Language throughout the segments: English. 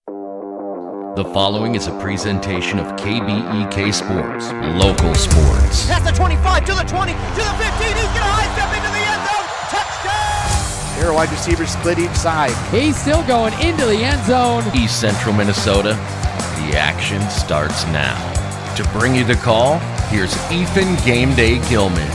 The following is a presentation of KBEK Sports, local sports. That's the 25, to the 20, to the 15, he's going to high step into the end zone, touchdown! Here, wide receivers split each side. He's still going into the end zone. East Central Minnesota, the action starts now. To bring you the call, here's Ethan Game Day Gilman.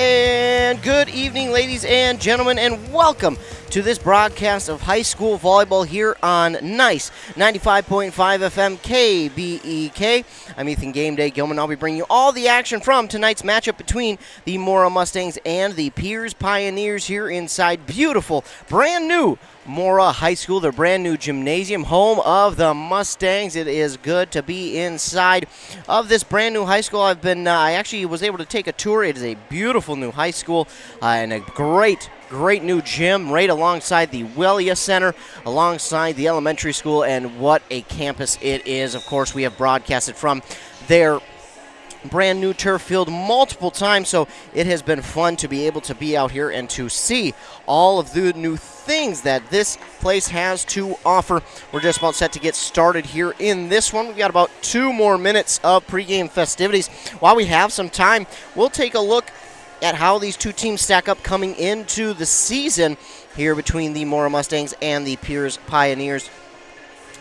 And good evening, ladies and gentlemen, and welcome to this broadcast of high school volleyball here on Nice 95.5 FM KBEK. I'm Ethan Game Day Gilman. I'll be bringing you all the action from tonight's matchup between the Mora Mustangs and the Pierz Pioneers here inside beautiful, brand new Mora High School, their brand new gymnasium, home of the Mustangs. It is good to be inside of this brand new high school. I actually was able to take a tour. It is a beautiful new high school and a great new gym right alongside the Willia Center, alongside the elementary school, and what a campus it is. Of course, we have broadcasted from their brand new turf field multiple times, so it has been fun to be able to be out here and to see all of the new things that this place has to offer. We're just about set to get started here in this one. We've got about 2 more minutes of pregame festivities. While we have some time, we'll take a look at how these two teams stack up coming into the season here between the Mora Mustangs and the Pierz Pioneers.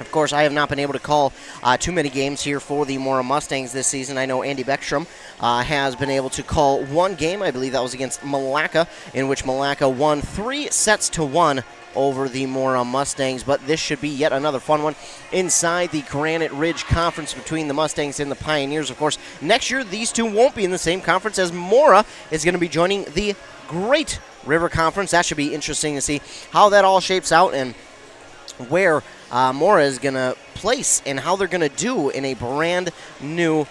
Of course, I have not been able to call too many games here for the Mora Mustangs this season. I know Andy Beckstrom has been able to call one game. I believe that was against Malacca, in which Malacca won 3-1 over the Mora Mustangs. But this should be yet another fun one inside the Granite Ridge Conference between the Mustangs and the Pioneers. Of course, next year these two won't be in the same conference, as Mora is going to be joining the Great River Conference. That should be interesting to see how that all shapes out and where Mora is going to place and how they're going to do in a brand new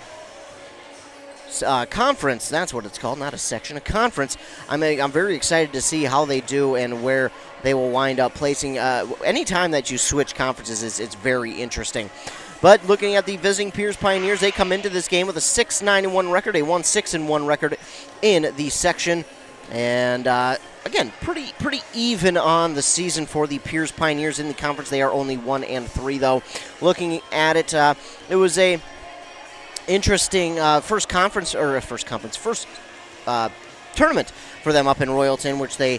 conference. That's what it's called, not a section, a conference. I'm very excited to see how they do and where they will wind up placing. Anytime that you switch conferences, it's very interesting. But looking at the visiting Pierz Pioneers, they come into this game with a 6-9-1 record, a 1-6-1 record in the section. And again, pretty even on the season for the Pierz Pioneers in the conference. They are only 1-3 though. Looking at it, it was a interesting first tournament for them up in Royalton, which they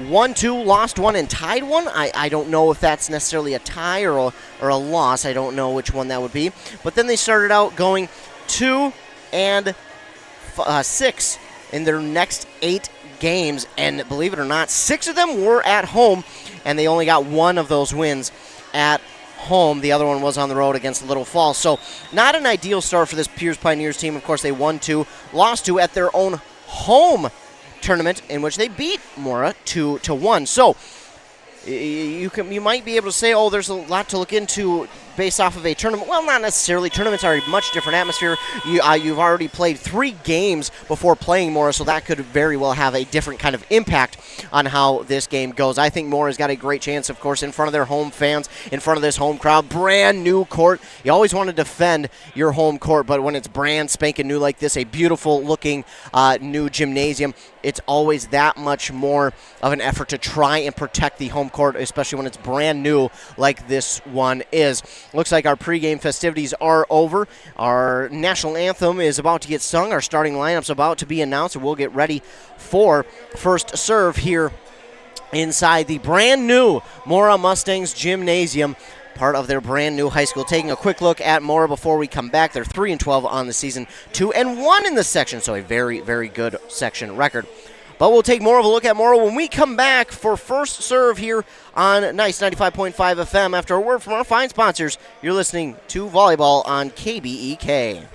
won 2, lost 1, and tied 1. I don't know if that's necessarily a tie or a loss. I don't know which one that would be. But then they started out going 2-6 in their next 8 games, and believe it or not, 6 of them were at home, and they only got 1 of those wins at home. The other one was on the road against Little Falls. So not an ideal start for this Pierz Pioneers team. Of course, they won 2, lost 2 at their own home tournament, in which they beat Mora 2-1. So you might be able to say, oh, there's a lot to look into based off of a tournament. Well, not necessarily. Tournaments are a much different atmosphere. You've already played 3 games before playing Mora, so that could very well have a different kind of impact on how this game goes. I think Mora's got a great chance, of course, in front of their home fans, in front of this home crowd. Brand new court. You always want to defend your home court, but when it's brand spanking new like this, a beautiful looking new gymnasium, it's always that much more of an effort to try and protect the home court, especially when it's brand new like this one is. Looks like our pregame festivities are over. Our national anthem is about to get sung. Our starting lineup's about to be announced, and we'll get ready for first serve here inside the brand new Mora Mustangs Gymnasium, part of their brand new high school. Taking a quick look at Mora before we come back. They're 3-12 on the season, 2-1 in the section, so a very, very good section record. But we'll take more of a look at Mora when we come back for first serve here on Nice 95.5 FM. After a word from our fine sponsors, you're listening to Volleyball on KBEK.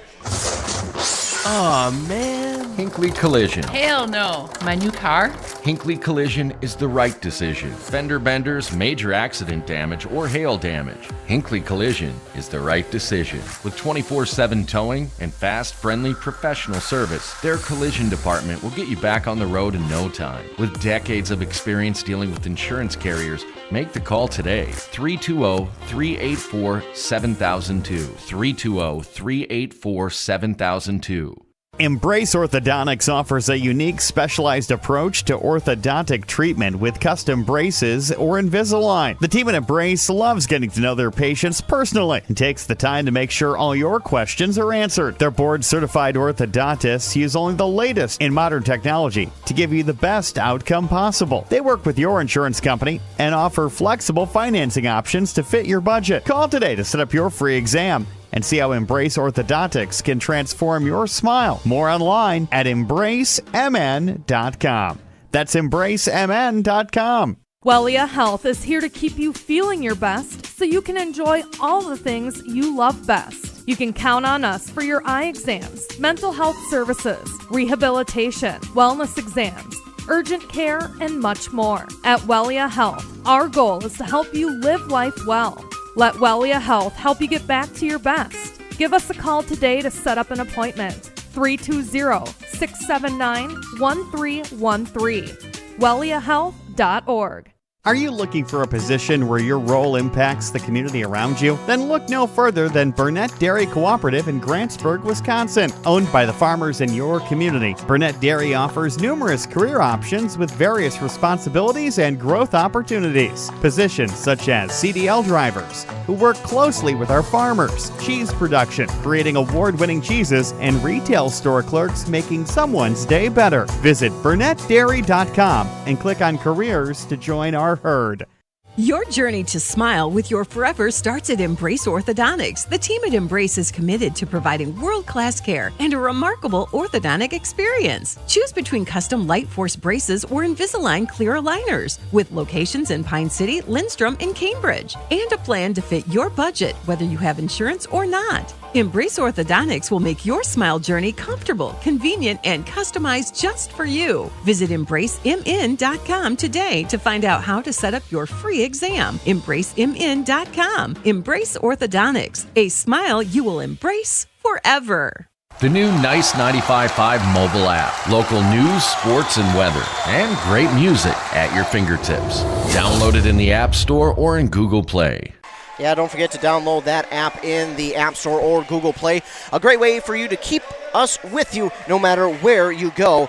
Aw, man. Hinckley Collision. Hell no. My new car? Hinckley Collision is the right decision. Fender benders, major accident damage, or hail damage. Hinckley Collision is the right decision. With 24/7 towing and fast, friendly, professional service, their collision department will get you back on the road in no time. With decades of experience dealing with insurance carriers, make the call today. 320-384-7002. 320-384-7002. Embrace Orthodontics offers a unique specialized approach to orthodontic treatment with custom braces or Invisalign. The team at Embrace loves getting to know their patients personally and takes the time to make sure all your questions are answered. Their board-certified orthodontists use only the latest in modern technology to give you the best outcome possible. They work with your insurance company and offer flexible financing options to fit your budget. Call today to set up your free exam and see how Embrace Orthodontics can transform your smile. More online at embracemn.com. That's embracemn.com. Wellia Health is here to keep you feeling your best so you can enjoy all the things you love best. You can count on us for your eye exams, mental health services, rehabilitation, wellness exams, urgent care, and much more. At Wellia Health, our goal is to help you live life well. Let Wellia Health help you get back to your best. Give us a call today to set up an appointment. 320-679-1313. WelliaHealth.org. Are you looking for a position where your role impacts the community around you? Then look no further than Burnett Dairy Cooperative in Grantsburg, Wisconsin. Owned by the farmers in your community, Burnett Dairy offers numerous career options with various responsibilities and growth opportunities. Positions such as CDL drivers, who work closely with our farmers, cheese production, creating award-winning cheeses, and retail store clerks making someone's day better. Visit BurnettDairy.com and click on Careers to join our herd. Your journey to smile with your forever starts at Embrace Orthodontics. The team at Embrace is committed to providing world-class care and a remarkable orthodontic experience. Choose between custom Light Force braces or Invisalign clear aligners with locations in Pine City, Lindstrom, and Cambridge, and a plan to fit your budget, whether you have insurance or not. Embrace Orthodontics will make your smile journey comfortable, convenient, and customized just for you. Visit EmbraceMN.com today to find out how to set up your free exam. EmbraceMN.com. Embrace Orthodontics, a smile you will embrace forever. The new Nice 95.5 mobile app. Local news, sports, and weather. And great music at your fingertips. Download it in the App Store or in Google Play. Yeah, don't forget to download that app in the App Store or Google Play. A great way for you to keep us with you no matter where you go.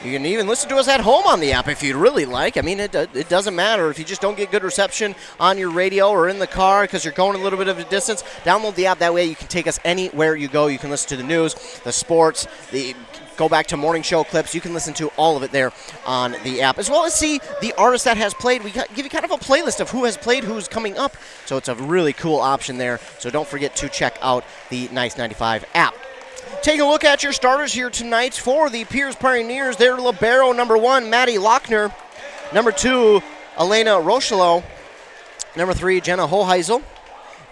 You can even listen to us at home on the app if you'd really like. I mean, it doesn't matter if you just don't get good reception on your radio or in the car because you're going a little bit of a distance. Download the app. That way you can take us anywhere you go. You can listen to the news, the sports, go back to morning show clips. You can listen to all of it there on the app, as well as see the artist that has played. We give you kind of a playlist of who has played, who's coming up. So it's a really cool option there. So don't forget to check out the Nice 95 app. Taking a look at your starters here tonight for the Pierz Pioneers. They're libero number 1, Maddie Lochner. Number 2, Elena Rochelo. Number 3, Jenna Hoheisel.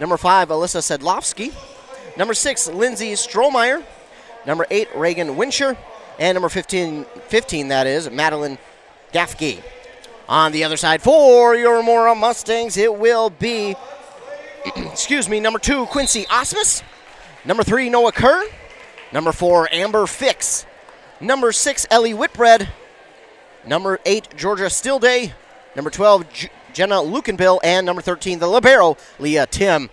Number 5, Alyssa Sedlovsky. Number 6, Lindsay Strohmeyer. Number 8, Reagan Wincher. And number 15, that is, Madeline Gaffke. On the other side for your Mora Mustangs, it will be, number 2, Quincy Osmus. Number 3, Noah Kerr. Number 4, Amber Fix. Number 6, Ellie Whitbread. Number 8, Georgia Stillday. Number 12, Jenna Lukenbill. And number 13, the libero, Leah Tim.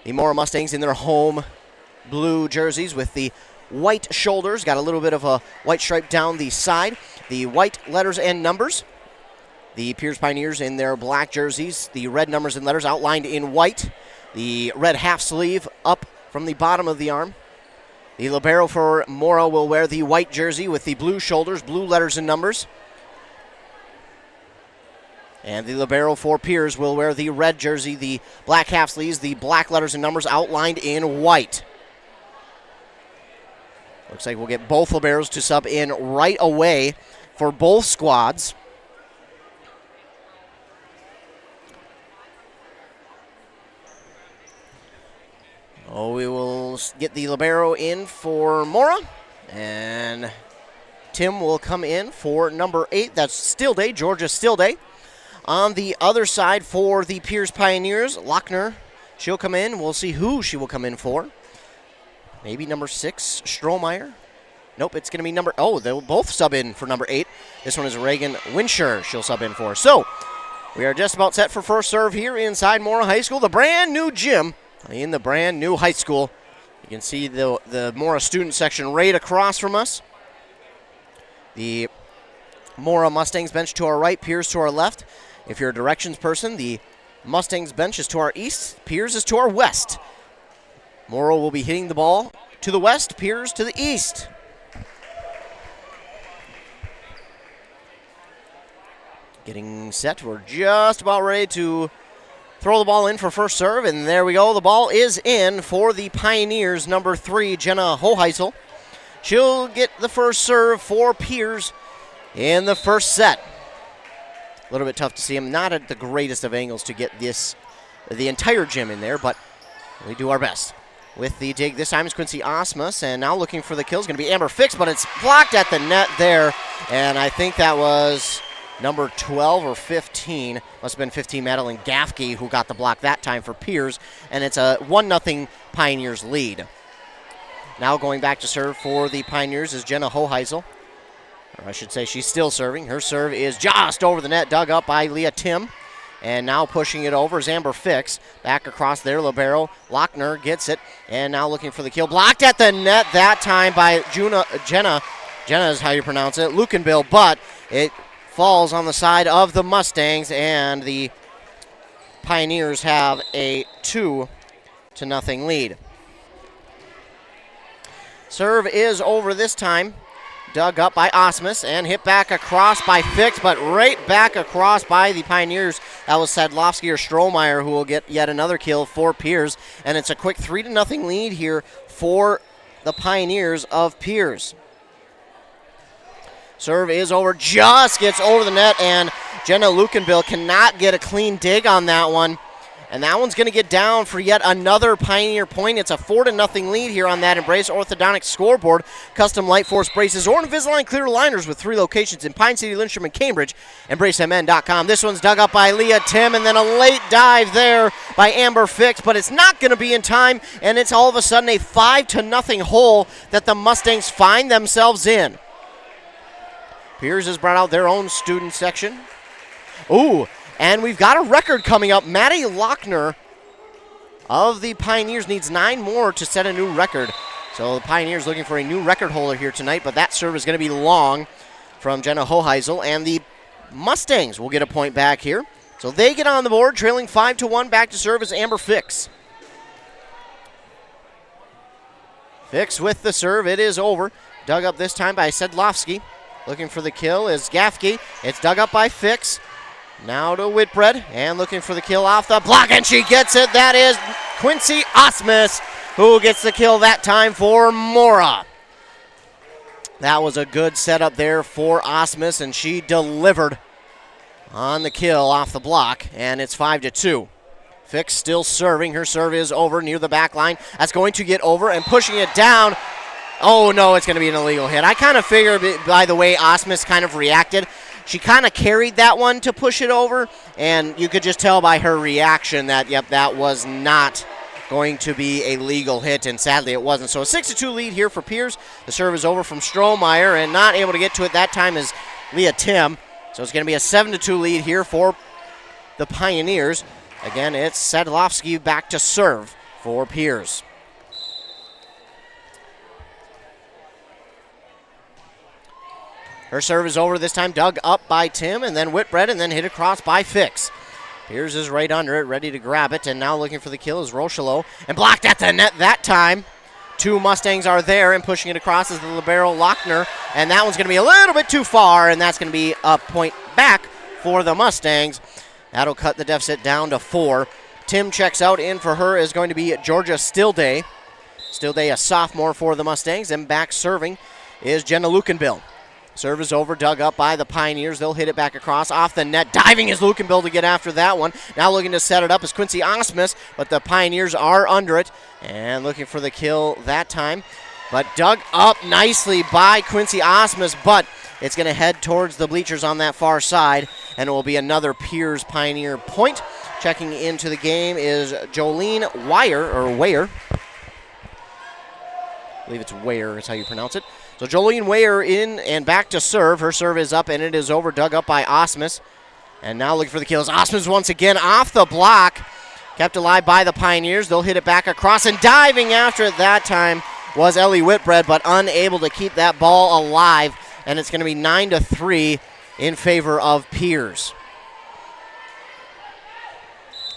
The Mora Mustangs in their home blue jerseys with the white shoulders. Got a little bit of a white stripe down the side. The white letters and numbers. The Pierz Pioneers in their black jerseys. The red numbers and letters outlined in white. The red half sleeve up from the bottom of the arm. The libero for Mora will wear the white jersey with the blue shoulders, blue letters and numbers. And the libero for Pierz will wear the red jersey, the black half sleeves, the black letters and numbers outlined in white. Looks like we'll get both liberos to sub in right away for both squads. Oh, we will We'll get the libero in for Mora, and Tim will come in for number 8. That's Stillday, Georgia Stillday. On the other side for the Pierz Pioneers, Lochner, she'll come in. We'll see who she will come in for. Maybe number 6, Strohmeyer. Nope, it's going to be number... Oh, they'll both sub in for number 8. This one is Reagan Winsher she'll sub in for. So, we are just about set for first serve here inside Mora High School, the brand new gym in the brand new high school. You can see the Mora student section right across from us. The Mora Mustangs bench to our right, Pierz to our left. If you're a directions person, the Mustangs bench is to our east, Pierz is to our west. Mora will be hitting the ball to the west, Pierz to the east. Getting set, we're just about ready to throw the ball in for first serve, and there we go. The ball is in for the Pioneers, number 3, Jenna Hoheisel. She'll get the first serve for Pierz in the first set. A little bit tough to see him, not at the greatest of angles to get the entire gym in there, but we do our best. With the dig, this time is Quincy Osmus, and now looking for the kill is going to be Amber Fix, but it's blocked at the net there, and I think that was number 12 or 15. Must have been 15, Madeline Gaffke, who got the block that time for Pierz, and it's a 1-0 Pioneers lead. Now going back to serve for the Pioneers is Jenna Hoheisel. Or I should say she's still serving. Her serve is just over the net, dug up by Leah Tim. And now pushing it over is Amber Fix. Back across there, libero. Lochner gets it, and now looking for the kill. Blocked at the net that time by Jenna. Jenna is how you pronounce it, Lukenbill, but it falls on the side of the Mustangs, and the Pioneers have a 2-0 lead. Serve is over this time. Dug up by Osmus and hit back across by Fix, but right back across by the Pioneers. That was Sadlovsky or Strohmeyer who will get yet another kill for Pierz. And it's a quick 3-0 lead here for the Pioneers of Pierz. Serve is over, just gets over the net, and Jenna Lukenbill cannot get a clean dig on that one. And that one's going to get down for yet another Pioneer point. It's a 4-0 lead here on that Embrace Orthodontics scoreboard. Custom Light Force braces or Invisalign clear aligners with 3 locations in Pine City, Lindstrom, and Cambridge. EmbraceMN.com. This one's dug up by Leah Tim, and then a late dive there by Amber Fix, but it's not going to be in time, and it's all of a sudden a 5-0 hole that the Mustangs find themselves in. Pierz has brought out their own student section. Ooh. And we've got a record coming up. Maddie Lochner of the Pioneers needs 9 more to set a new record. So the Pioneers looking for a new record holder here tonight, but that serve is going to be long from Jenna Hoheisel, and the Mustangs will get a point back here. So they get on the board, trailing 5-1. Back to serve is Amber Fix. Fix with the serve. It is over. Dug up this time by Sedlovsky. Looking for the kill is Gaffke. It's dug up by Fix. Now to Whitbread, and looking for the kill off the block, and she gets it. That is Quincy Osmus, who gets the kill that time for Mora. That was a good setup there for Osmus, and she delivered on the kill off the block, and it's 5-2. Fix still serving. Her serve is over near the back line. That's going to get over, and pushing it down. Oh, no, it's going to be an illegal hit. I kind of figured by the way Osmus kind of reacted. She kind of carried that one to push it over, and you could just tell by her reaction that, yep, that was not going to be a legal hit, and sadly it wasn't. So a 6-2 lead here for Pierz. The serve is over from Strohmeyer, and not able to get to it that time is Leah Tim. So it's going to be a 7-2 lead here for the Pioneers. Again, it's Sadlovsky back to serve for Pierz. Her serve is over this time, dug up by Tim, and then Whitbread, and then hit across by Fix. Pierz is right under it, ready to grab it, and now looking for the kill is Rocheleau, and blocked at the net that time. 2 Mustangs are there, and pushing it across is the libero Lochner, and that one's going to be a little bit too far, and that's going to be a point back for the Mustangs. That'll cut the deficit down to 4. Tim checks out. In for her is going to be Georgia Stillday. Stillday, a sophomore for the Mustangs, and back serving is Jenna Lukenbill. Serve is over, dug up by the Pioneers. They'll hit it back across, off the net. Diving is Lukenbill to get after that one. Now looking to set it up is Quincy Osmus, but the Pioneers are under it and looking for the kill that time. But dug up nicely by Quincy Osmus, but it's going to head towards the bleachers on that far side, and it will be another Pierz Pioneer point. Checking into the game is Jolene Weyer. I believe it's Weyer is how you pronounce it. So Jolene Weyer in and back to serve. Her serve is up, and it is over, dug up by Osmus. And now looking for the kills. Osmus once again off the block. Kept alive by the Pioneers. They'll hit it back across, and diving after it that time was Ellie Whitbread, but unable to keep that ball alive. And it's going to be 9-3 in favor of Pierz.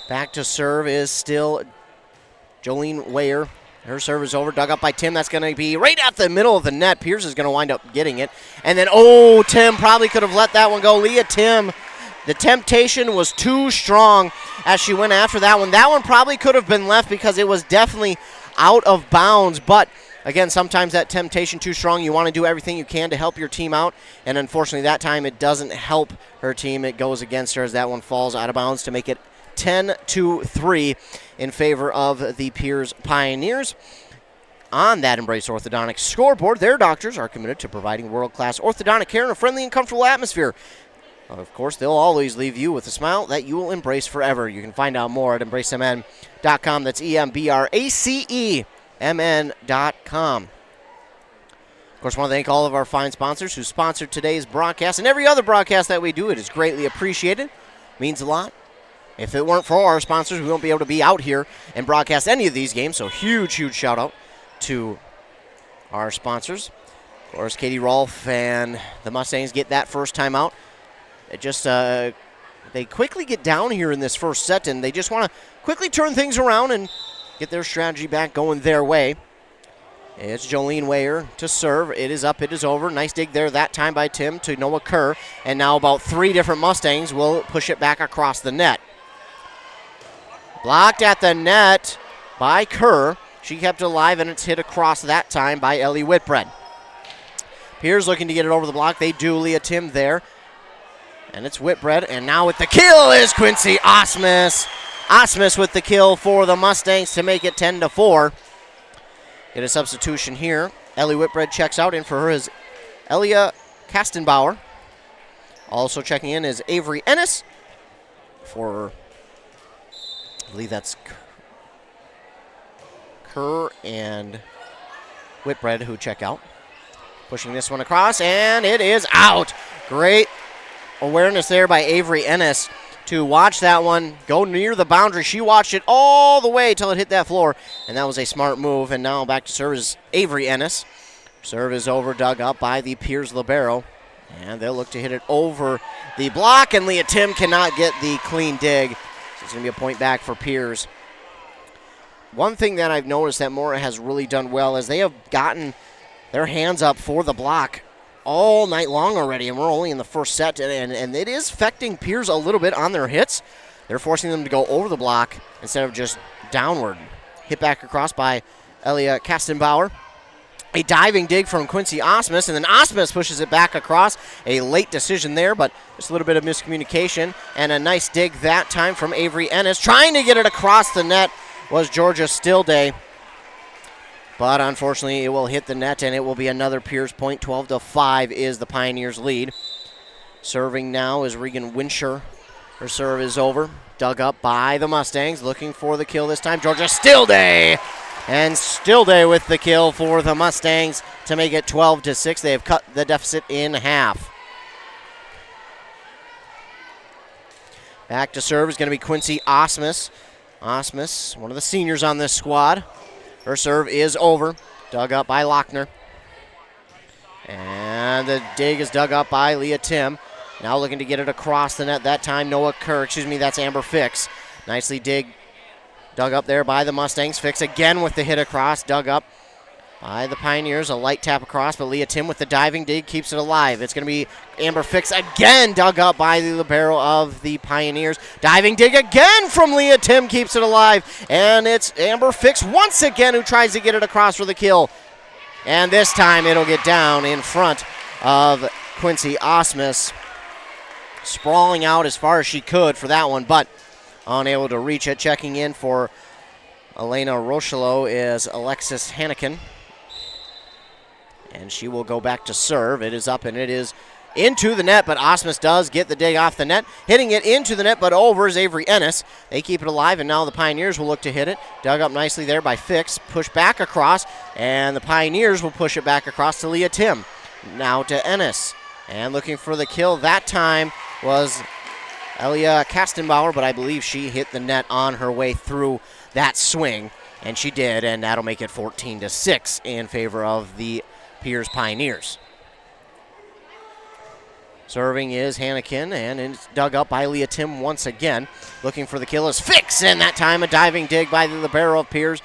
Back to serve is still Jolene Weyer. Her serve is over, dug up by Tim. That's going to be right at the middle of the net. Pierz is going to wind up getting it. And then, Tim probably could have let that one go. Leah Tim, the temptation was too strong as she went after that one. That one probably could have been left because it was definitely out of bounds. But, again, sometimes that temptation too strong. You want to do everything you can to help your team out. And, unfortunately, that time it doesn't help her team. It goes against her as that one falls out of bounds to make it 10-3 in favor of the Pierz Pioneers. On that Embrace Orthodontics scoreboard, their doctors are committed to providing world-class orthodontic care in a friendly and comfortable atmosphere. Of course, they'll always leave you with a smile that you will embrace forever. You can find out more at embracemn.com. That's EMBRACEMN.com. Of course, I want to thank all of our fine sponsors who sponsored today's broadcast and every other broadcast that we do. It is greatly appreciated. Means a lot. If it weren't for our sponsors, we won't be able to be out here and broadcast any of these games. So huge, huge shout out to our sponsors. Of course, Katie Rolfe and the Mustangs get that first time out. It just they quickly get down here in this first set, and they just want to quickly turn things around and get their strategy back going their way. It's Jolene Weyer to serve. It is up, it is over. Nice dig there that time by Tim to Noah Kerr. And now about 3 different Mustangs will push it back across the net. Blocked at the net by Kerr. She kept it alive, and it's hit across that time by Ellie Whitbread. Pierz looking to get it over the block. They do. Leah Tim there. And it's Whitbread. And now with the kill is Quincy Osmus. Osmus with the kill for the Mustangs to make it 10-4. Get a substitution here. Ellie Whitbread checks out. In for her is Elia Kastenbauer. Also checking in is Avery Ennis for, I believe that's Kerr and Whitbread who check out. Pushing this one across, and it is out. Great awareness there by Avery Ennis to watch that one go near the boundary. She watched it all the way till it hit that floor, and that was a smart move. And now back to serve is Avery Ennis. Serve is over, dug up by the Pierz libero, and they'll look to hit it over the block, and Leah Tim cannot get the clean dig. So it's going to be a point back for Pierz. One thing that I've noticed that Mora has really done well is they have gotten their hands up for the block all night long already, and we're only in the first set, and it is affecting Pierz a little bit on their hits. They're forcing them to go over the block instead of just downward. Hit back across by Elia Kastenbauer. A diving dig from Quincy Osmus, and then Osmus pushes it back across. A late decision there, but just a little bit of miscommunication, and a nice dig that time from Avery Ennis. Trying to get it across the net was Georgia Stillday. But unfortunately, it will hit the net, and it will be another Pierz point. 12-5 is the Pioneers' lead. Serving now is Regan Winsher. Her serve is over. Dug up by the Mustangs. Looking for the kill this time. Georgia Stillday. And Stillday with the kill for the Mustangs to make it 12-6. They have cut the deficit in half. Back to serve is going to be Quincy Osmus. Osmus, one of the seniors on this squad. Her serve is over. Dug up by Lochner. And the dig is dug up by Leah Tim. Now looking to get it across the net. That time Noah Kerr, that's Amber Fix. Nicely dug up there by the Mustangs. Fix again with the hit across. Dug up by the Pioneers. A light tap across, but Leah Tim with the diving dig keeps it alive. It's going to be Amber Fix again, dug up by the libero of the Pioneers. Diving dig again from Leah Tim keeps it alive. And it's Amber Fix once again who tries to get it across for the kill. And this time it'll get down in front of Quincy Osmus sprawling out as far as she could for that one, but unable to reach it. Checking in for Elena Rochelo is Alexis Hannikin. And she will go back to serve. It is up and it is into the net, but Osmus does get the dig off the net. Hitting it into the net, but over is Avery Ennis. They keep it alive, and now the Pioneers will look to hit it. Dug up nicely there by Fix. Push back across, and the Pioneers will push it back across to Leah Tim. Now to Ennis. And looking for the kill that time was Elia Kastenbauer, but I believe she hit the net on her way through that swing, and she did, and that'll make it 14-6 in favor of the Pierz Pioneers. Serving is Hannikin, and it's dug up by Leah Tim once again. Looking for the kill is Fix, and that time a diving dig by the libero of Pierz.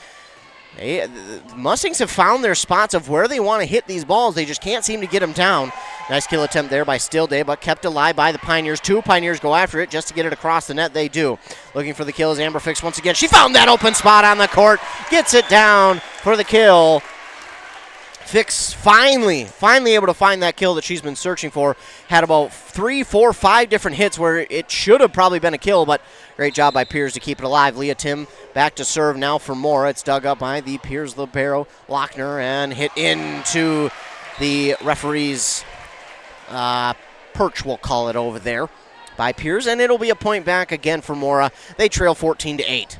The Mustangs have found their spots of where they want to hit these balls. They just can't seem to get them down. Nice kill attempt there by Stillday, but kept alive by the Pioneers. Two Pioneers go after it just to get it across the net. They do. Looking for the kill is Amber Fix once again. She found that open spot on the court. Gets it down for the kill. Fix finally able to find that kill that she's been searching for. Had about 3, 4, 5 different hits where it should have probably been a kill, but great job by Pierz to keep it alive. Leah Tim back to serve now for Mora. It's dug up by the Pierz libero, Lochner, and hit into the referee's perch, we'll call it over there, by Pierz, and it'll be a point back again for Mora. They trail 14-8.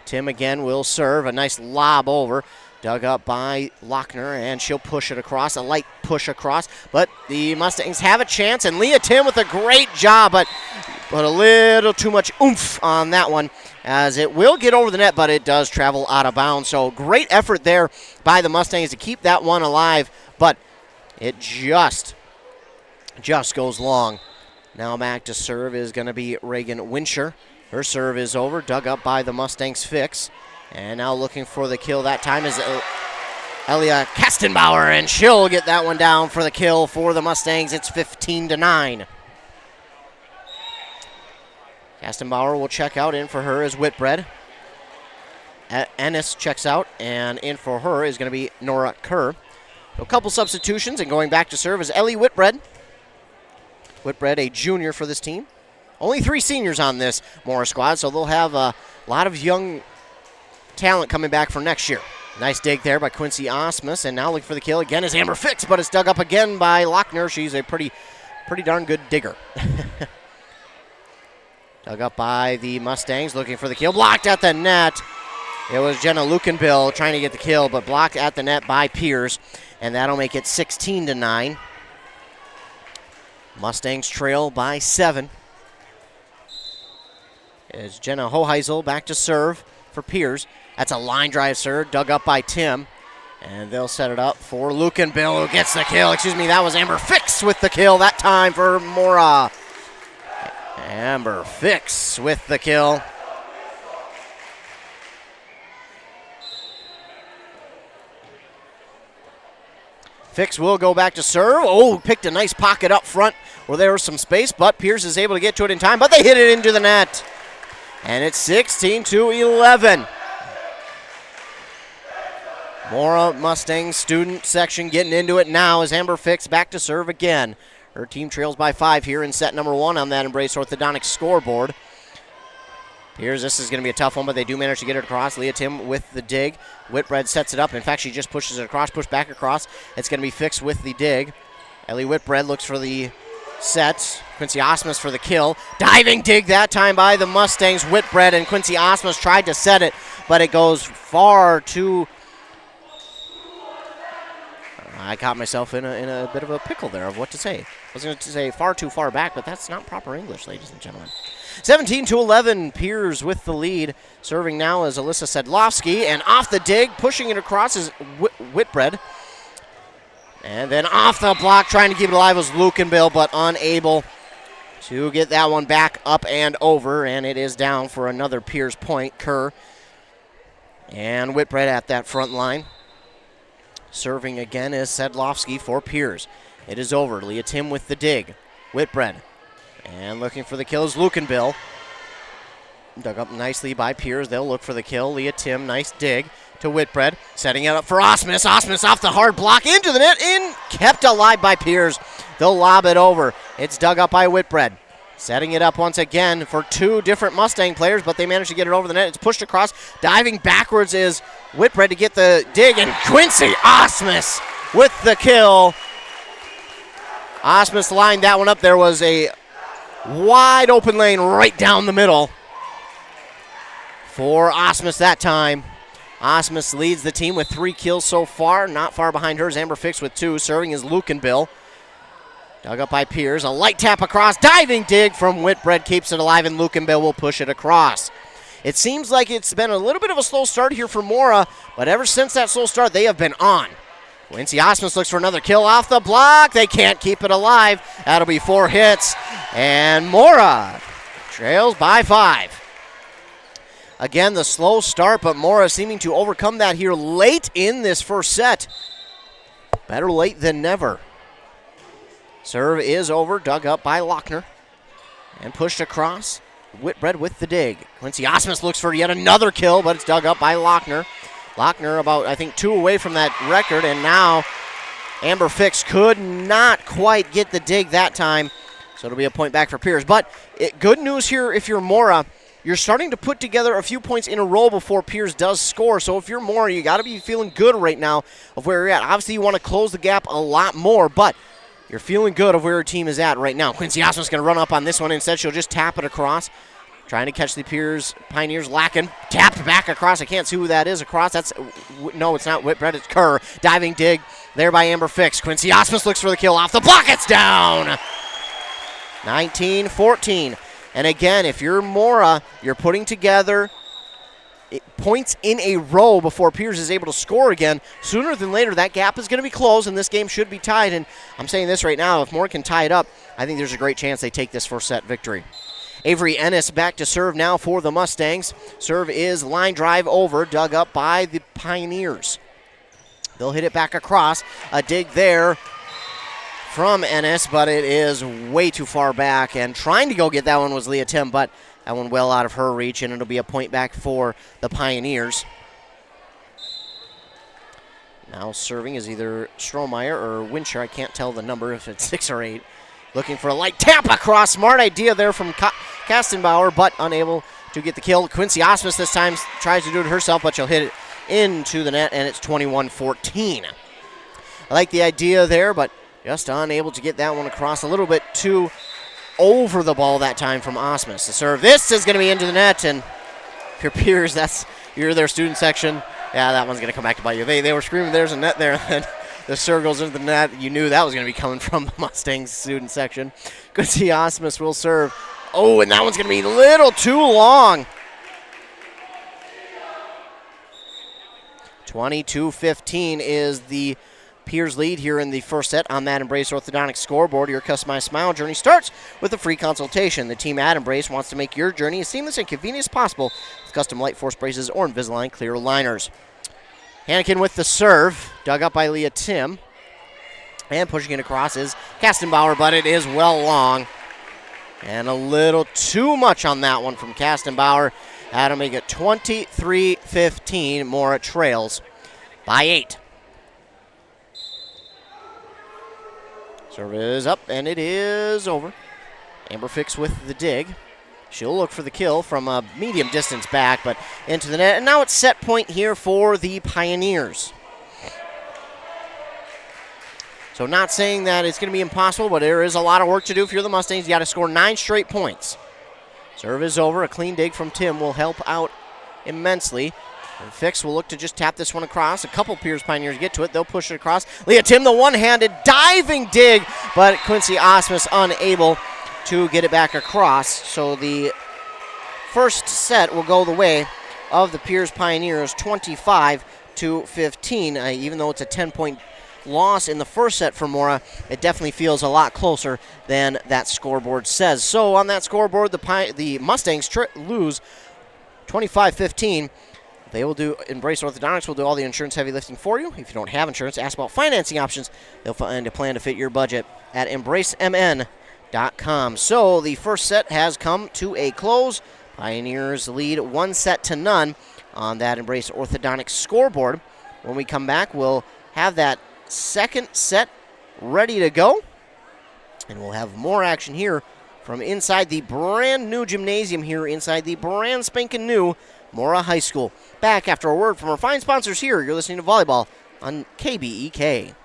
Tim again will serve. A nice lob over. Dug up by Lochner, and she'll push it across. A light push across. But the Mustangs have a chance, and Leah Tim with a great job, but a little too much oomph on that one, as it will get over the net, but it does travel out of bounds. So great effort there by the Mustangs to keep that one alive, but it just goes long. Now back to serve is going to be Reagan Winsher. Her serve is over, dug up by the Mustangs Fix. And now looking for the kill that time is Elia Kastenbauer, and she'll get that one down for the kill for the Mustangs. It's 15-9. Kastenbauer will check out. In for her is Whitbread. Ennis checks out, and in for her is going to be Nora Kerr. So a couple substitutions, and going back to serve is Ellie Whitbread. Whitbread, a junior for this team. Only 3 seniors on this Mora squad, so they'll have a lot of young talent coming back for next year. Nice dig there by Quincy Osmus, and now looking for the kill again is Amber Fix, but it's dug up again by Lochner. She's a pretty darn good digger. Dug up by the Mustangs, looking for the kill. Blocked at the net. It was Jenna Lukenbill trying to get the kill, but blocked at the net by Pierz, and that'll make it 16-9. Mustangs trail by 7. Is Jenna Hoheisel back to serve for Pierz. That's a line drive serve, dug up by Tim. And they'll set it up for Lukenbill, who gets the kill. Excuse me, that was Amber Fix with the kill that time for Mora. Amber Fix with the kill. Fix will go back to serve. Oh, picked a nice pocket up front where there was some space, but Pierz is able to get to it in time, but they hit it into the net. And it's 16-11. Mora Mustangs student section getting into it now as Amber Fix back to serve again. Her team trails by 5 here in set number 1 on that Embrace Orthodontics scoreboard. Here's this is going to be a tough one, but they do manage to get it across. Leah Tim with the dig. Whitbread sets it up. In fact, she just pushes it across, push back across. It's going to be Fix with the dig. Ellie Whitbread looks for the set. Quincy Osmus for the kill. Diving dig that time by the Mustangs. Whitbread and Quincy Osmus tried to set it, but it goes far too... I caught myself in a bit of a pickle there of what to say. I was going to say far too far back, but that's not proper English, ladies and gentlemen. 17-11, Pierz with the lead. Serving now is Alyssa Sedlowski, and off the dig, pushing it across is Whitbread. And then off the block, trying to keep it alive was Lukenbill, but unable to get that one back up and over, and it is down for another Pierz point. Kerr and Whitbread at that front line. Serving again is Sedlowski for Pierz. It is over. Leah Tim with the dig. Whitbread. And looking for the kill is Lukenbill. Dug up nicely by Pierz. They'll look for the kill. Leah Tim, nice dig. to Whitbread, setting it up for Osmus. Osmus off the hard block into the net, kept alive by Pierz. They'll lob it over. It's dug up by Whitbread. Setting it up once again for two different Mustang players, but they managed to get it over the net. It's pushed across. Diving backwards is Whitbread to get the dig, and Quincy Osmus with the kill. Osmus lined that one up. There was a wide open lane right down the middle for Osmus that time. Osmus leads the team with 3 kills so far. Not far behind her is Amber Fix with 2. Serving is Lukenbill. Dug up by Pierz. A light tap across. Diving dig from Whitbread keeps it alive, and Lukenbill will push it across. It seems like it's been a little bit of a slow start here for Mora, but ever since that slow start, they have been on. Quincy Osmus looks for another kill off the block. They can't keep it alive. That'll be 4 hits, and Mora trails by 5. Again, the slow start, but Mora seeming to overcome that here late in this first set. Better late than never. Serve is over, dug up by Lochner, and pushed across. Whitbread with the dig. Quincy Osmus looks for yet another kill, but it's dug up by Lochner. Lochner about, I think, 2 away from that record, and now Amber Fix could not quite get the dig that time, so it'll be a point back for Pierz. But good news here if you're Mora. You're starting to put together a few points in a row before Pierz does score. So if you're Mora, you got to be feeling good right now of where you're at. Obviously, you want to close the gap a lot more, but you're feeling good of where your team is at right now. Quincy Osmus going to run up on this one. Instead, she'll just tap it across. Trying to catch the Pierz Pioneers lacking. Tapped back across. I can't see who that is across. No, it's not Whitbread. It's Kerr. Diving dig there by Amber Fix. Quincy Osmus looks for the kill off the block. It's down. 19-14. And again, if you're Mora, you're putting together points in a row before Pierz is able to score again. Sooner than later, that gap is going to be closed, and this game should be tied. And I'm saying this right now, if Mora can tie it up, I think there's a great chance they take this first set victory. Avery Ennis back to serve now for the Mustangs. Serve is line drive over, dug up by the Pioneers. They'll hit it back across. A dig there from Ennis, but it is way too far back, and trying to go get that one was Leah Tim, but that one well out of her reach, and it'll be a point back for the Pioneers. Now serving is either Strohmeyer or Winshire. I can't tell the number if it's 6 or 8. Looking for a light tap across. Smart idea there from Kastenbauer, but unable to get the kill. Quincy Osmus this time tries to do it herself, but she'll hit it into the net, and it's 21-14. I like the idea there, but just unable to get that one across. A little bit too over the ball that time from Osmus. The serve. This is going to be into the net, and if you're Pierz, you're their student section. Yeah, that one's going to come back to bite you. They were screaming, there's a net there, and the serve goes into the net. You knew that was going to be coming from the Mustangs student section. Quincy Osmus will serve. Oh, and that one's going to be a little too long. 22-15 is the Pierz lead here in the first set on that Embrace Orthodontics scoreboard. Your customized smile journey starts with a free consultation. The team at Embrace wants to make your journey as seamless and convenient as possible with custom Light Force braces or Invisalign clear aligners. Hannikin with the serve, dug up by Leah Tim. And pushing it across is Kastenbauer, but it is well long. And a little too much on that one from Kastenbauer. That'll make it 23-15. Mora trails by 8. Serve is up, and it is over. Amber Fix with the dig. She'll look for the kill from a medium distance back, but into the net. And now it's set point here for the Pioneers. So not saying that it's going to be impossible, but there is a lot of work to do if you're the Mustangs. You got to score 9 straight points. Serve is over. A clean dig from Tim will help out immensely. And Fix will look to just tap this one across. A couple Pierz Pioneers get to it. They'll push it across. Leah Tim, the one-handed diving dig, but Quincy Osmus unable to get it back across. So the first set will go the way of the Pierz Pioneers, 25-15. Even though it's a 10-point loss in the first set for Mora, it definitely feels a lot closer than that scoreboard says. So on that scoreboard, the Mustangs lose 25-15. They will do, Embrace Orthodontics will do all the insurance heavy lifting for you. If you don't have insurance, ask about financing options. They'll find a plan to fit your budget at embracemn.com. So the first set has come to a close. Pioneers lead 1-0. on that Embrace Orthodontics scoreboard. When we come back, we'll have that second set ready to go. And we'll have more action here from inside the brand new gymnasium here inside the brand spanking new Mora High School. Back after a word from our fine sponsors here. You're listening to Volleyball on KBEK.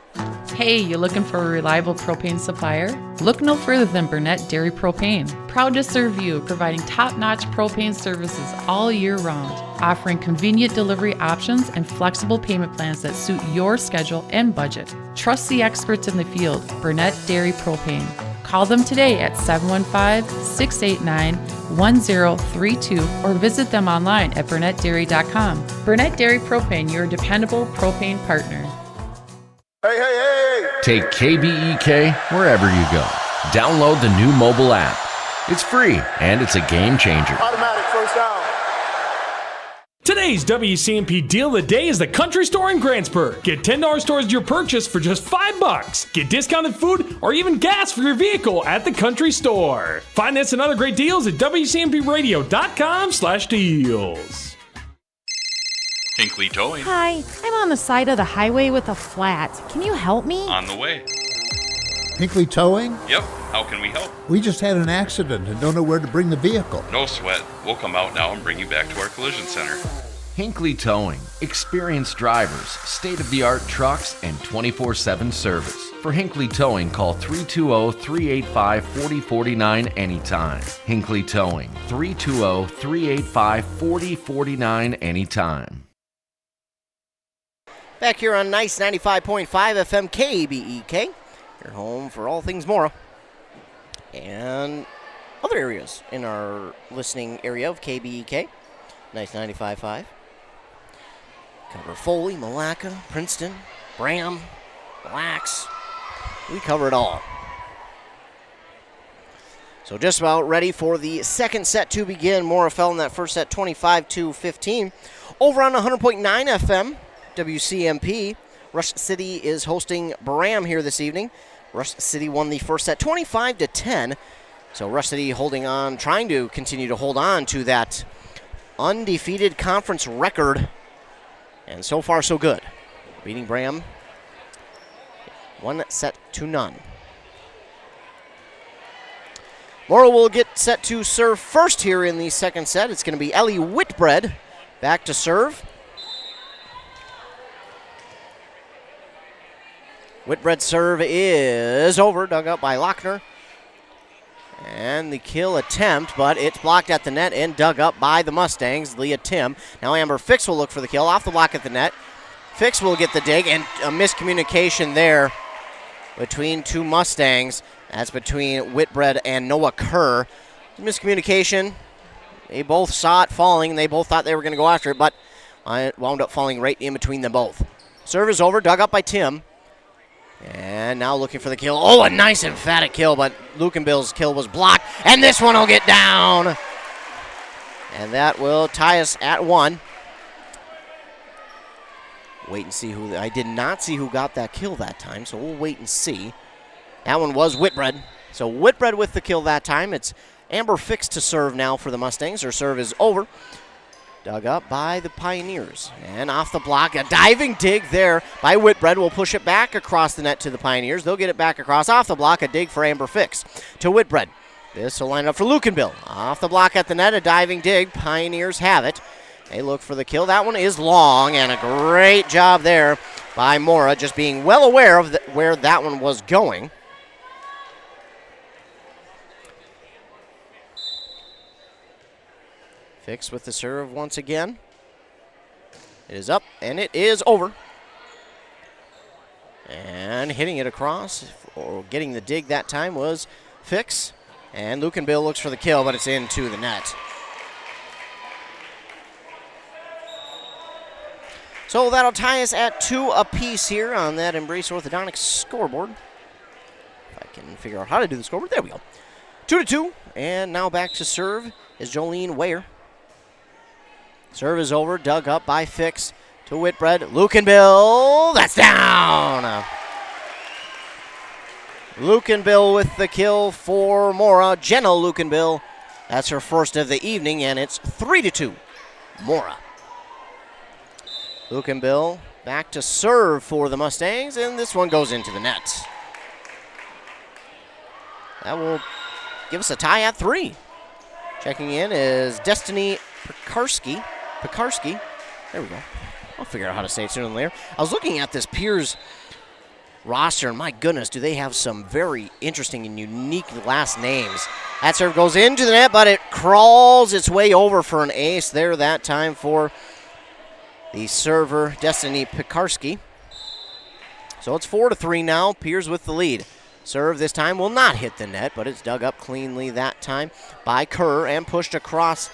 Hey, you looking for a reliable propane supplier? Look no further than Burnett Dairy Propane. Proud to serve you, providing top-notch propane services all year round, offering convenient delivery options and flexible payment plans that suit your schedule and budget. Trust the experts in the field, Burnett Dairy Propane. Call them today at 715-689-1032 or visit them online at burnettdairy.com. Burnett Dairy Propane, your dependable propane partner. Take KBEK wherever you go. Download the new mobile app. It's free, and it's a game changer. Automatic first down. Today's WCMP deal of the day is the Country Store in Grantsburg. Get $10 towards your purchase for just $5. Get discounted food or even gas for your vehicle at the Country Store. Find this and other great deals at WCMPradio.com/deals. Hinkley Towing. Hi, I'm on the side of the highway with a flat. Can you help me? On the way. Hinkley Towing? Yep. How can we help? We just had an accident and don't know where to bring the vehicle. No sweat. We'll come out now and bring you back to our collision center. Hinckley Towing. Experienced drivers, state-of-the-art trucks, and 24/7 service. For Hinckley Towing, call 320-385-4049 anytime. Hinckley Towing. 320-385-4049 anytime. Back here on Nice 95.5 FM KBEK, your home for all things Mora and other areas in our listening area of KBEK. Nice 95.5. Cover Foley, Malacca, Princeton, Bram, Lax. We cover it all. So just about ready for the second set to begin. Mora fell in that first set 25-15. Over on 100.9 FM. WCMP. Rush City is hosting Bram here this evening. Rush City won the first set 25-10. So Rush City holding on, trying to continue to hold on to that undefeated conference record. And so far, so good. Beating Bram 1-0. Mora will get set to serve first here in the second set. It's going to be Ellie Whitbread back to serve. Whitbread's serve is over, dug up by Lochner. And the kill attempt, but it's blocked at the net and dug up by the Mustangs, Leah Tim. Now Amber Fix will look for the kill off the block at the net. Fix will get the dig, and a miscommunication there between two Mustangs. That's between Whitbread and Noah Kerr. Miscommunication. They both saw it falling, and they both thought they were going to go after it, but it wound up falling right in between them both. Serve is over, dug up by Tim. And now looking for the kill. Oh, a nice emphatic kill, but Lukenbill's kill was blocked. And this one will get down. And that will tie us at 1. Wait and see who. I did not see who got that kill that time, so we'll wait and see. That one was Whitbread. So Whitbread with the kill that time. It's Amber Fix to serve now for the Mustangs. Her serve is over. Dug up by the Pioneers. And off the block, a diving dig there by Whitbread will push it back across the net to the Pioneers. They'll get it back across. Off the block, a dig for Amber Fix to Whitbread. This will line up for Lukenbill. Off the block at the net, a diving dig. Pioneers have it. They look for the kill. That one is long, and a great job there by Mora, just being well aware of where that one was going. Fix with the serve once again. It is up, and it is over. And hitting it across, or getting the dig that time, was Fix. And Lukenbill looks for the kill, but it's into the net. So that'll tie us at 2 apiece here on that Embrace Orthodontics scoreboard. If I can figure out how to do the scoreboard. There we go. 2-2, and now back to serve is Jolene Weyer. Serve is over, dug up by Fix to Whitbread. Lukenbill, that's down! Lukenbill with the kill for Mora. Jenna Lukenbill, that's her first of the evening, and it's 3-2, Mora. Luke and Bill back to serve for the Mustangs, and this one goes into the net. That will give us a tie at 3. Checking in is Destiny Pekarski. There we go. I'll figure out how to say it sooner than later. I was looking at this Pierz roster, and my goodness, do they have some very interesting and unique last names. That serve goes into the net, but it crawls its way over for an ace there that time for the server, Destiny Pekarski. So it's 4-3 now. Pierz with the lead. Serve this time will not hit the net, but it's dug up cleanly that time by Kerr and pushed across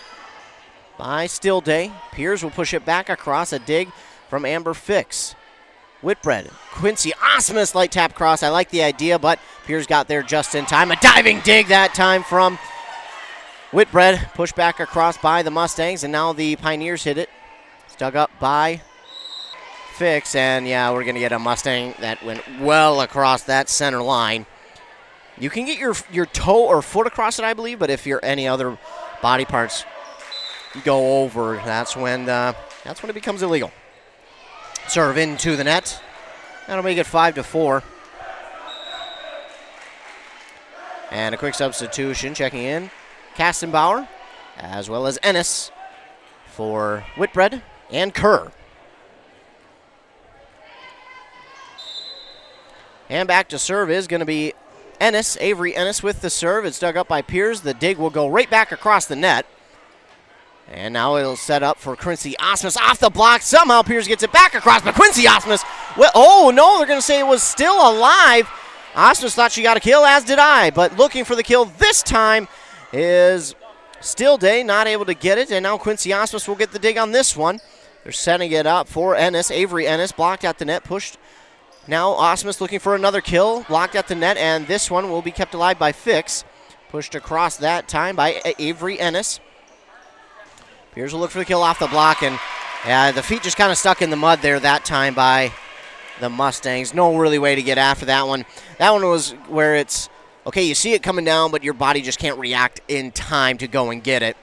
by Stillday. Pierz will push it back across. A dig from Amber Fix. Whitbread, Quincy Osmus light tap cross. I like the idea, but Pierz got there just in time. A diving dig that time from Whitbread. Pushed back across by the Mustangs, and now the Pioneers hit it. It's dug up by Fix, and yeah, we're going to get a Mustang that went well across that center line. You can get your toe or foot across it, I believe, but if you're any other body parts go over, that's when it becomes illegal. Serve into the net. That'll make it 5-4. And a quick substitution checking in. Kastenbauer, as well as Ennis for Whitbread and Kerr. And back to serve is going to be Ennis, Avery Ennis with the serve. It's dug up by Pierz. The dig will go right back across the net. And now it'll set up for Quincy Osmus off the block. Somehow Pierz gets it back across, but Quincy Osmus, well, oh no, they're going to say it was still alive. Osmus thought she got a kill, as did I, but looking for the kill this time is Stillday, not able to get it, and now Quincy Osmus will get the dig on this one. They're setting it up for Ennis. Avery Ennis blocked at the net, pushed. Now Osmus looking for another kill, blocked at the net, and this one will be kept alive by Fix. Pushed across that time by Avery Ennis. Pierz will look for the kill off the block, and the feet just kind of stuck in the mud there that time by the Mustangs. No really way to get after that one. That one was where it's, okay, you see it coming down, but your body just can't react in time to go and get it.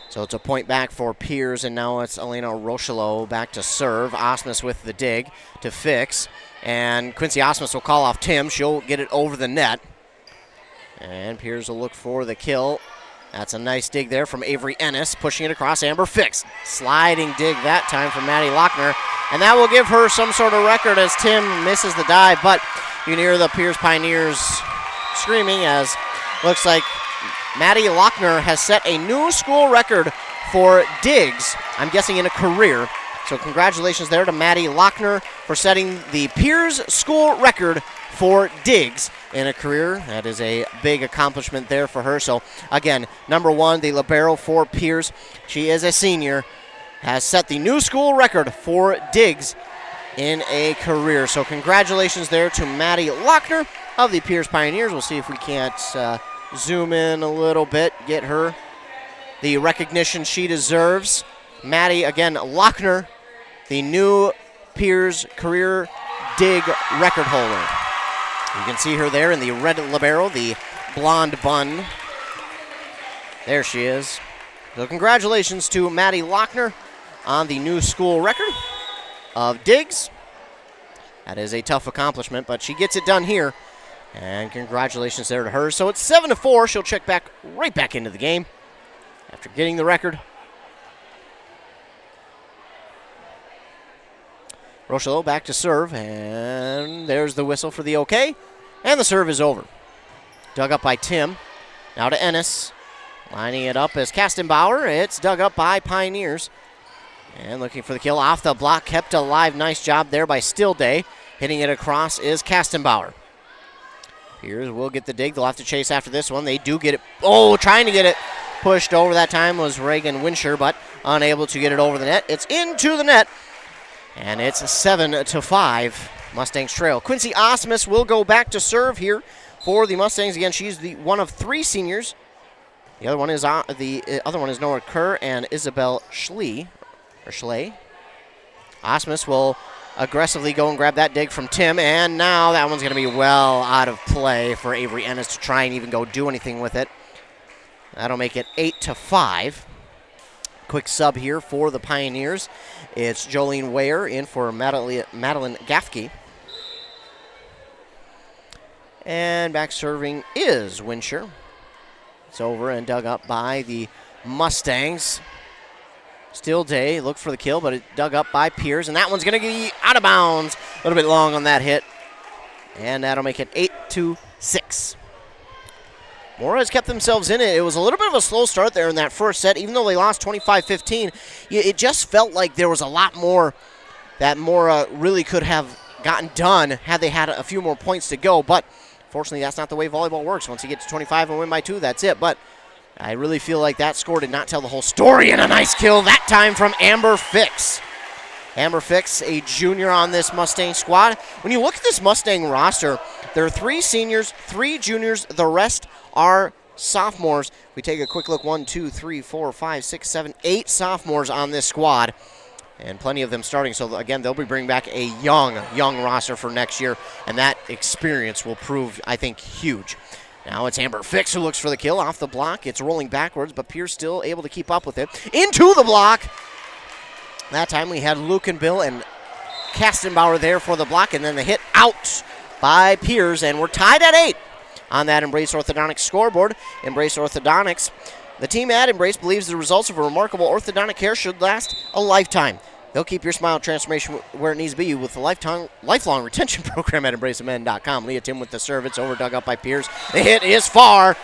So it's a point back for Pierz, and now it's Elena Rochelot back to serve. Osmus with the dig to Fix, and Quincy Osmus will call off Tim. She'll get it over the net, and Pierz will look for the kill. That's a nice dig there from Avery Ennis, pushing it across Amber Fix. Sliding dig that time from Maddie Lochner, and that will give her some sort of record as Tim misses the dive, but you can hear the Pierz Pioneers screaming as looks like Maddie Lochner has set a new school record for digs, I'm guessing in a career. So congratulations there to Maddie Lochner for setting the Pierz school record for digs in a career. That is a big accomplishment there for her. So again, number one, the libero for Pierz. She is a senior, has set the new school record for digs in a career. So congratulations there to Maddie Lochner of the Pierz Pioneers. We'll see if we can't zoom in a little bit, get her the recognition she deserves. Maddie, again, Lochner, the new Pierz career dig record holder. You can see her there in the red libero, the blonde bun. There she is. So congratulations to Maddie Lochner on the new school record of digs. That is a tough accomplishment, but she gets it done here. And congratulations there to her. So it's 7-4. She'll check back right back into the game after getting the record. Rochelot back to serve, and there's the whistle for the OK, and the serve is over. Dug up by Tim. Now to Ennis. Lining it up as Kastenbauer. It's dug up by Pioneers. And looking for the kill off the block, kept alive. Nice job there by Stillday. Hitting it across is Kastenbauer. Pierz will get the dig. They'll have to chase after this one. They do get it. Oh, trying to get it pushed over that time was Reagan Winsher, but unable to get it over the net. It's into the net. And it's 7-5. Mustangs trail. Quincy Osmus will go back to serve here for the Mustangs. Again, she's the one of three seniors. The other one is Nora Kerr and Isabel Schley. Osmus will aggressively go and grab that dig from Tim, and now that one's going to be well out of play for Avery Ennis to try and even go do anything with it. That'll make it 8-5. Quick sub here for the Pioneers. It's Jolene Ware in for Madeline Gaffke. And back serving is Winsher. It's over and dug up by the Mustangs. Still Day looked for the kill, but it dug up by Pierz, and that one's going to be out of bounds. A little bit long on that hit, and that'll make it 8-6. Mora has kept themselves in it. It was a little bit of a slow start there in that first set. Even though they lost 25-15, it just felt like there was a lot more that Mora really could have gotten done had they had a few more points to go. But fortunately, that's not the way volleyball works. Once you get to 25 and win by 2, that's it. But I really feel like that score did not tell the whole story, and a nice kill that time from Amber Fix. Amber Fix, a junior on this Mustang squad. When you look at this Mustang roster, there are 3 seniors, 3 juniors, the rest are sophomores. We take a quick look, 1, 2, 3, 4, 5, 6, 7, 8 sophomores on this squad, and plenty of them starting. So again, they'll be bringing back a young roster for next year, and that experience will prove, I think, huge. Now it's Amber Fix who looks for the kill off the block. It's rolling backwards, but Pierz still able to keep up with it. Into the block. That time we had Luke and Bill and Kastenbauer there for the block, and then the hit out by Pierz, and we're tied at 8 on that Embrace Orthodontics scoreboard. Embrace Orthodontics. The team at Embrace believes the results of a remarkable orthodontic care should last a lifetime. They'll keep your smile transformation where it needs to be with the lifelong retention program at EmbraceMen.com. Leah Tim with the serve. It's over, dug up by Pierz. The hit is far.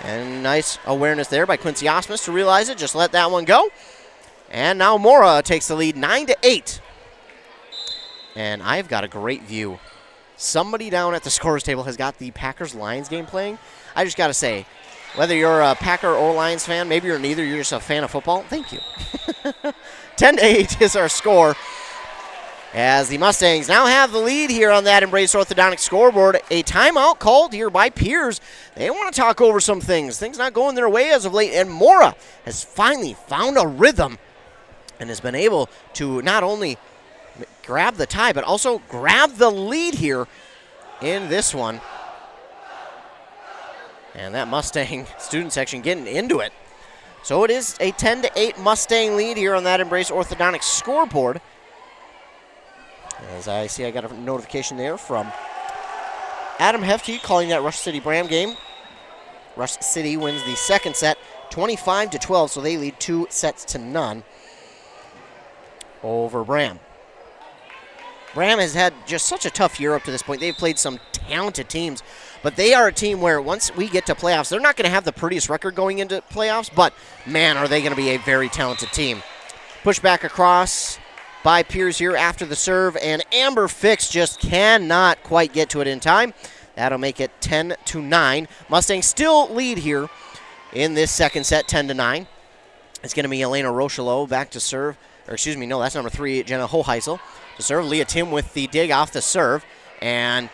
And nice awareness there by Quincy Osmus to realize it. Just let that one go. And now Mora takes the lead 9-8. And I've got a great view. Somebody down at the scorer's table has got the Packers-Lions game playing. I just got to say, whether you're a Packer or Lions fan, maybe you're neither, you're just a fan of football, thank you. 10-8 is our score, as the Mustangs now have the lead here on that Embrace Orthodontics scoreboard. A timeout called here by Pierz. They want to talk over some things. Things not going their way as of late, and Mora has finally found a rhythm and has been able to not only grab the tie, but also grab the lead here in this one. And that Mustang student section getting into it. So it is a 10-8 Mustang lead here on that Embrace Orthodontics scoreboard. As I see, I got a notification there from Adam Hefty calling that Rush City Bram game. Rush City wins the second set 25-12, so they lead 2-0 over Bram. Bram has had just such a tough year up to this point. They've played some talented teams, but they are a team where once we get to playoffs, they're not going to have the prettiest record going into playoffs, but man, are they going to be a very talented team. Push back across by Pierz here after the serve, and Amber Fix just cannot quite get to it in time. That'll make it 10-9. Mustangs still lead here in this second set, 10-9. It's going to be Elena Rochelot back to serve. Or excuse me, no, that's number 3, Jenna Hoheisel to serve. Leah Tim with the dig off the serve. And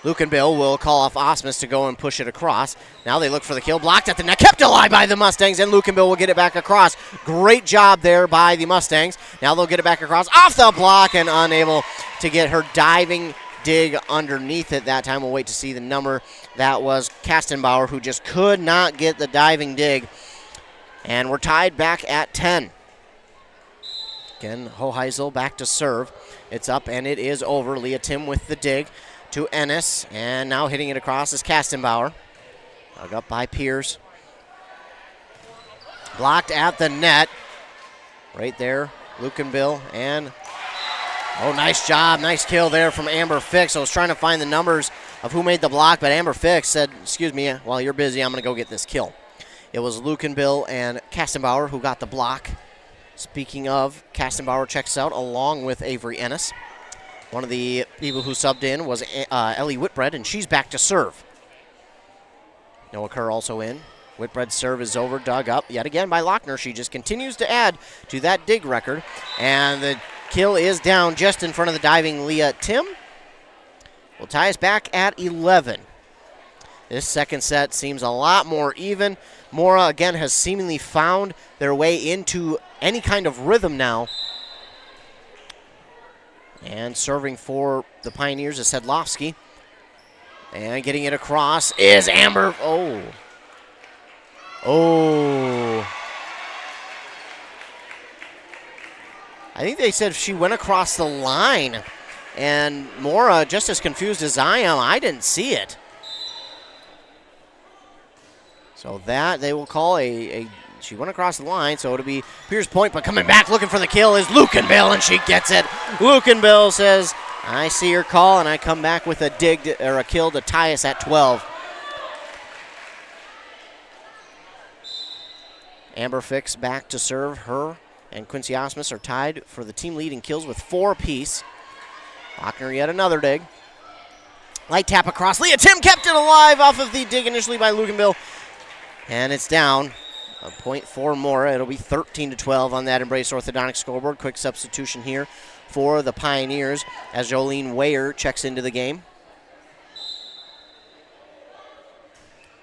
Luke and Bill will call off Osmus to go and push it across. Now they look for the kill. Blocked at the net. Kept alive by the Mustangs. And Luke and Bill will get it back across. Great job there by the Mustangs. Now they'll get it back across. Off the block and unable to get her diving dig underneath it. That time we'll wait to see the number. That was Kastenbauer, who just could not get the diving dig. And we're tied back at 10. Again, Hoheisel back to serve. It's up and it is over. Leah Tim with the dig to Ennis. And now hitting it across is Kastenbauer. Dug up by Pierz. Blocked at the net. Right there, Luke and Bill. And, oh, nice job. Nice kill there from Amber Fix. I was trying to find the numbers of who made the block, but Amber Fix said, excuse me, while you're busy, I'm going to go get this kill. It was Luke and Bill and Kastenbauer who got the block. Speaking of, Kastenbauer checks out along with Avery Ennis. One of the people who subbed in was Ellie Whitbread, and she's back to serve. Noah Kerr also in. Whitbread's serve is over, dug up yet again by Lochner. She just continues to add to that dig record. And the kill is down just in front of the diving Leah Tim. Will tie us back at 11. This second set seems a lot more even. Mora, again, has seemingly found their way into any kind of rhythm now. And serving for the Pioneers is Sedlovsky. And getting it across is Amber. Oh. I think they said she went across the line. And Mora, just as confused as I am, I didn't see it. So that they will call she went across the line, so it'll be Pierz point, but coming back looking for the kill is Lukenbill, and she gets it. Lukenbill says, I see your call, and I come back with a dig or a kill to tie us at 12. Amber Fix back to serve. Her and Quincy Osmus are tied for the team lead in kills with 4 apiece. Lochner yet another dig. Light tap across. Leah Tim kept it alive off of the dig initially by Lukenbill. And it's down. A point for Mora. It'll be 13-12 on that Embrace Orthodontics scoreboard. Quick substitution here for the Pioneers as Jolene Weyer checks into the game.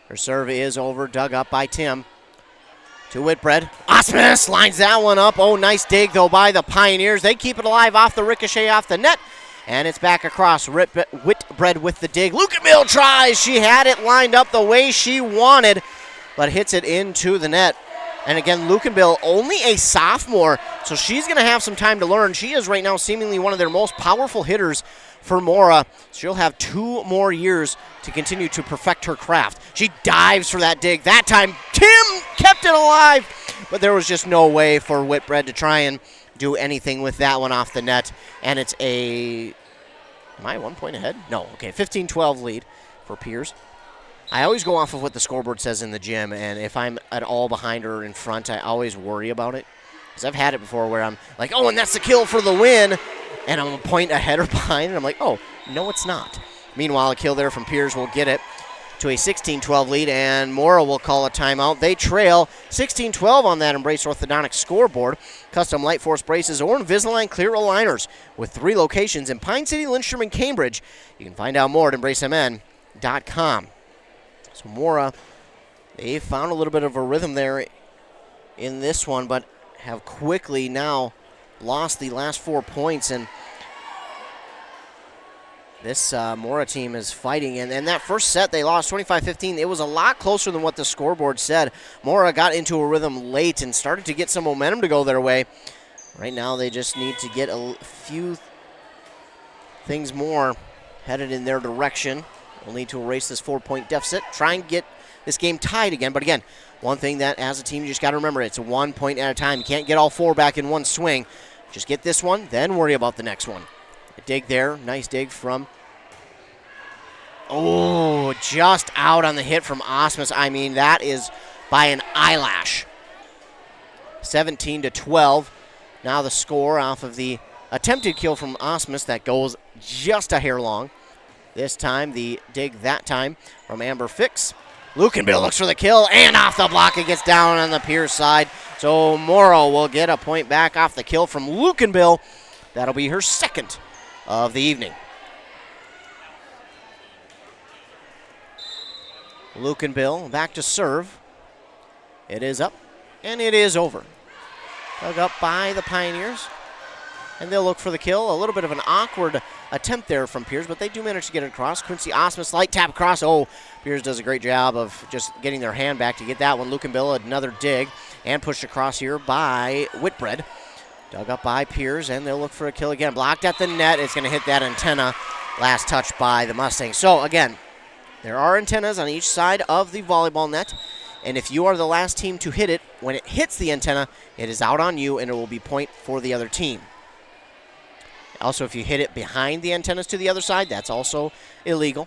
Her serve is over, dug up by Tim. To Whitbread. Osmus lines that one up. Oh, nice dig, though, by the Pioneers. They keep it alive off the ricochet off the net. And it's back across. Whitbread with the dig. Lukenbill tries. She had it lined up the way she wanted, but hits it into the net. And again, Lukenbill, only a sophomore, so she's going to have some time to learn. She is right now seemingly one of their most powerful hitters for Mora. She'll have 2 more years to continue to perfect her craft. She dives for that dig. That time, Tim kept it alive, but there was just no way for Whitbread to try and do anything with that one off the net. And it's am I 1 point ahead? No, okay, 15-12 lead for Pierz. I always go off of what the scoreboard says in the gym, and if I'm at all behind or in front, I always worry about it. Because I've had it before where I'm like, oh, and that's the kill for the win, and I'm a point ahead or behind, and I'm like, oh, no, it's not. Meanwhile, a kill there from Pierz will get it to a 16-12 lead, and Mora will call a timeout. They trail 16-12 on that Embrace Orthodontics scoreboard. Custom Light Force braces or Invisalign clear aligners with 3 locations in Pine City, Lindstrom, and Cambridge. You can find out more at embracemn.com. So Mora, they found a little bit of a rhythm there in this one, but have quickly now lost the last 4 points, and this Mora team is fighting. And that first set, they lost 25-15. It was a lot closer than what the scoreboard said. Mora got into a rhythm late and started to get some momentum to go their way. Right now, they just need to get a few things more headed in their direction. We'll need to erase this 4-point deficit, try and get this game tied again. But again, one thing that as a team you just got to remember, it's 1 point at a time. You can't get all 4 back in one swing. Just get this one, then worry about the next one. A dig there, nice dig from, oh, just out on the hit from Osmus. I mean, that is by an eyelash. 17-12. Now the score off of the attempted kill from Osmus that goes just a hair long. This time, the dig that time from Amber Fix. Lukenbill looks for the kill, and off the block, it gets down on the Pierz side. So Mora will get a point back off the kill from Lukenbill. That'll be her 2nd of the evening. Lukenbill back to serve. It is up, and it is over. Dug up by the Pioneers. And they'll look for the kill. A little bit of an awkward attempt there from Pierz, but they do manage to get it across. Quincy Osmus, light tap across. Oh, Pierz does a great job of just getting their hand back to get that one. Lukenbill, another dig, and pushed across here by Whitbread. Dug up by Pierz, and they'll look for a kill again. Blocked at the net. It's going to hit that antenna. Last touch by the Mustangs. So, again, there are antennas on each side of the volleyball net, and if you are the last team to hit it, when it hits the antenna, it is out on you, and it will be point for the other team. Also, if you hit it behind the antennas to the other side, that's also illegal.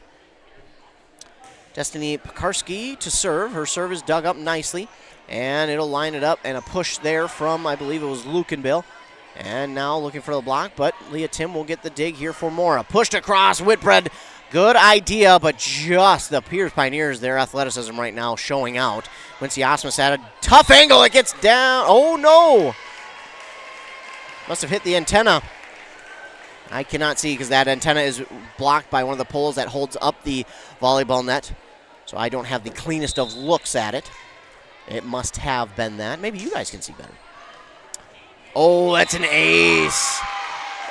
Destiny Pekarski to serve. Her serve is dug up nicely, and it'll line it up, and a push there from, I believe it was Lukenbill. And now looking for the block, but Leah Tim will get the dig here for Mora. Pushed across, Whitbread. Good idea, but just the Pierz Pioneers, their athleticism right now showing out. Quincy Osmus had a tough angle. It gets down. Oh, no. Must have hit the antenna. I cannot see because that antenna is blocked by one of the poles that holds up the volleyball net. So I don't have the cleanest of looks at it. It must have been that. Maybe you guys can see better. Oh, that's an ace.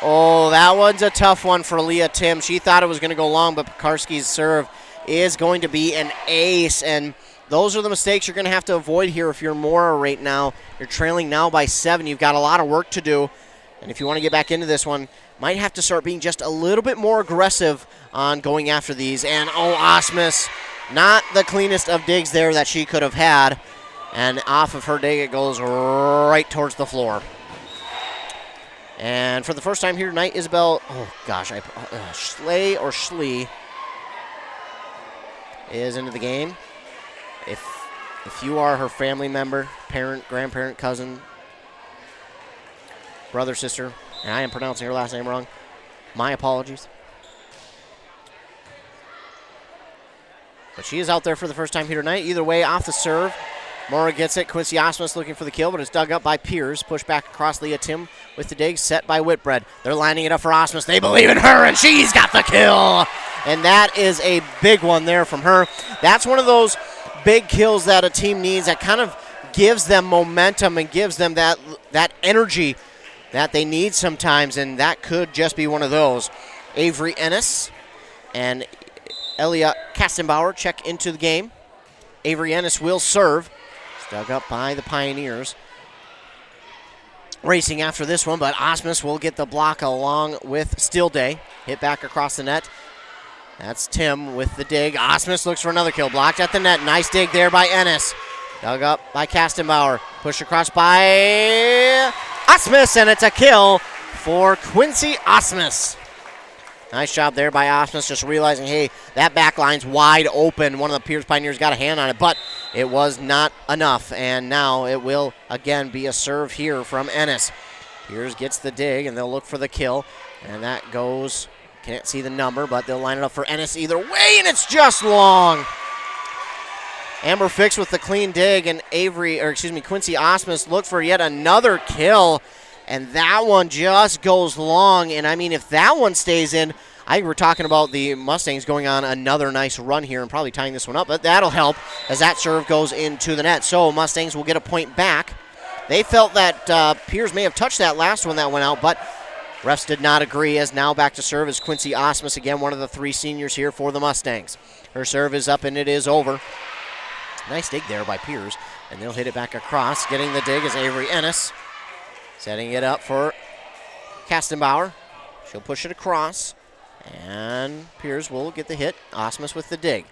Oh, that one's a tough one for Leah Tim. She thought it was going to go long, but Pekarski's serve is going to be an ace. And those are the mistakes you're going to have to avoid here if you're Mora right now. You're trailing now by 7. You've got a lot of work to do. And if you want to get back into this one, might have to start being just a little bit more aggressive on going after these. And, Osmus, not the cleanest of digs there that she could have had. And off of her dig, it goes right towards the floor. And for the first time here tonight, Isabel, Schley or Schlee is into the game. If you are her family member, parent, grandparent, cousin, brother, sister, and I am pronouncing her last name wrong, my apologies. But she is out there for the first time here tonight. Either way, off the serve. Mora gets it. Quincy Osmus looking for the kill, but it's dug up by Pierz. Pushed back across Leah Tim with the dig, set by Whitbread. They're lining it up for Osmus. They believe in her, and she's got the kill. And that is a big one there from her. That's one of those big kills that a team needs that kind of gives them momentum and gives them that energy that they need sometimes, and that could just be one of those. Avery Ennis and Elia Kastenbauer check into the game. Avery Ennis will serve. It's dug up by the Pioneers. Racing after this one, but Osmus will get the block along with Stillday. Hit back across the net. That's Tim with the dig. Osmus looks for another kill. Blocked at the net. Nice dig there by Ennis. Dug up by Kastenbauer. Pushed across by Osmus, and it's a kill for Quincy Osmus. Nice job there by Osmus, just realizing, hey, that back line's wide open. One of the Pierz Pioneers got a hand on it, but it was not enough. And now it will, again, be a serve here from Ennis. Pierz gets the dig, and they'll look for the kill. And that goes, can't see the number, but they'll line it up for Ennis either way, and it's just long. Amber Fix with the clean dig, and Quincy Osmus looked for yet another kill. And that one just goes long. And, I mean, if that one stays in, I think we're talking about the Mustangs going on another nice run here and probably tying this one up. But that'll help as that serve goes into the net. So Mustangs will get a point back. They felt that Pierz may have touched that last one that went out, but refs did not agree, as now back to serve is Quincy Osmus, again, one of the three seniors here for the Mustangs. Her serve is up, and it is over. Nice dig there by Pierz, and they'll hit it back across. Getting the dig is Avery Ennis. Setting it up for Kastenbauer. She'll push it across, and Pierz will get the hit. Osmus with the dig.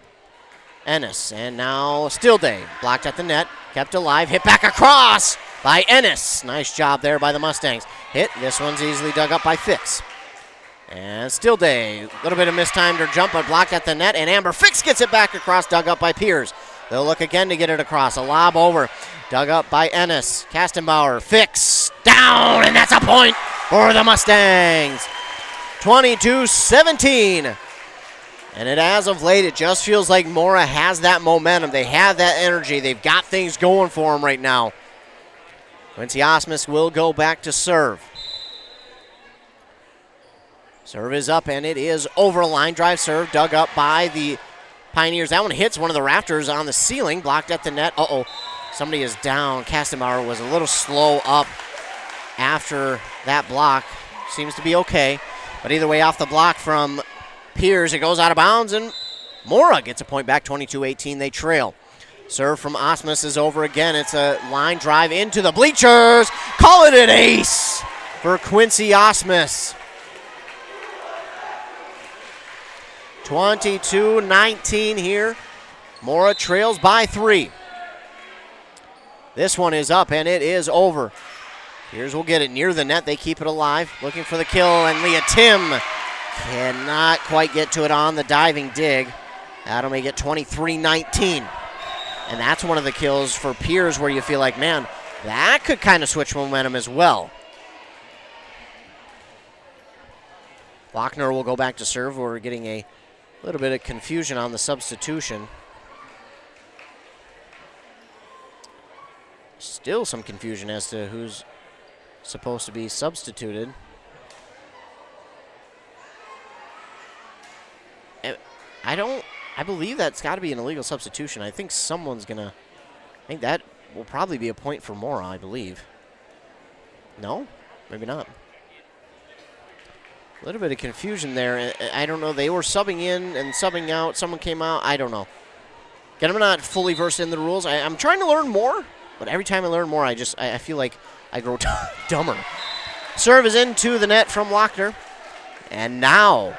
Ennis, and now Stillday. Blocked at the net, kept alive, hit back across by Ennis. Nice job there by the Mustangs. Hit, this one's easily dug up by Fix. And Stillday, a little bit of mistimed her jump, but blocked at the net, and Amber Fix gets it back across, dug up by Pierz. They'll look again to get it across. A lob over. Dug up by Ennis. Kastenbauer. Fix. Down. And that's a point for the Mustangs. 22-17. And as of late, it just feels like Mora has that momentum. They have that energy. They've got things going for them right now. Quincy Osmus will go back to serve. Serve is up, and it is over. Line drive serve dug up by the Pioneers. That one hits one of the rafters on the ceiling, blocked at the net. Somebody is down. Kastenbauer was a little slow up after that block. Seems to be okay. But either way, off the block from Pierz, it goes out of bounds, and Mora gets a point back, 22-18. They trail. Serve from Osmus is over again. It's a line drive into the bleachers. Call it an ace for Quincy Osmus. 22-19 here. Mora trails by 3. This one is up, and it is over. Pierz will get it near the net. They keep it alive. Looking for the kill, and Leah Tim cannot quite get to it on the diving dig. That'll make it 23-19. And that's one of the kills for Pierz where you feel like, man, that could kind of switch momentum as well. Lochner will go back to serve. We're getting a little bit of confusion on the substitution. Still some confusion as to who's supposed to be substituted. I believe that's got to be an illegal substitution. I think I think that will probably be a point for Mora, I believe. No? Maybe not. A little bit of confusion there. I don't know. They were subbing in and subbing out. Someone came out. I don't know. Again, I'm not fully versed in the rules. I'm trying to learn more, but every time I learn more, I feel like I grow dumber. Serve is into the net from Lochner. And now,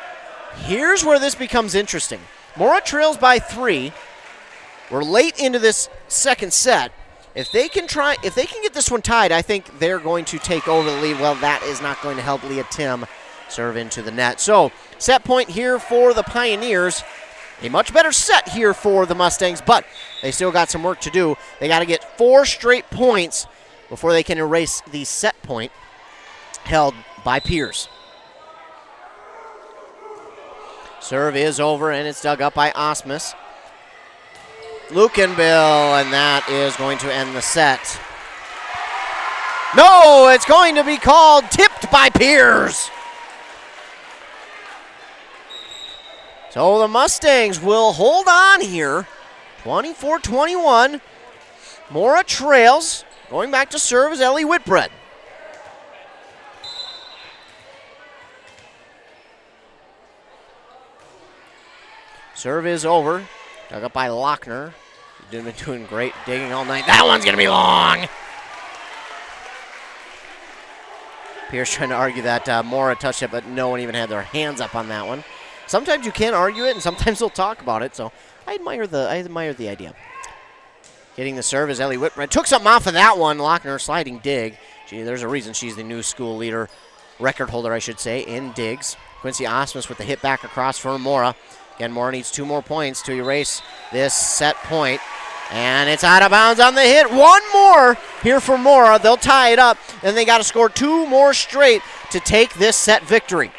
here's where this becomes interesting. Mora trails by 3. We're late into this second set. If they can get this one tied, I think they're going to take over the lead. Well, that is not going to help Leah Tim serve into the net. So, set point here for the Pioneers. A much better set here for the Mustangs, but they still got some work to do. They got to get 4 straight points before they can erase the set point held by Pierz. Serve is over, and it's dug up by Osmus. Lukenbill, and that is going to end the set. No, it's going to be called tipped by Pierz. So the Mustangs will hold on here, 24-21. Mora trails. Going back to serve is Ellie Whitbread. Serve is over. Dug up by Lochner. He's been doing great digging all night. That one's going to be long. Pierz trying to argue that Mora touched it, but no one even had their hands up on that one. Sometimes you can argue it, and sometimes they'll talk about it, so I admire the idea. Getting the serve is Ellie Whitbread. Took something off of that one. Lochner sliding dig. Gee, there's a reason she's the new school leader, record holder, I should say, in digs. Quincy Osmus with the hit back across for Mora. Again, Mora needs 2 more points to erase this set point. And it's out of bounds on the hit. 1 more here for Mora. They'll tie it up, and they got to score 2 more straight to take this set victory.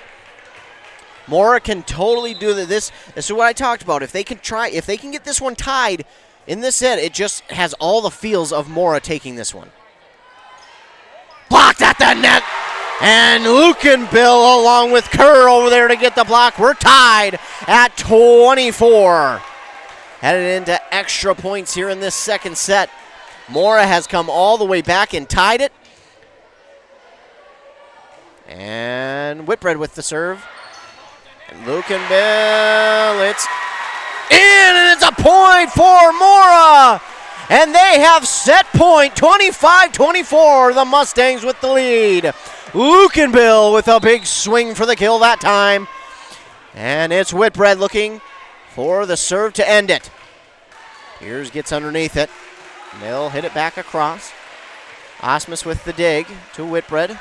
Mora can totally do this. This is what I talked about. If they can get this one tied in this set, it just has all the feels of Mora taking this one. Blocked at the net. And Lukenbill along with Kerr over there to get the block. We're tied at 24. Headed into extra points here in this second set. Mora has come all the way back and tied it. And Whitbread with the serve. And Lukenbill, it's in, and it's a point for Mora. And they have set point, 25-24, the Mustangs with the lead. Lukenbill with a big swing for the kill that time. And it's Whitbread looking for the serve to end it. Pierz gets underneath it. They'll hit it back across. Osmus with the dig to Whitbread.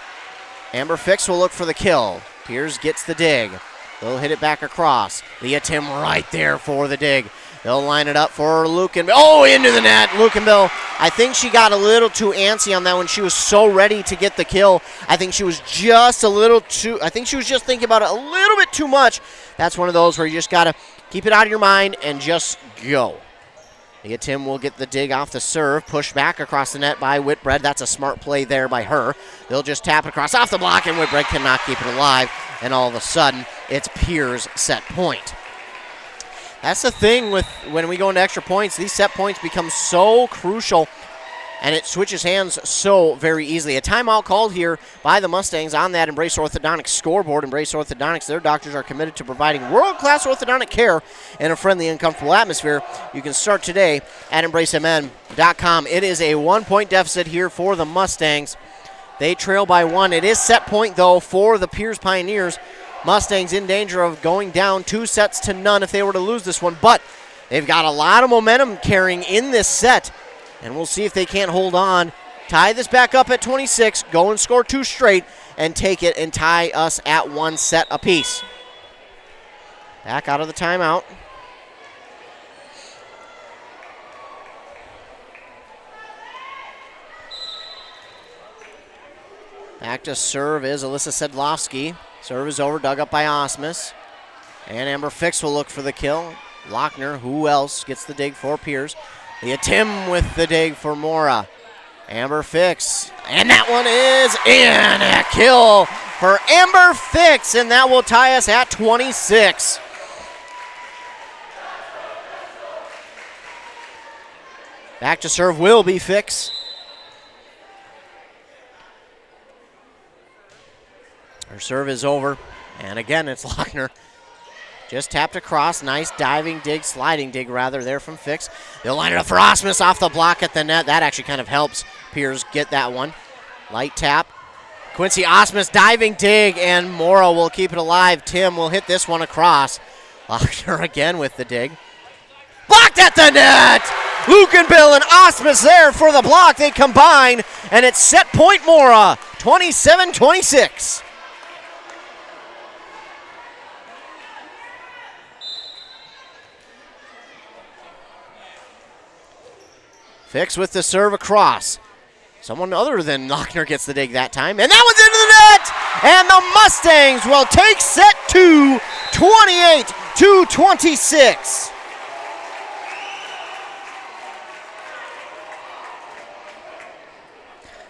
Amber Fix will look for the kill. Pierz gets the dig. They'll hit it back across. Leah Tim right there for the dig. They'll line it up for Lukenbill. Oh, into the net. Lukenbill, I think she got a little too antsy on that one. She was so ready to get the kill. I think she was just thinking about it a little bit too much. That's one of those where you just got to keep it out of your mind and just go. Leah Tim will get the dig off the serve. Pushed back across the net by Whitbread. That's a smart play there by her. They'll just tap it across off the block, and Whitbread cannot keep it alive. And all of a sudden, it's Pierz set point. That's the thing with when we go into extra points. These set points become so crucial, and it switches hands so very easily. A timeout called here by the Mustangs on that Embrace Orthodontics scoreboard. Embrace Orthodontics, their doctors are committed to providing world-class orthodontic care in a friendly and comfortable atmosphere. You can start today at embracemn.com. It is a 1-point deficit here for the Mustangs. They trail by 1. It is set point, though, for the Pierz Pioneers. Mustangs in danger of going down 2-0 if they were to lose this one, but they've got a lot of momentum carrying in this set, and we'll see if they can't hold on, tie this back up at 26, go and score 2 straight, and take it and tie us at 1 set apiece. Back out of the timeout. Back to serve is Alyssa Sedlovsky. Serve is over, dug up by Osmus. And Amber Fix will look for the kill. Lochner, who else, gets the dig for Pierz. Leah Tim with the dig for Mora. Amber Fix, and that one is in. A kill for Amber Fix, and that will tie us at 26. Back to serve will be Fix. Her serve is over, and again, it's Lochner. Just tapped across. Nice sliding dig rather, there from Fix. They'll line it up for Osmus off the block at the net. That actually kind of helps Pierz get that one. Light tap. Quincy Osmus diving dig, and Mora will keep it alive. Tim will hit this one across. Lochner again with the dig. Blocked at the net! Lukenbill and Osmus there for the block. They combine, and it's set point Mora, 27-26. Fix with the serve across. Someone other than Lochner gets the dig that time, and that one's into the net! And the Mustangs will take set 2, 28-26.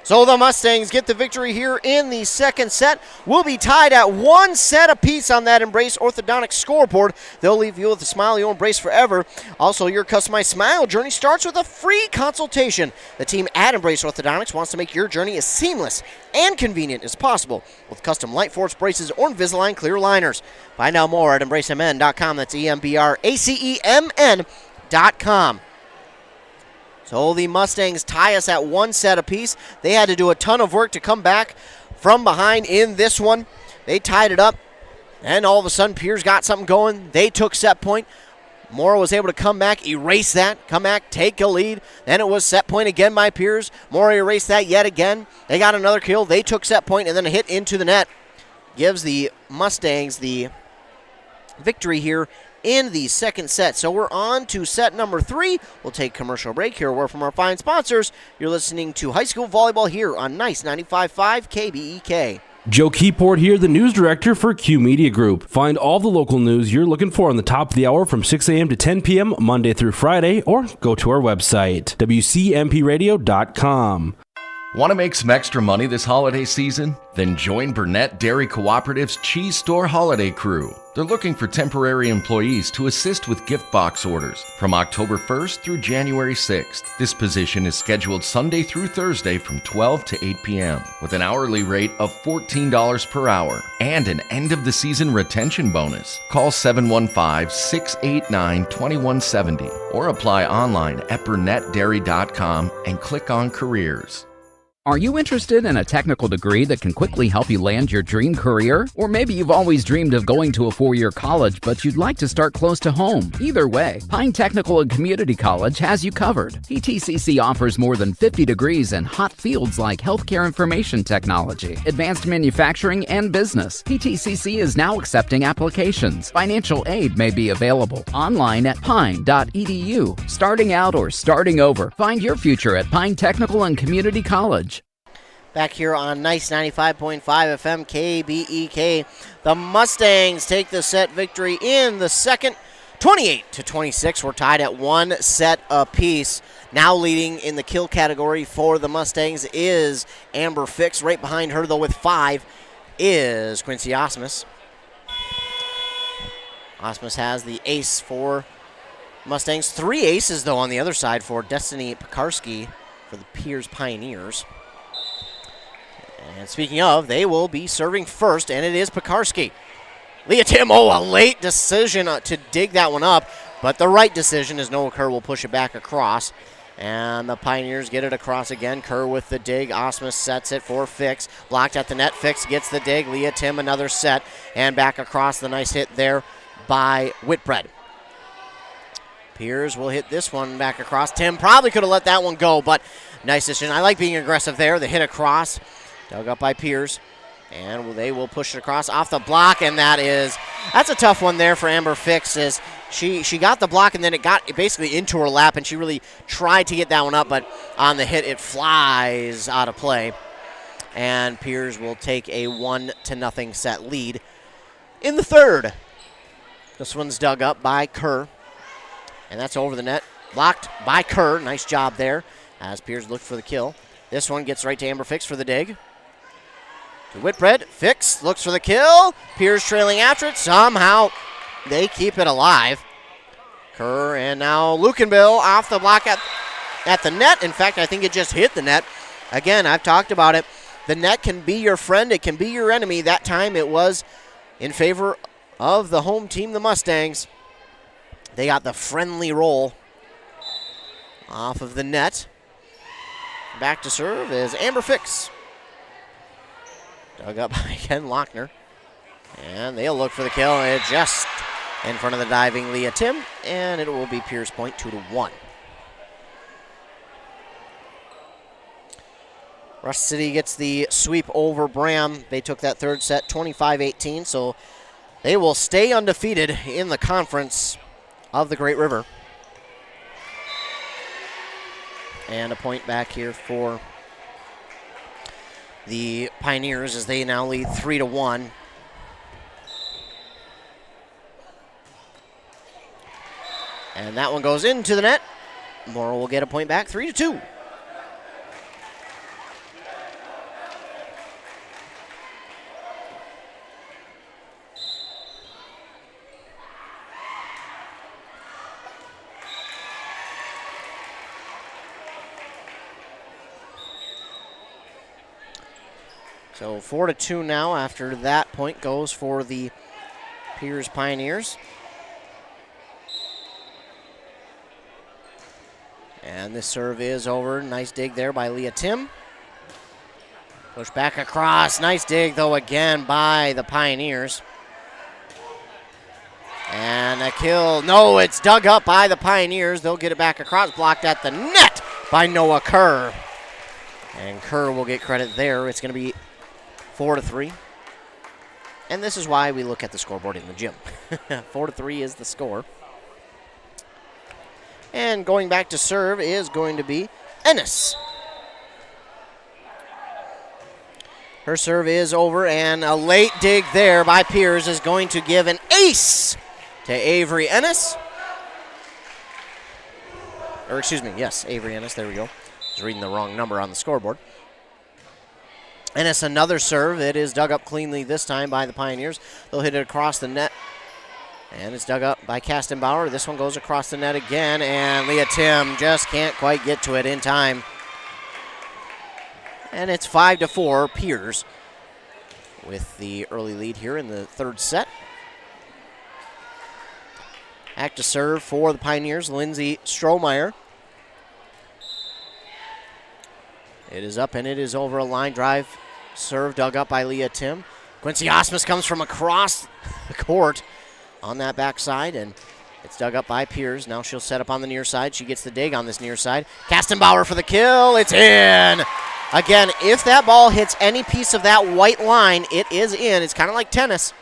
So the Mustangs get the victory here in the second set. We'll be tied at 1 set apiece on that Embrace Orthodontics scoreboard. They'll leave you with a smile you'll embrace forever. Also, your customized smile journey starts with a free consultation. The team at Embrace Orthodontics wants to make your journey as seamless and convenient as possible with custom Light Force braces or Invisalign clear liners. Find out more at embracemn.com. That's EMBRACEMN.com. So the Mustangs tie us at 1 set apiece. They had to do a ton of work to come back from behind in this one. They tied it up, and all of a sudden Pierz got something going. They took set point. Mora was able to come back, erase that, come back, take a lead. Then it was set point again by Pierz. Mora erased that yet again. They got another kill. They took set point, and then a hit into the net gives the Mustangs the victory here in the second set. So we're on to set number 3. We'll take commercial break here. We're from our fine sponsors. You're listening to High School Volleyball here on Nice 95.5 KBEK. Joe Keyport here, the news director for Q Media Group. Find all the local news you're looking for on the top of the hour from 6 a.m. to 10 p.m. Monday through Friday, or go to our website, wcmpradio.com. Want to make some extra money this holiday season? Then join Burnett Dairy Cooperative's Cheese Store Holiday Crew. They're looking for temporary employees to assist with gift box orders from October 1st through January 6th. This position is scheduled Sunday through Thursday from 12 to 8 p.m. with an hourly rate of $14 per hour and an end-of-the-season retention bonus. Call 715-689-2170 or apply online at burnettdairy.com and click on Careers. Are you interested in a technical degree that can quickly help you land your dream career? Or maybe you've always dreamed of going to a 4-year college, but you'd like to start close to home. Either way, Pine Technical and Community College has you covered. PTCC offers more than 50 degrees in hot fields like healthcare information technology, advanced manufacturing, and business. PTCC is now accepting applications. Financial aid may be available. Online at pine.edu. Starting out or starting over, find your future at Pine Technical and Community College. Back here on Nice 95.5 FM KBEK. The Mustangs take the set victory in the second, 28-26. We're tied at 1 set apiece. Now leading in the kill category for the Mustangs is Amber Fix. Right behind her, though, with 5 is Quincy Osmus. Osmus has the ace for Mustangs. 3 aces, though, on the other side for Destiny Pekarski for the Pierz Pioneers. And speaking of, they will be serving first, and it is Pekarski. Leah Tim, a late decision to dig that one up, but the right decision is Noah Kerr will push it back across. And the Pioneers get it across again. Kerr with the dig. Osmus sets it for Fix. Blocked at the net. Fix gets the dig. Leah Tim another set. And back across. The nice hit there by Whitbread. Pierz will hit this one back across. Tim probably could have let that one go, but nice decision. I like being aggressive there. The hit across. Dug up by Pierz. And they will push it across off the block, and that's a tough one there for Amber Fix. As she got the block, and then it got basically into her lap, and she really tried to get that one up, but on the hit, it flies out of play. And Pierz will take a 1-0 set lead in the third. This one's dug up by Kerr, and that's over the net. Blocked by Kerr. Nice job there as Pierz looked for the kill. This one gets right to Amber Fix for the dig. To Whitbread. Fix looks for the kill. Pierz trailing after it. Somehow they keep it alive. Kerr and now Lukenbill off the block at the net. In fact, I think it just hit the net. Again, I've talked about it. The net can be your friend. It can be your enemy. That time it was in favor of the home team, the Mustangs. They got the friendly roll off of the net. Back to serve is Amber Fix. Dug up by Ken Lochner. And they'll look for the kill. And it's just in front of the diving Leah Tim. And it will be Pierz point 2-1. Rush City gets the sweep over Bram. They took that third set 25-18. So they will stay undefeated in the conference of the Great River. And a point back here for the Pioneers as they now lead 3-1. And that one goes into the net. Mora will get a point back, 3-2. So 4-2 now after that point goes for the Pierz Pioneers. And this serve is over. Nice dig there by Leah Tim. Push back across. Nice dig, though, again by the Pioneers. And a kill. No, it's dug up by the Pioneers. They'll get it back across. Blocked at the net by Noah Kerr. And Kerr will get credit there. It's going to be 4-3. And this is why we look at the scoreboard in the gym. 4-3 is the score. And going back to serve is going to be Ennis. Her serve is over, and a late dig there by Pierz is going to give an ace to Avery Ennis. Or excuse me, yes, Avery Ennis, there we go. I was reading the wrong number on the scoreboard. Ennis another serve. It is dug up cleanly this time by the Pioneers. They'll hit it across the net. And it's dug up by Kastenbauer. This one goes across the net again, and Leah Tim just can't quite get to it in time. And it's 5-4, Pierz with the early lead here in the third set. Back to serve for the Pioneers, Lindsay Strohmeyer. It is up and it is over. A line drive serve dug up by Leah Tim. Quincy Osmus comes from across the court on that backside, and it's dug up by Pierz. Now she'll set up on the near side. She gets the dig on this near side. Kastenbauer for the kill. It's in. Again, if that ball hits any piece of that white line, it is in. It's kind of like tennis.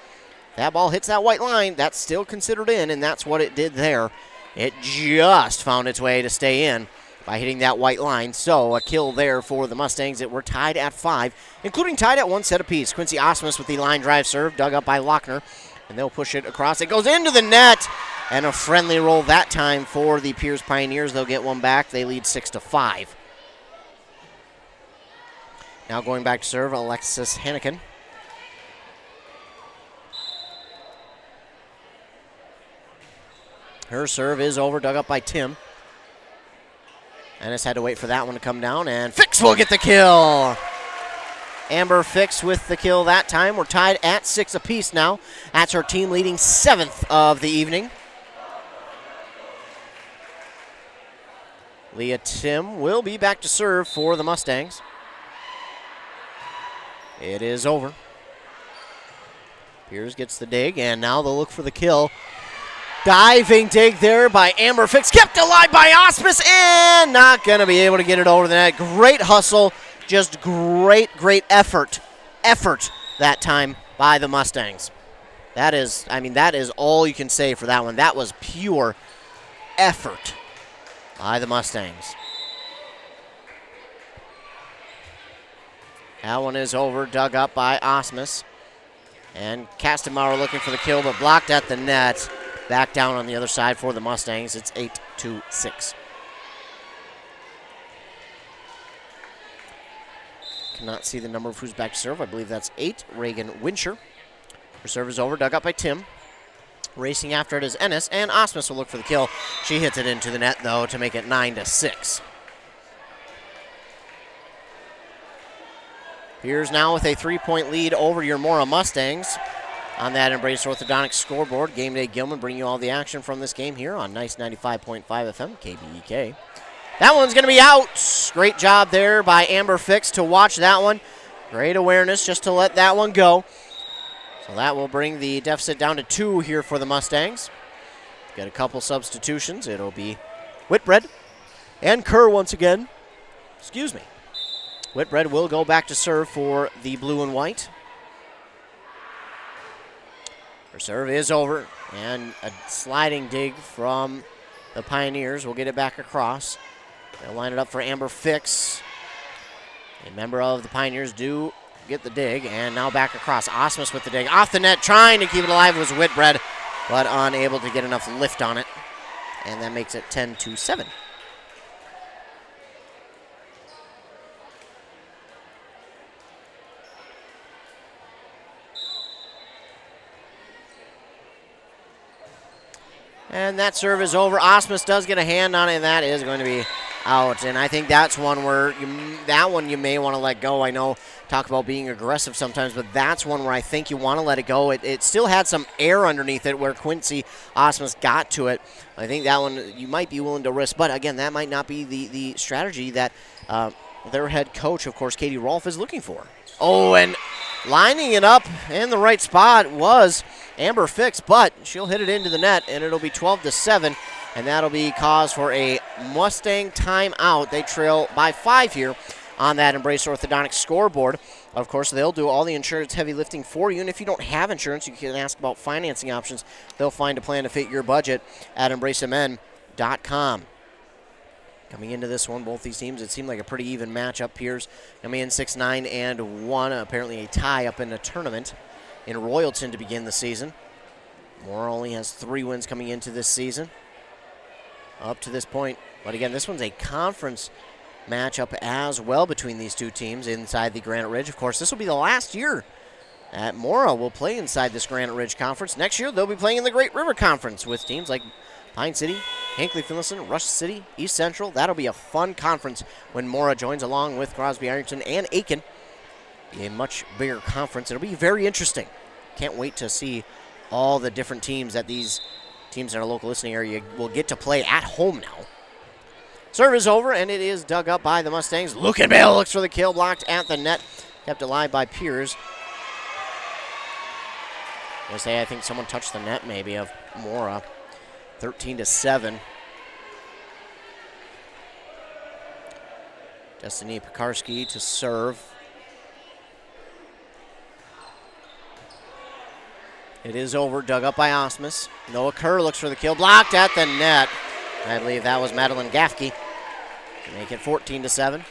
That ball hits that white line, that's still considered in, and that's what it did there. It just found its way to stay in by hitting that white line. So a kill there for the Mustangs that were tied at 5, including tied at 1 set apiece. Quincy Osmus with the line drive serve, dug up by Lochner, and they'll push it across. It goes into the net, and a friendly roll that time for the Pierz Pioneers. They'll get one back. They lead 6-5. Now going back to serve, Alexis Hanneken. Her serve is over, dug up by Tim. Ennis had to wait for that one to come down, and Fix will get the kill. Amber Fix with the kill that time. We're tied at 6 apiece now. That's her team leading 7th of the evening. Leah Tim will be back to serve for the Mustangs. It is over. Pierz gets the dig, and now they'll look for the kill. Diving dig there by Amber Fix. Kept alive by Osmus, and not going to be able to get it over the net. Great hustle. Just great effort that time by the Mustangs. That is all you can say for that one. That was pure effort by the Mustangs. That one is over, dug up by Osmus. And Kastenbauer looking for the kill, but blocked at the net. Back down on the other side for the Mustangs. It's 8-6. Cannot see the number of who's back to serve. I believe that's 8. Reagan Winsher. Her serve is over, dug up by Tim. Racing after it is Ennis, and Osmus will look for the kill. She hits it into the net, though, to make it 9-6. Pierz now with a 3-point lead over your Mora Mustangs. On that Embrace Orthodontics scoreboard, Game Day Gilman bringing you all the action from this game here on Nice 95.5 FM, KBEK. That one's going to be out. Great job there by Amber Fix to watch that one. Great awareness just to let that one go. So that will bring the deficit down to 2 here for the Mustangs. Get a couple substitutions. It'll be Whitbread and Kerr once again. Excuse me. Whitbread will go back to serve for the blue and white. Her serve is over, and a sliding dig from the Pioneers will get it back across. They'll line it up for Amber Fix. A member of the Pioneers do get the dig, and now back across. Osmus with the dig. Off the net, trying to keep it alive was Whitbread, but unable to get enough lift on it. And that makes it 10-7. And that serve is over. Osmus does get a hand on it, and that is going to be out. And I think that's one where you may want to let go. I know talk about being aggressive sometimes, but that's one where I think you want to let it go. It still had some air underneath it where Quincy Osmus got to it. I think that one you might be willing to risk. But, again, that might not be the strategy that their head coach, of course, Katie Rolfe, is looking for. Oh, and lining it up in the right spot was Amber Fix, but she'll hit it into the net, and it'll be 12-7, and that'll be cause for a Mustang timeout. They trail by 5 here on that Embrace Orthodontics scoreboard. Of course, they'll do all the insurance heavy lifting for you, and if you don't have insurance, you can ask about financing options. They'll find a plan to fit your budget at embracemn.com. Coming into this one, both these teams, it seemed like a pretty even matchup. Pierz coming in 6-9-1, apparently a tie up in the tournament in Royalton to begin the season. Mora only has 3 wins coming into this season up to this point. But again, this one's a conference matchup as well between these two teams inside the Granite Ridge. Of course, this will be the last year that Mora will play inside this Granite Ridge Conference. Next year, they'll be playing in the Great River Conference with teams like Pine City, Hinckley Finlayson, Rush City, East Central. That'll be a fun conference when Mora joins along with Crosby, Ironton, and Aiken. Be a much bigger conference. It'll be very interesting. Can't wait to see all the different teams that these teams in our local listening area will get to play at home now. Serve is over, and it is dug up by the Mustangs. Lucan Bale looks for the kill, blocked at the net. Kept alive by Pierz. I think someone touched the net maybe of Mora. 13-7. Destiny Pekarski to serve. It is over, dug up by Osmus. Noah Kerr looks for the kill, blocked at the net. I believe that was Madeline Gaffke to make it 14-7.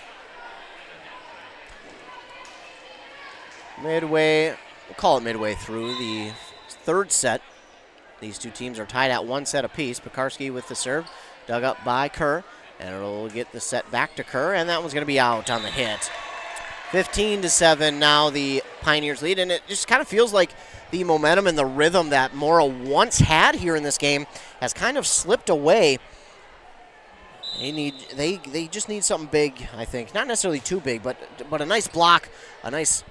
Midway, we'll call it midway through the third set. These two teams are tied at 1 set apiece. Pekarski with the serve, dug up by Kerr, and it'll get the set back to Kerr, and that one's going to be out on the hit. 15-7 now the Pioneers lead, and it just kind of feels like the momentum and the rhythm that Mora once had here in this game has kind of slipped away. They just need something big, I think. Not necessarily too big, but a nice block, a nice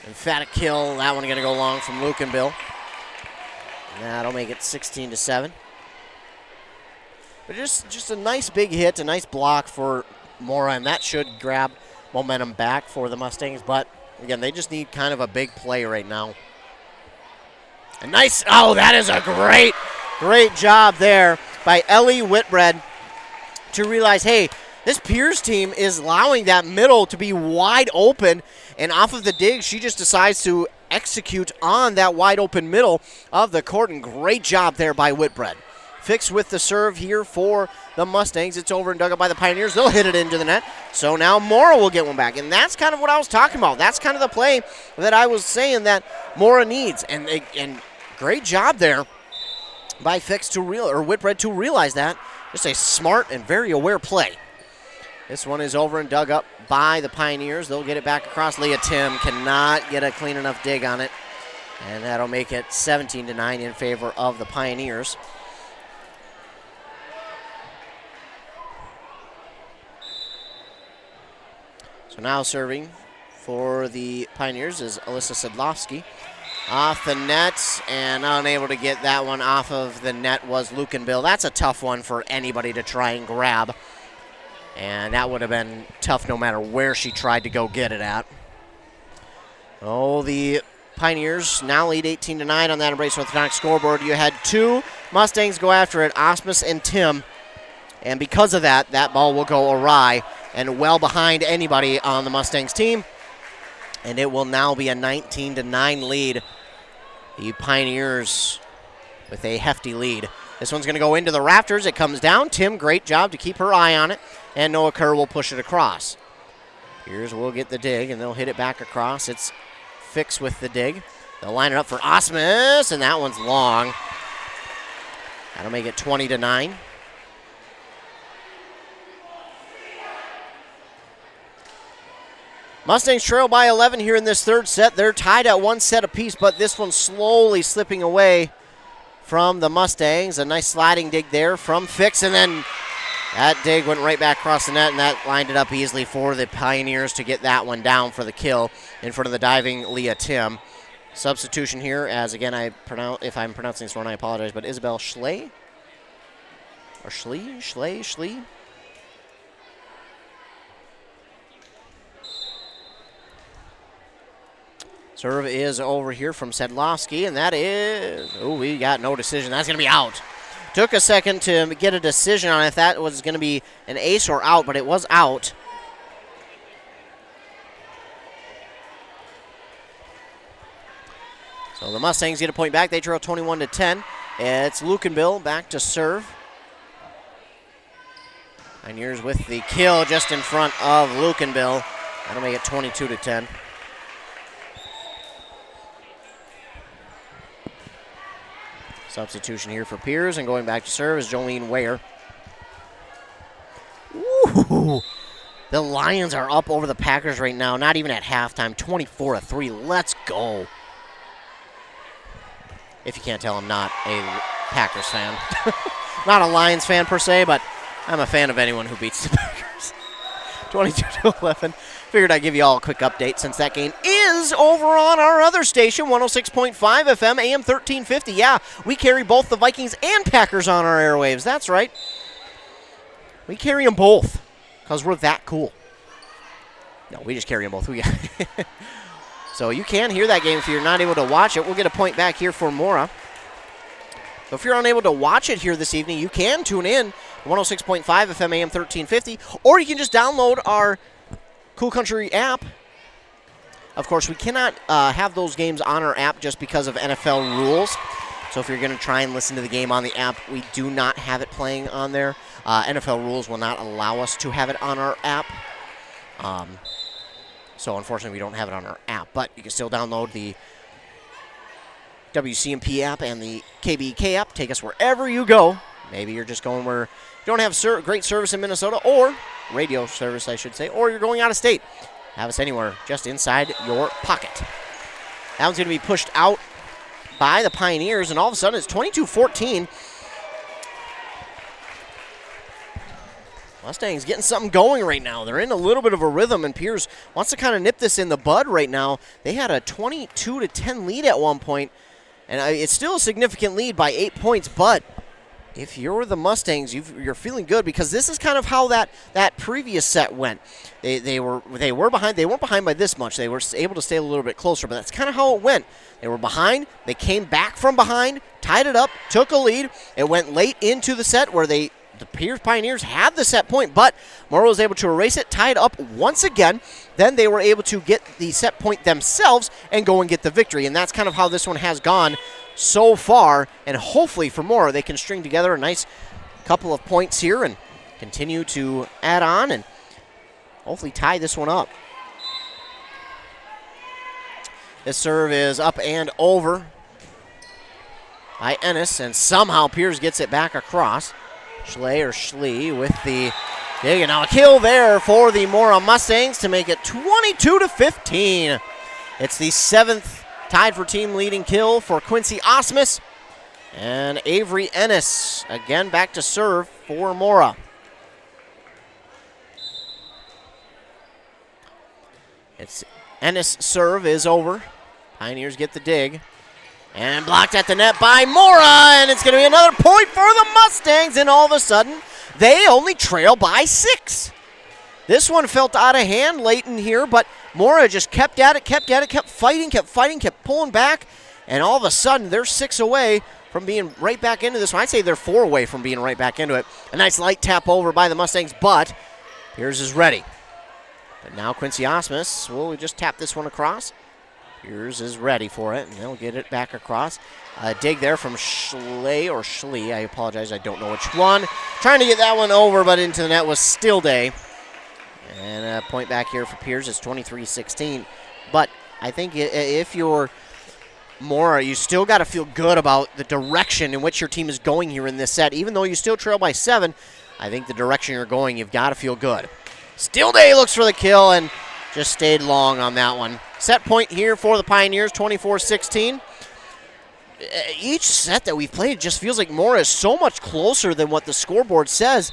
emphatic kill. That one going to go long from Lucan Bill. That'll make it 16-7. But just a nice big hit, a nice block for Mora, and that should grab momentum back for the Mustangs. But, again, they just need kind of a big play right now. A nice, oh, that is a great job there by Ellie Whitbread to realize, hey, this Pierz team is allowing that middle to be wide open, and off of the dig, she just decides to execute on that wide open middle of the court, and great job there by Whitbread. Fix with the serve here for the Mustangs. It's over and dug up by the Pioneers. They'll hit it into the net. So now Mora will get one back, and that's kind of what I was talking about. That's kind of the play that I was saying that Mora needs, and great job there by Fix or Whitbread to realize that. Just a smart and very aware play. This one is over and dug up by the Pioneers. They'll get it back across. Leah Tim cannot get a clean enough dig on it. And that'll make it 17-9 in favor of the Pioneers. So now serving for the Pioneers is Alyssa Sedlowski. Off the net, and unable to get that one off of the net was Lucan Bill. That's a tough one for anybody to try and grab. And that would have been tough no matter where she tried to go get it at. Oh, the Pioneers now lead 18-9 on that Embrace Orthodontic scoreboard. You had two Mustangs go after it, Osmus and Tim. And because of that, that ball will go awry and well behind anybody on the Mustangs team. And it will now be a 19-9 lead. The Pioneers with a hefty lead. This one's going to go into the rafters. It comes down. Tim, great job to keep her eye on it. And Noah Kerr will push it across. Pierz will get the dig, and they'll hit it back across. It's Fix with the dig. They'll line it up for Osmus, and that one's long. That'll make it 20-9. Mustangs trail by 11 here in this third set. They're tied at one set apiece, but this one's slowly slipping away from the Mustangs. A nice sliding dig there from Fix, and then that dig went right back across the net, and that lined it up easily for the Pioneers to get that one down for the kill in front of the diving Leah Tim. Substitution here, as again, if I'm pronouncing this wrong, I apologize, but Isabel Schley? Or Schley? Serve is over here from Sedlowski, and that is, we got no decision. That's going to be out. Took a second to get a decision on if that was going to be an ace or out, but it was out. So the Mustangs get a point back. They trail 21-10. It's Lukenbill back to serve. Pioneers with the kill just in front of Lukenbill. That'll make it 22-10. Substitution here for Pierz, and going back to serve is Jolene Ware. Ooh, the Lions are up over the Packers right now, not even at halftime, 24-3. Let's go. If you can't tell, I'm not a Packers fan. Not a Lions fan per se, but I'm a fan of anyone who beats the Packers. 22-11. Figured I'd give you all a quick update since that game is over on our other station, 106.5 FM, AM 1350. Yeah, we carry both the Vikings and Packers on our airwaves. That's right. We carry them both because we're that cool. No, we just carry them both. So you can hear that game if you're not able to watch it. We'll get a point back here for Mora. So if you're unable to watch it here this evening, you can tune in 106.5 FM, AM 1350, or you can just download our Cool Country app. Of course, we cannot have those games on our app just because of NFL rules. So if you're going to try and listen to the game on the app, we do not have it playing on there. NFL rules will not allow us to have it on our app. So unfortunately, we don't have it on our app. But you can still download the WCMP app and the KBEK app. Take us wherever you go. Maybe you're just going where you don't have great service in Minnesota, or radio service, I should say, or you're going out of state. Have us anywhere, just inside your pocket. That one's going to be pushed out by the Pioneers, and all of a sudden it's 22-14. Mustangs getting something going right now. They're in a little bit of a rhythm, and Pierz wants to kind of nip this in the bud right now. They had a 22-10 lead at one point, and it's still a significant lead by 8 points, but if you're the Mustangs, you're feeling good because this is kind of how that previous set went. They were behind. They weren't behind by this much. They were able to stay a little bit closer, but that's kind of how it went. They were behind. They came back from behind, tied it up, took a lead. It went late into the set where the Pierz Pioneers had the set point, but Mora was able to erase it, tie it up once again. Then they were able to get the set point themselves and go and get the victory, and that's kind of how this one has gone so far, and hopefully for Mora they can string together a nice couple of points here and continue to add on and hopefully tie this one up. This serve is up and over by Ennis, and somehow Pierz gets it back across. Schlee with the dig, and now a kill there for the Mora Mustangs to make it 22-15. It's the 7th tied for team leading kill for Quincy Osmus, and Avery Ennis again back to serve for Mora. It's Ennis' serve is over. Pioneers get the dig. And blocked at the net by Mora, and it's going to be another point for the Mustangs, and all of a sudden, they only trail by 6. This one felt out of hand late in here, but Mora just kept at it, kept fighting, kept pulling back, and all of a sudden they're 6 away from being right back into this one. I'd say they're 4 away from being right back into it. A nice light tap over by the Mustangs, but Pierz is ready. But now Quincy Osmus will just tap this one across. Pierz is ready for it, and they'll get it back across. A dig there from Schlee. I apologize, I don't know which one. Trying to get that one over, but into the net was Stillday. And a point back here for Pierz. It's 23-16. But I think if you're Mora, you still got to feel good about the direction in which your team is going here in this set. Even though you still trail by 7, I think the direction you're going, you've got to feel good. Stillday looks for the kill and just stayed long on that one. Set point here for the Pioneers, 24-16. Each set that we've played just feels like Mora is so much closer than what the scoreboard says.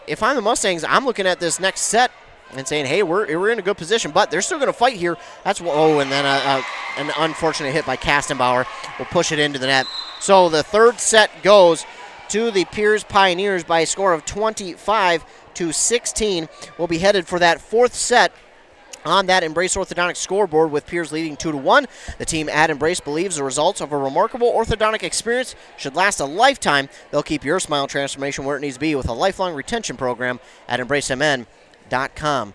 If I'm the Mustangs, I'm looking at this next set and saying, hey, we're in a good position, but they're still going to fight here. That's and then an unfortunate hit by Kastenbauer will push it into the net. So the third set goes to the Pierz Pioneers by a score of 25-16. We'll be headed for that fourth set on that Embrace Orthodontic scoreboard with Pierz leading 2-1. The team at Embrace believes the results of a remarkable orthodontic experience should last a lifetime. They'll keep your smile transformation where it needs to be with a lifelong retention program at EmbraceMN.com.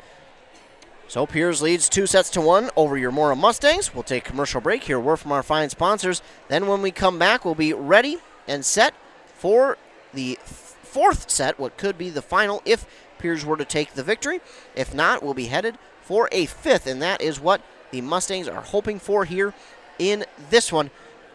So Pierz leads 2-1 over your Mora Mustangs. We'll take a commercial break here, word from our fine sponsors. Then when we come back, we'll be ready and set for the fourth set, what could be the final if Pierz were to take the victory. If not, we'll be headed for a fifth, and that is what the Mustangs are hoping for here in this one.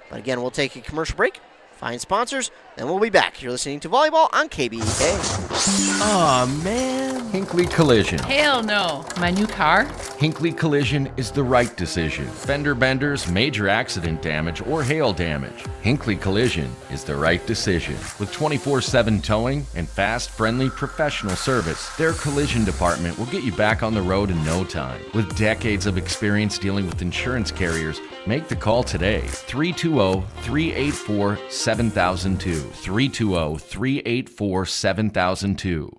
But again, we'll take a commercial break, find sponsors, then we'll be back. You're listening to Volleyball on KBEK. Aw, man. Hinckley Collision. Hell no. My new car? Hinckley Collision is the right decision. Fender benders, major accident damage, or hail damage. Hinckley Collision is the right decision. With 24/7 towing and fast, friendly, professional service, their collision department will get you back on the road in no time. With decades of experience dealing with insurance carriers, make the call today. 320-384-7002. 320-384-7002.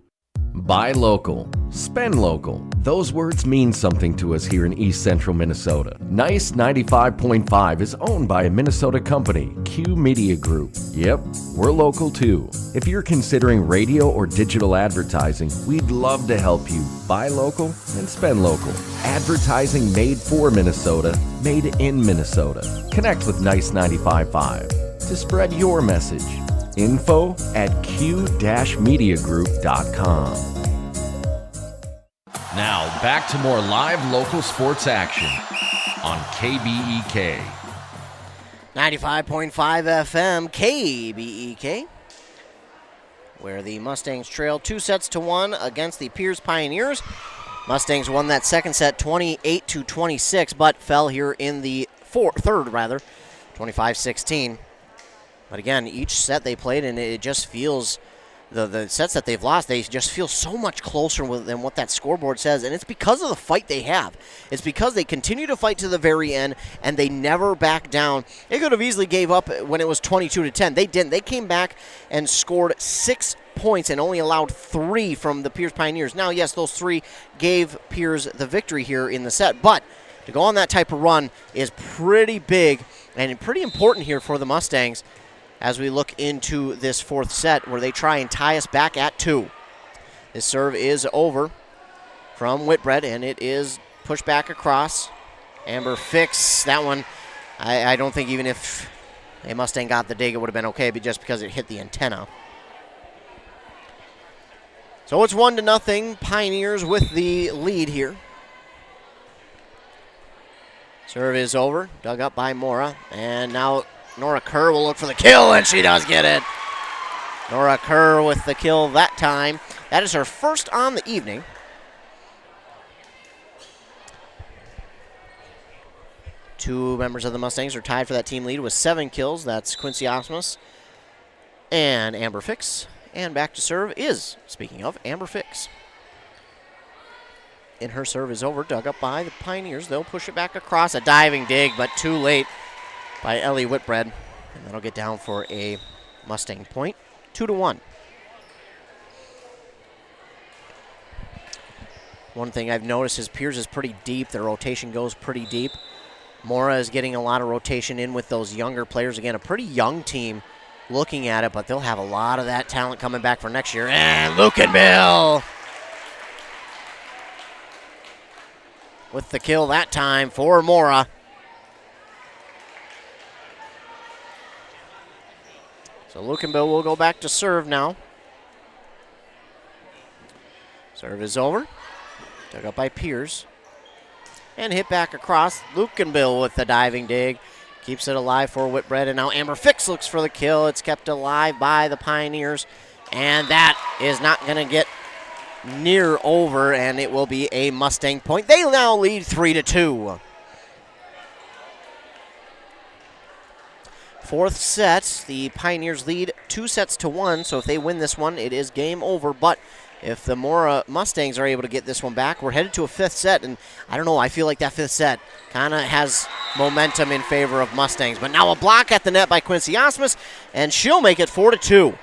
Buy local, spend local. Those words mean something to us here in East Central Minnesota. Nice 95.5 is owned by a Minnesota company, Q Media Group. Yep, we're local too. If you're considering radio or digital advertising, we'd love to help you buy local and spend local. Advertising made for Minnesota, made in Minnesota. Connect with Nice 95.5 to spread your message. info@q-mediagroup.com. Now, back to more live local sports action on KBEK. 95.5 FM, KBEK, where the Mustangs trail 2-1 against the Pierz Pioneers. Mustangs won that second set 28-26, but fell here in the third, 25-16. But again, each set they played, and it just feels, the sets that they've lost, they just feel so much closer than what that scoreboard says. And it's because of the fight they have. It's because they continue to fight to the very end, and they never back down. They could have easily gave up when it was 22-10. They didn't. They came back and scored 6 points and only allowed 3 from the Pierz Pioneers. Now, yes, those 3 gave Pierz the victory here in the set, but to go on that type of run is pretty big and pretty important here for the Mustangs as we look into this fourth set where they try and tie us back at 2. This serve is over from Whitbread, and it is pushed back across. Amber Fix, that one, I don't think even if a Mustang got the dig, it would have been okay, but just because it hit the antenna. So it's 1-0, Pioneers with the lead here. Serve is over, dug up by Mora, and now Nora Kerr will look for the kill, and she does get it. Nora Kerr with the kill that time. That is her first on the evening. Two members of the Mustangs are tied for that team lead with 7 kills. That's Quincy Osmus and Amber Fix. And back to serve is, speaking of, Amber Fix. And her serve is over, dug up by the Pioneers. They'll push it back across. A diving dig, but too late by Ellie Whitbread. And that'll get down for a Mustang point. 2-1. One thing I've noticed is Pierz is pretty deep. The rotation goes pretty deep. Mora is getting a lot of rotation in with those younger players. Again, a pretty young team looking at it, but they'll have a lot of that talent coming back for next year. And Lukenbill with the kill that time for Mora. So Lukenbill will go back to serve now. Serve is over. Dug up by Pierz. And hit back across. Lukenbill with the diving dig. Keeps it alive for Whitbread. And now Amber Fix looks for the kill. It's kept alive by the Pioneers. And that is not going to get near over. And it will be a Mustang point. They now lead 3-2. Fourth set. The Pioneers lead 2-1. So if they win this one, it is game over. But if the Mora Mustangs are able to get this one back, we're headed to a fifth set, and I don't know, I feel like that fifth set kind of has momentum in favor of Mustangs. But now a block at the net by Quincy Osmus, and she'll make it 4-2.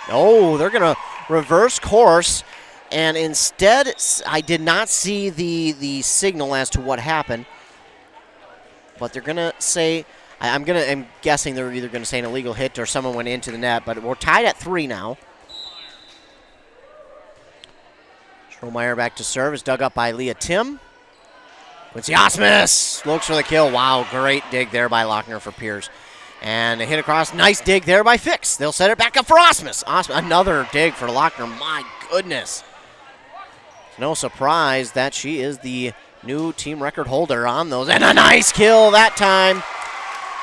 Oh, they're going to reverse course, and instead, I did not see the signal as to what happened, but they're going to say, I'm guessing they're either going to say an illegal hit or someone went into the net, but we're tied at 3 now. Strohmeyer back to serve. Is dug up by Leah Tim. Quincy Osmus looks for the kill. Wow, great dig there by Lochner for Pierz. And a hit across. Nice dig there by Fix. They'll set it back up for Osmus. Another dig for Lochner. My goodness. No surprise that she is the new team record holder on those. And a nice kill that time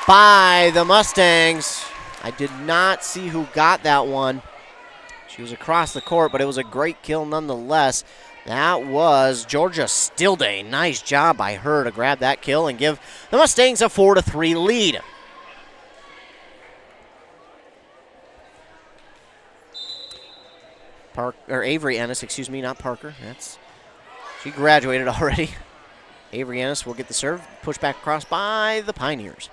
by the Mustangs. I did not see who got that one. She was across the court, but it was a great kill nonetheless. That was Georgia Stilday. Nice job by her to grab that kill and give the Mustangs a 4-3 lead. Avery Ennis, excuse me, not Parker. She graduated already. Avery Ennis will get the serve, pushed back across by the Pioneers.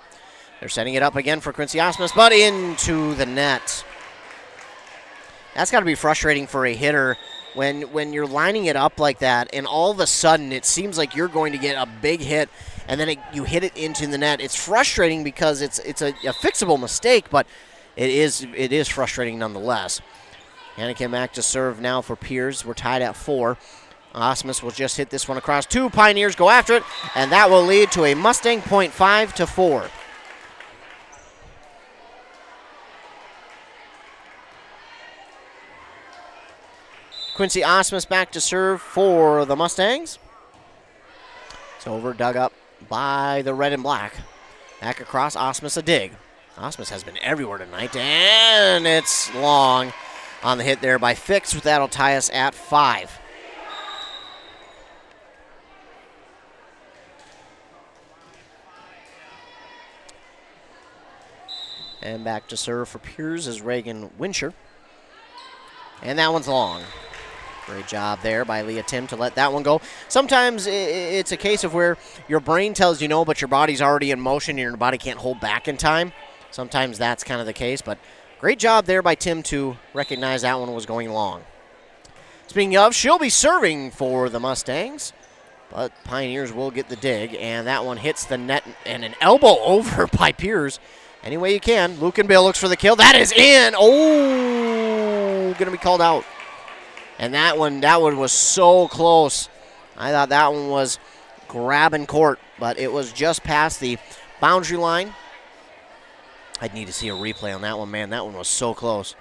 They're setting it up again for Quincy Osmus, but into the net. That's got to be frustrating for a hitter when you're lining it up like that, and all of a sudden it seems like you're going to get a big hit, and then you hit it into the net. It's frustrating because it's a fixable mistake, but it is frustrating nonetheless. Anakin back to serve now for Pierz. We're tied at 4. Osmus will just hit this one across. 2 Pioneers go after it, and that will lead to a Mustang point 5-4. Quincy Osmus back to serve for the Mustangs. It's over, dug up by the red and black. Back across, Osmus a dig. Osmus has been everywhere tonight, and it's long on the hit there by Fix. That'll tie us at 5. And back to serve for Pierz is Reagan Winsher. And that one's long. Great job there by Leah Tim to let that one go. Sometimes it's a case of where your brain tells you no, but your body's already in motion and your body can't hold back in time. Sometimes that's kind of the case, but great job there by Tim to recognize that one was going long. Speaking of, she'll be serving for the Mustangs, but Pioneers will get the dig, and that one hits the net and an elbow over by Pierz. Any way you can. Lukenbill looks for the kill. That is in. Oh, going to be called out. And that one was so close. I thought that one was grabbing court, but it was just past the boundary line. I'd need to see a replay on that one, man. That one was so close.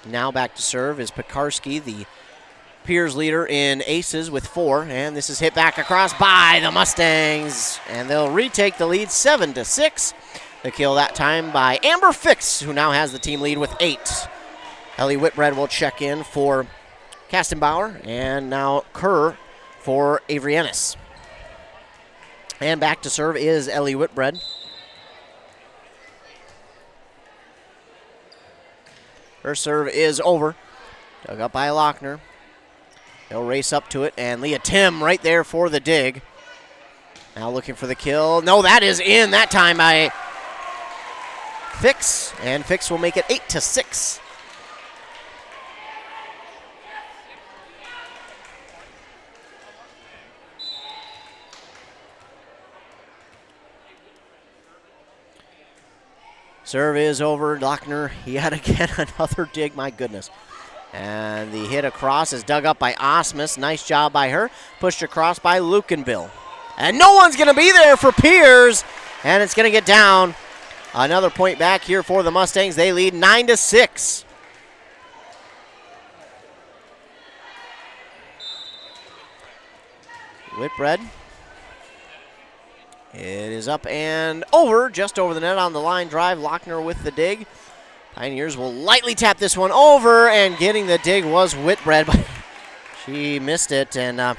Now back to serve is Pekarski, the Pierz leader in aces with 4, and this is hit back across by the Mustangs, and they'll retake the lead 7-6. The kill that time by Amber Fix, who now has the team lead with 8. Ellie Whitbread will check in for Kastenbauer, and now Kerr for Avery Ennis. And back to serve is Ellie Whitbread. Her serve is over. Dug up by Lochner. They'll race up to it, and Leah Tim right there for the dig. Now looking for the kill. No, that is in that time by Fix, and Fix will make it 8-6. Serve is over. Lochner yet again, another dig, my goodness. And the hit across is dug up by Osmus. Nice job by her. Pushed across by Lukenbill. And no one's going to be there for Pierz. And it's going to get down. Another point back here for the Mustangs. They lead 9-6. Whitbread. It is up and over, just over the net on the line drive. Lochner with the dig. Pioneers will lightly tap this one over, and getting the dig was Whitbread, but she missed it, and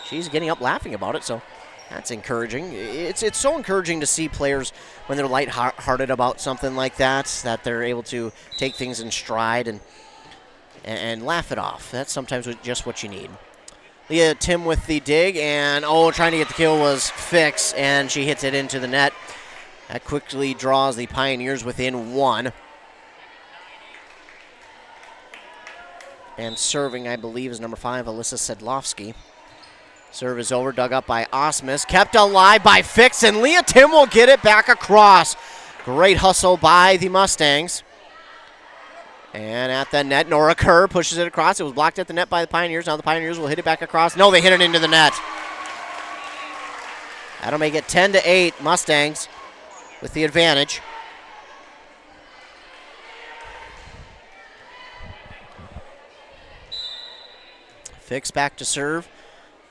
she's getting up laughing about it, so that's encouraging. It's so encouraging to see players when they're lighthearted about something like that they're able to take things in stride and laugh it off. That's sometimes just what you need. Leah Tim with the dig, and trying to get the kill was Fix, and she hits it into the net. That quickly draws the Pioneers within 1. And serving, I believe, is number 5, Alyssa Sedlowski. Serve is over, dug up by Osmus, kept alive by Fix, and Leah Tim will get it back across. Great hustle by the Mustangs. And at the net, Nora Kerr pushes it across. It was blocked at the net by the Pioneers. Now the Pioneers will hit it back across. No, they hit it into the net. That'll make it 10-8, Mustangs with the advantage. Fix back to serve.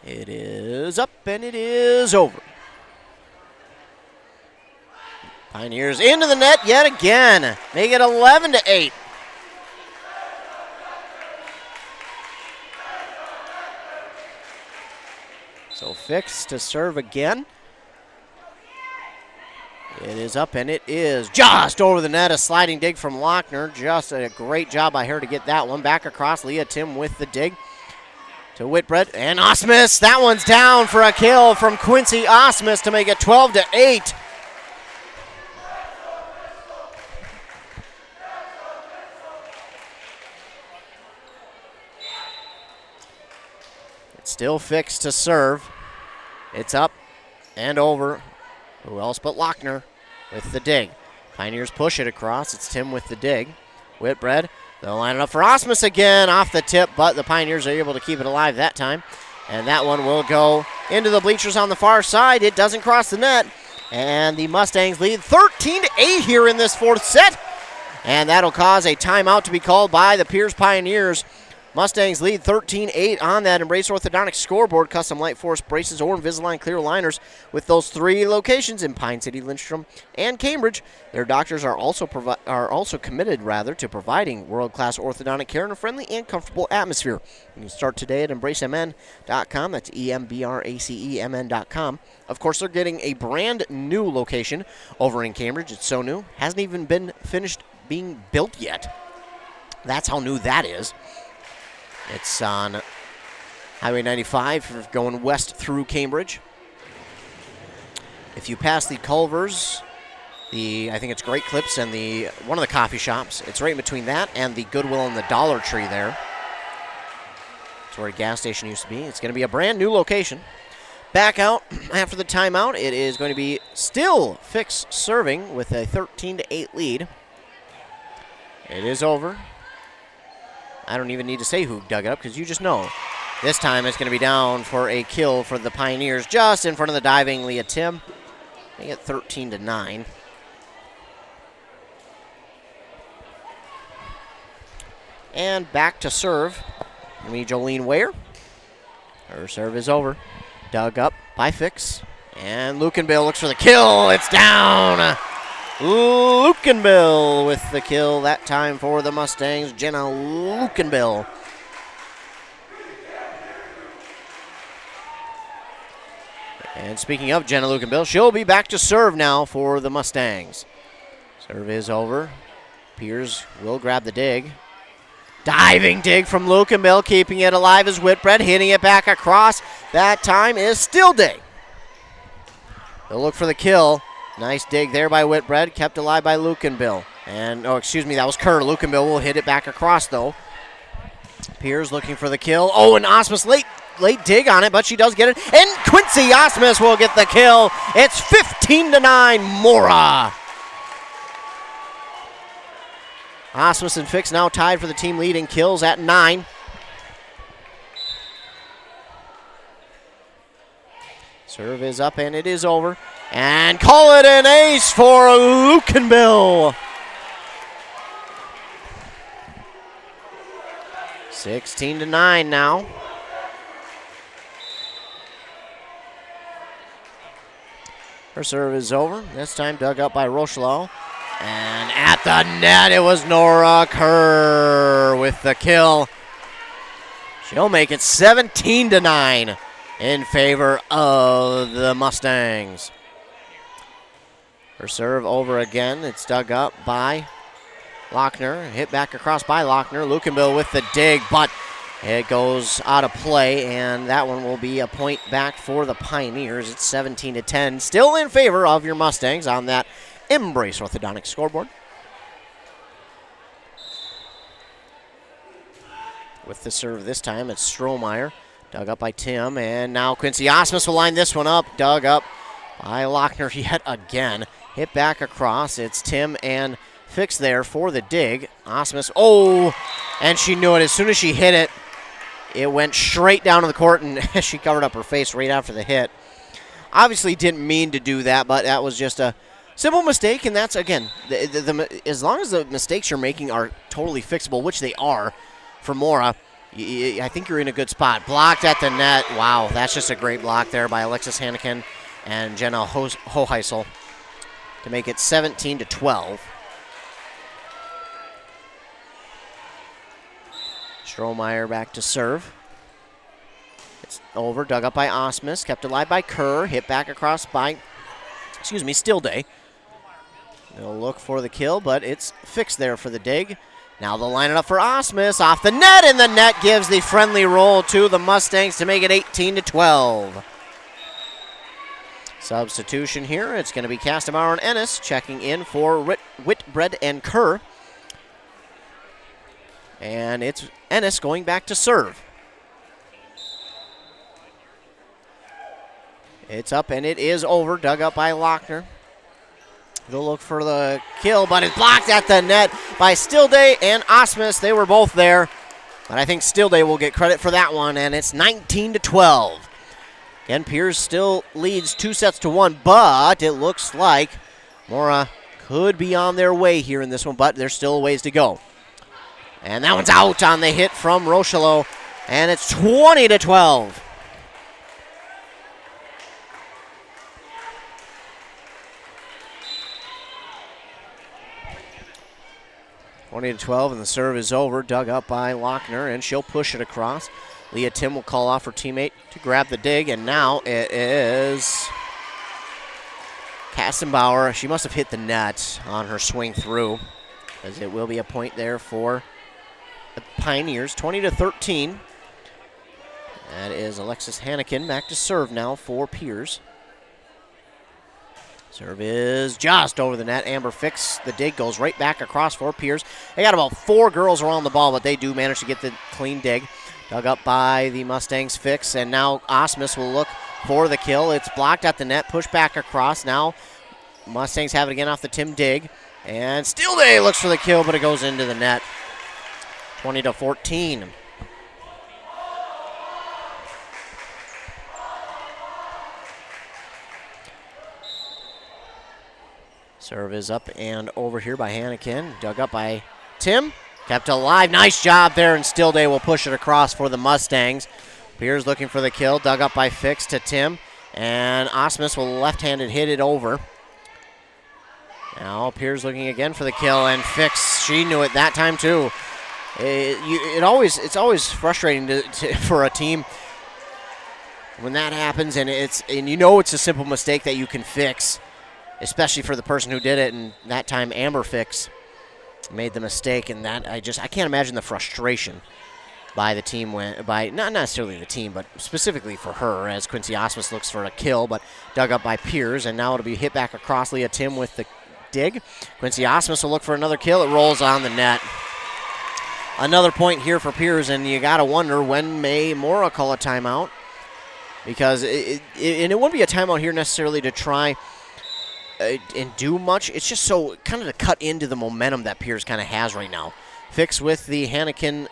It is up and it is over. Pioneers into the net yet again. Make it 11-8. So Fix to serve again. It is up and it is just over the net. A sliding dig from Lochner. Just a great job by her to get that one back across. Leah Tim with the dig to Whitbread and Osmus. That one's down for a kill from Quincy Osmus to make it 12-8. Still Fixed to serve. It's up and over. Who else but Lochner with the dig. Pioneers push it across. It's Tim with the dig. Whitbread, they'll line it up for Osmus again off the tip, but the Pioneers are able to keep it alive that time. And that one will go into the bleachers on the far side. It doesn't cross the net. And the Mustangs lead 13-8 here in this fourth set. And that'll cause a timeout to be called by the Pierz Pioneers. Mustangs lead 13-8 on that Embrace Orthodontics scoreboard. Custom Light Force braces or Invisalign clear aligners with those 3 locations in Pine City, Lindstrom, and Cambridge. Their doctors are also committed to providing world-class orthodontic care in a friendly and comfortable atmosphere. You can start today at embracemn.com. That's EMBRACEMN.com. Of course, they're getting a brand new location over in Cambridge. It's so new, hasn't even been finished being built yet. That's how new that is. It's on Highway 95 going west through Cambridge. If you pass the Culvers, I think it's Great Clips and one of the coffee shops, it's right in between that and the Goodwill and the Dollar Tree there. That's where a gas station used to be. It's going to be a brand new location. Back out after the timeout, it is going to be still Fix serving with a 13-8 lead. It is over. I don't even need to say who dug it up because you just know. This time it's going to be down for a kill for the Pioneers just in front of the diving Leah Tim. They get 13-9. And back to serve. Jolene Ware. Her serve is over. Dug up by Fix. And Lukenbill looks for the kill. It's down. Lukenbill with the kill that time for the Mustangs. Jenna Lukenbill. And speaking of Jenna Lukenbill, she'll be back to serve now for the Mustangs. Serve is over. Pierz will grab the dig. Diving dig from Lukenbill, keeping it alive as Whitbread, hitting it back across. That time is still dig. They'll look for the kill. Nice dig there by Whitbread, kept alive by Lukenbill. And, that was Kerr. Lukenbill will hit it back across, though. Pierz looking for the kill. And Osmus late dig on it, but she does get it. And Quincy Osmus will get the kill. It's 15-9, Mora. Osmus and Fix now tied for the team lead in kills at 9. Serve is up and it is over. And call it an ace for Lukenbill. 16-9 now. Her serve is over. This time dug up by Rocheleau. And at the net, it was Nora Kerr with the kill. She'll make it 17-9 in favor of the Mustangs. Her serve over again. It's dug up by Lochner. Hit back across by Lochner. Lukenbill with the dig, but it goes out of play, and that one will be a point back for the Pioneers. It's 17-10. Still in favor of your Mustangs on that Embrace Orthodontic scoreboard. With the serve this time, it's Strohmeyer. Dug up by Tim, and now Quincy Osmus will line this one up. Dug up by Lochner yet again. Hit back across. It's Tim and Fix there for the dig. Osmus, and she knew it. As soon as she hit it, it went straight down to the court, and she covered up her face right after the hit. Obviously didn't mean to do that, but that was just a simple mistake, and that's, again, as long as the mistakes you're making are totally fixable, which they are for Mora, I think you're in a good spot. Blocked at the net. Wow, that's just a great block there by Alexis Hannikin and Jenna Hoheisel to make it 17-12. Strohmeyer back to serve. It's over, dug up by Osmus, kept alive by Kerr, hit back across by, Stillday. They'll look for the kill, but it's Fixed there for the dig. Now they'll line it up for Osmus, off the net, and the net gives the friendly roll to the Mustangs to make it 18-12. Substitution here, it's going to be Castamauer and Ennis checking in for Whitbread and Kerr. And it's Ennis going back to serve. It's up and it is over, dug up by Lochner. They'll look for the kill, but it's blocked at the net by Stillday and Osmus. They were both there, but I think Stillday will get credit for that one, and it's 19-12. Again, Pierz still leads 2-1, but it looks like Mora could be on their way here in this one, but there's still a ways to go. And that one's out on the hit from Rocheleau, and it's 20-12. And the serve is over, dug up by Lochner, and she'll push it across. Leah Tim will call off her teammate to grab the dig, and now it is Kassenbauer. She must have hit the net on her swing through, as it will be a point there for the Pioneers, 20-13. That is Alexis Hannikin back to serve now for Pierz. Serve is just over the net. Amber Fix. The dig goes right back across for Pierz. They got about 4 girls around the ball, but they do manage to get the clean dig. Dug up by the Mustangs Fix, and now Osmus will look for the kill. It's blocked at the net, pushed back across. Now Mustangs have it again off the Tim dig. And Stillday looks for the kill, but it goes into the net. 20-14. Serve is up and over here by Hannikin. Dug up by Tim. Kept alive. Nice job there, and Stillday will push it across for the Mustangs. Pierz looking for the kill. Dug up by Fix to Tim. And Osmus will left-handed hit it over. Now Pierz looking again for the kill, and Fix, she knew it that time too. It's always frustrating for a team when that happens, and you know it's a simple mistake that you can fix, especially for the person who did it. And that time Amber Fix made the mistake, and that I can't imagine the frustration by the team, by not necessarily the team, but specifically for her, as Quincy Osmus looks for a kill, but dug up by Pierz, and now it'll be hit back across. Leah Tim with the dig. Quincy Osmus will look for another kill. It rolls on the net. Another point here for Pierz, and you got to wonder, when may Mora call a timeout? Because it wouldn't be a timeout here necessarily to try and do much. It's just so kind of to cut into the momentum that Pierz kind of has right now. Fix with the dig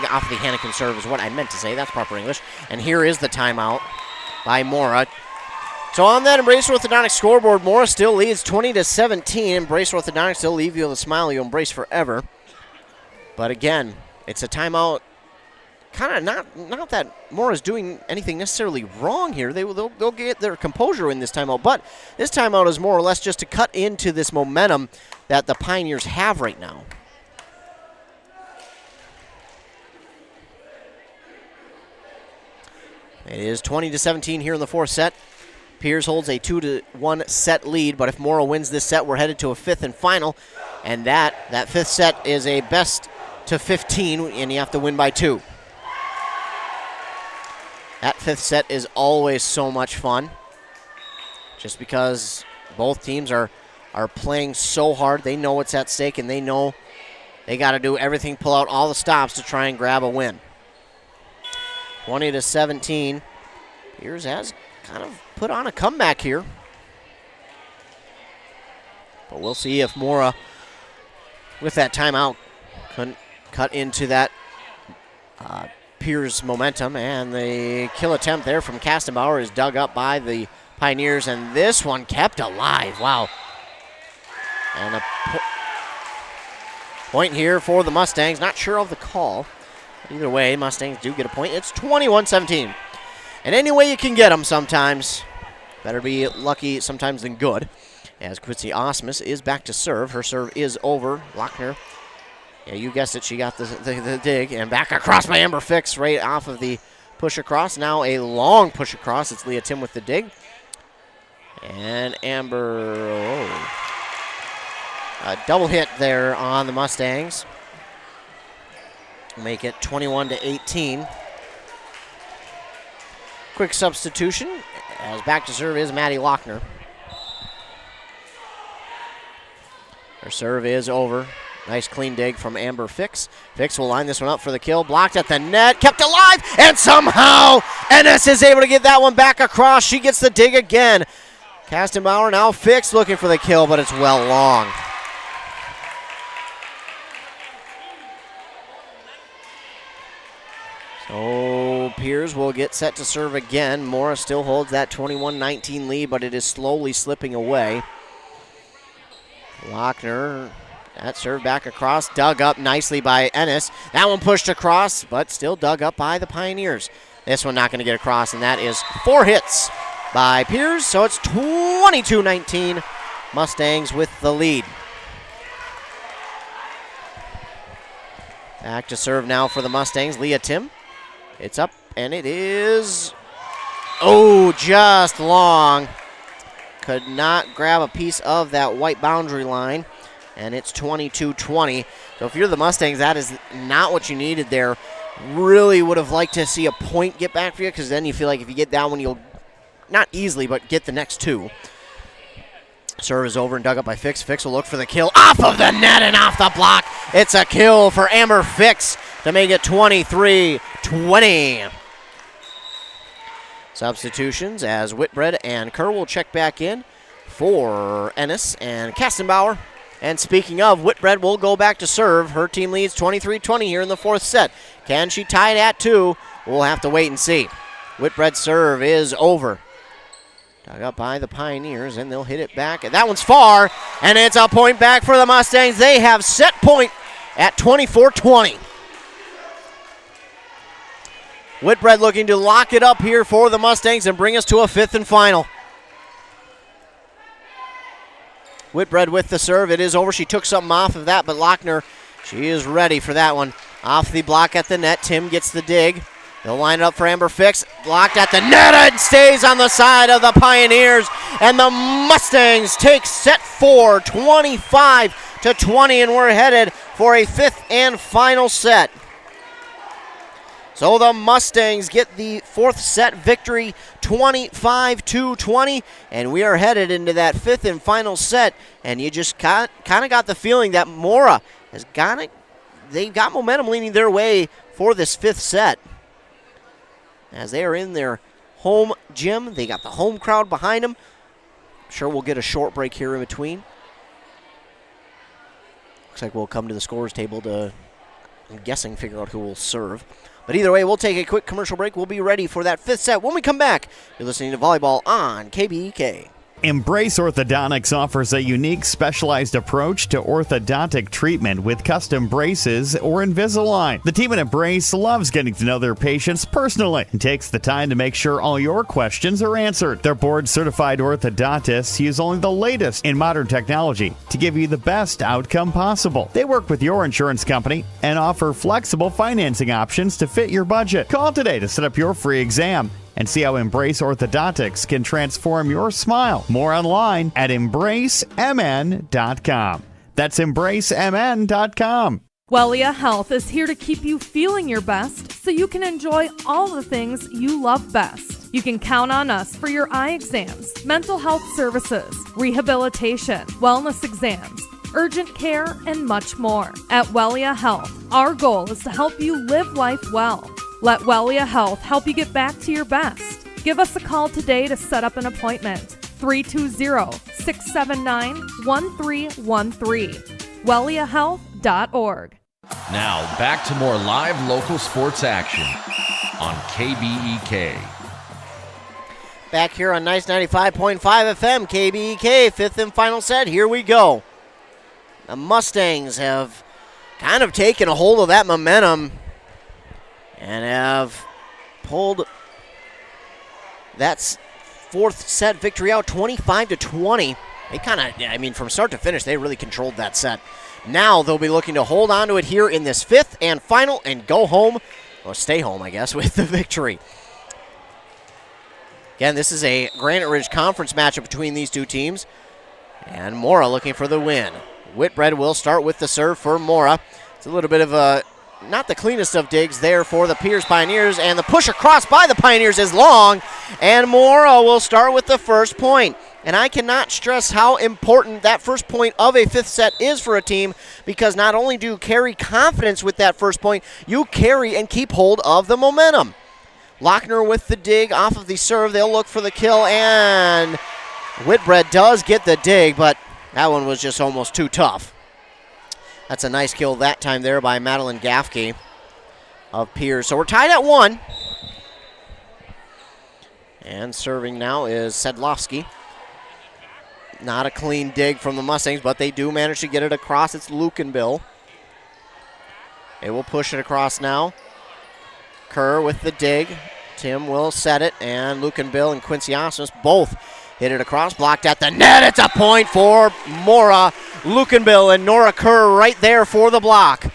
off the Hannikin serve is what I meant to say. That's proper English. And here is the timeout by Mora. So on that Embrace Orthodontics scoreboard, Mora still leads 20-17. Embrace Orthodontics still leave you with a smile you embrace forever. But again, it's a timeout. Kind of not that Mora's doing anything necessarily wrong here. They'll get their composure in this timeout. But this timeout is more or less just to cut into this momentum that the Pioneers have right now. It is 20-17 here in the fourth set. Pierz holds a 2-1 set lead, but if Mora wins this set, we're headed to a fifth and final. And that fifth set is a best to 15, and you have to win by 2. That fifth set is always so much fun, just because both teams are playing so hard. They know what's at stake, and they know they got to do everything, pull out all the stops to try and grab a win. 20-17. Pierz has kind of put on a comeback here. But we'll see if Mora, with that timeout, couldn't cut into that Pierz momentum. And the kill attempt there from Kastenbauer is dug up by the Pioneers, and this one kept alive. Wow. And a point here for the Mustangs. Not sure of the call. Either way, Mustangs do get a point. It's 21-17. And any way you can get them sometimes. Better be lucky sometimes than good. As Quincy Osmus is back to serve. Her serve is over. Lochner, yeah, you guessed it. She got the dig. And back across by Amber Fix right off of the push across. Now a long push across. It's Leah Tim with the dig. And Amber, a double hit there on the Mustangs. Make it 21-18. Quick substitution, as back to serve is Maddie Lochner. Her serve is over. Nice clean dig from Amber Fix. Fix will line this one up for the kill. Blocked at the net, kept alive, and somehow Ennis is able to get that one back across. She gets the dig again. Kastenbauer now Fix looking for the kill, but it's well long. So Pierz will get set to serve again. Mora still holds that 21-19 lead, but it is slowly slipping away. Lochner, that serve back across, dug up nicely by Ennis. That one pushed across, but still dug up by the Pioneers. This one not going to get across, and that is 4 hits by Pierz. So it's 22-19, Mustangs with the lead. Back to serve now for the Mustangs, Leah Tim. It's up, and it is, just long. Could not grab a piece of that white boundary line, and it's 22-20. So if you're the Mustangs, that is not what you needed there. Really would have liked to see a point get back for you, because then you feel like if you get that one, you'll, not easily, but get the next 2. Serve is over and dug up by Fix. Fix will look for the kill off of the net and off the block. It's a kill for Amber Fix to make it 23-20. Substitutions as Whitbread and Kerr will check back in for Ennis and Kastenbauer. And speaking of, Whitbread will go back to serve. Her team leads 23-20 here in the fourth set. Can she tie it at 2? We'll have to wait and see. Whitbread's serve is over. Dug up by the Pioneers, and they'll hit it back. And that one's far, and it's a point back for the Mustangs. They have set point at 24-20. Whitbread looking to lock it up here for the Mustangs and bring us to a fifth and final. Whitbread with the serve. It is over. She took something off of that, but Lochner, she is ready for that one. Off the block at the net. Tim gets the dig. They'll line it up for Amber Fix. Blocked at the net and stays on the side of the Pioneers. And the Mustangs take set 4, 25-20, and we're headed for a fifth and final set. So the Mustangs get the fourth set victory, 25-20, and we are headed into that fifth and final set. And you just kind of got the feeling that Mora has they've got momentum leaning their way for this fifth set. As they are in their home gym, they got the home crowd behind them. sure we'll get a short break here in between. Looks like we'll come to the scorers table to, I'm guessing, figure out who will serve. But either way, we'll take a quick commercial break. We'll be ready for that fifth set. When we come back, you're listening to Volleyball on KBEK. Embrace Orthodontics offers a unique specialized approach to orthodontic treatment with custom braces or Invisalign. The team at Embrace loves getting to know their patients personally and takes the time to make sure all your questions are answered. Their board-certified orthodontists use only the latest in modern technology to give you the best outcome possible. They work with your insurance company and offer flexible financing options to fit your budget. Call today to set up your free exam and see how Embrace Orthodontics can transform your smile. More online at embracemn.com. That's embracemn.com. Wellia Health is here to keep you feeling your best so you can enjoy all the things you love best. You can count on us for your eye exams, mental health services, rehabilitation, wellness exams, urgent care, and much more. At Wellia Health, our goal is to help you live life well. Let Wellia Health help you get back to your best. Give us a call today to set up an appointment. 320-679-1313. WelliaHealth.org. Now, back to more live local sports action on KBEK. Back here on Nice 95.5 FM, KBEK, fifth and final set. Here we go. The Mustangs have kind of taken a hold of that momentum and have pulled that fourth set victory out 25-20. They kind of, from start to finish, they really controlled that set. Now they'll be looking to hold on to it here in this fifth and final and go home, or stay home, I guess, with the victory. Again, this is a Granite Ridge Conference matchup between these two teams. And Mora looking for the win. Whitbread will start with the serve for Mora. It's a little bit of a not the cleanest of digs there for the Pierz Pioneers, and the push across by the Pioneers is long, and Mora will start with the first point. And I cannot stress how important that first point of a fifth set is for a team, because not only do you carry confidence with that first point, you carry and keep hold of the momentum. Lochner with the dig off of the serve. They'll look for the kill, and Whitbread does get the dig, but that one was just almost too tough. That's a nice kill that time there by Madeline Gaffke of Pierz. So we're tied at 1. And serving now is Sedlowski. Not a clean dig from the Mustangs, but they do manage to get it across. It's Lukenbill. They will push it across now. Kerr with the dig. Tim will set it, and Lukenbill and Quincy Osmus both hit it across, blocked at the net. It's a point for Mora. Lukenbill and Nora Kerr right there for the block.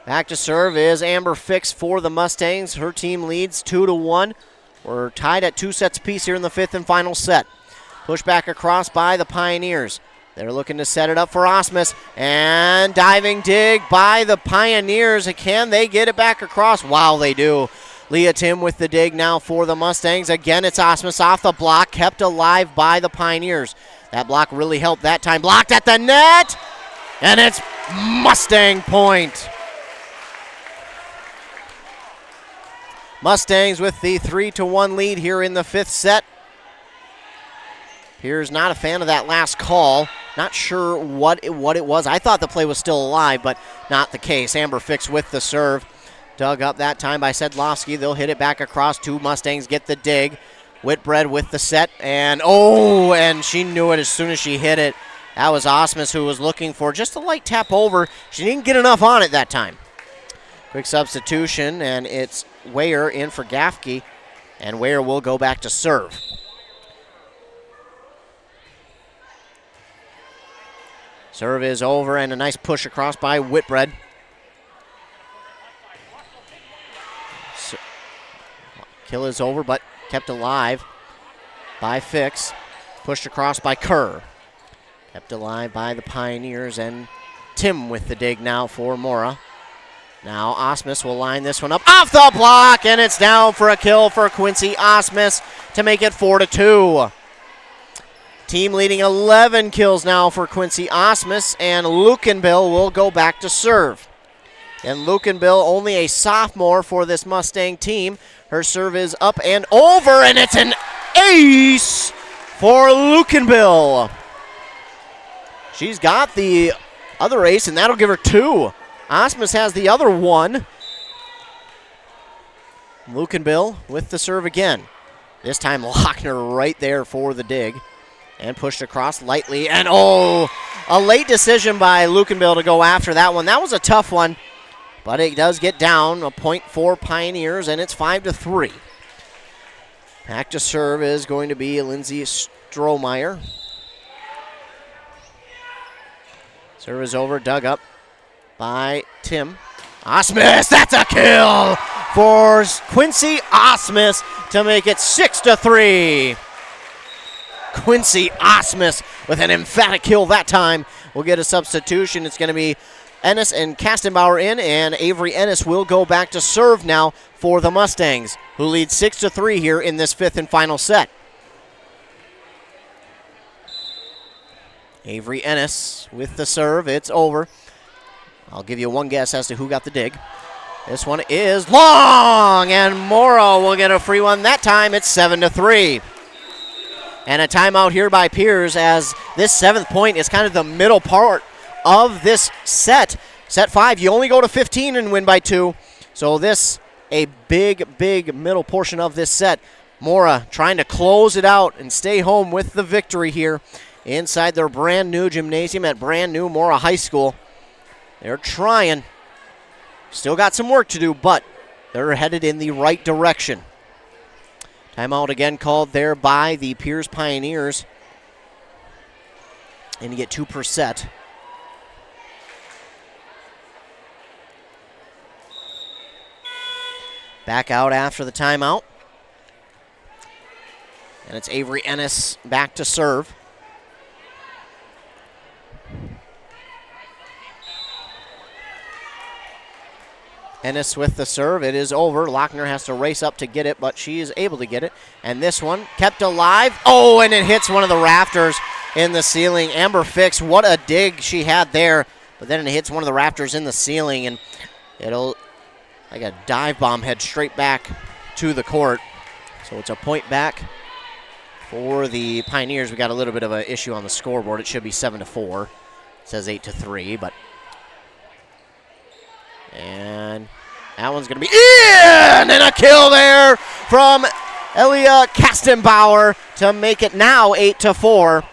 Back to serve is Amber Fix for the Mustangs. Her team leads 2-1. We're tied at 2 sets apiece here in the fifth and final set. Push back across by the Pioneers. They're looking to set it up for Osmus, and diving dig by the Pioneers. Can they get it back across? Wow, they do. Leah Tim with the dig now for the Mustangs. Again, it's Osmus off the block, kept alive by the Pioneers. That block really helped that time. Blocked at the net, and it's Mustang point. Mustangs with the 3-1 lead here in the fifth set. Pierz not a fan of that last call. Not sure what it was. I thought the play was still alive, but not the case. Amber Fix with the serve. Dug up that time by Sedlowski. They'll hit it back across. 2 Mustangs get the dig. Whitbread with the set. And she knew it as soon as she hit it. That was Osmus, who was looking for just a light tap over. She didn't get enough on it that time. Quick substitution, and it's Weyer in for Gaffke. And Weyer will go back to serve. Serve is over, and a nice push across by Whitbread. Kill is over, but kept alive by Fix. Pushed across by Kerr. Kept alive by the Pioneers, and Tim with the dig now for Mora. Now Osmus will line this one up off the block, and it's down for a kill for Quincy Osmus to make it 4-2. Team leading 11 kills now for Quincy Osmus, and Lukenbill will go back to serve. And Lukenbill, only a sophomore for this Mustang team. Her serve is up and over, and it's an ace for Lukenbill. She's got the other ace, and that'll give her 2. Osmus has the other 1. Lukenbill with the serve again. This time Lochner right there for the dig. And pushed across lightly, and a late decision by Lukenbill to go after that one. That was a tough one, but it does get down a point for Pioneers, and it's 5-3. Back to serve is going to be Lindsay Strohmeyer. Serve is over, dug up by Tim. Osmus, that's a kill for Quincy Osmus to make it 6-3. Quincy Osmus with an emphatic kill that time. We'll get a substitution. It's going to be Ennis and Kastenbauer in, and Avery Ennis will go back to serve now for the Mustangs, who lead 6-3 here in this 5th and final set. Avery Ennis with the serve. It's over. I'll give you one guess as to who got the dig. This one is long, and Mora will get a free one. That time it's 7-3. And a timeout here by Pierz, as this 7th point is kind of the middle part of this set. Set 5, you only go to 15 and win by 2. So this, a big middle portion of this set. Mora trying to close it out and stay home with the victory here inside their brand new gymnasium at brand new Mora High School. They're trying. Still got some work to do, but they're headed in the right direction. Timeout again called there by the Pierz Pioneers. And you get 2 per set. Back out after the timeout. And it's Avery Ennis back to serve. Ennis with the serve. It is over. Lochner has to race up to get it, but she is able to get it. And this one kept alive. Oh, and it hits one of the rafters in the ceiling. Amber Fix, what a dig she had there. But then it hits one of the rafters in the ceiling, and it'll, like a dive bomb, head straight back to the court. So it's a point back for the Pioneers. We got a little bit of an issue on the scoreboard. It should be 7-4. It says 8-3, but... And that one's going to be in! And a kill there from Elia Kastenbauer to make it now 8-4.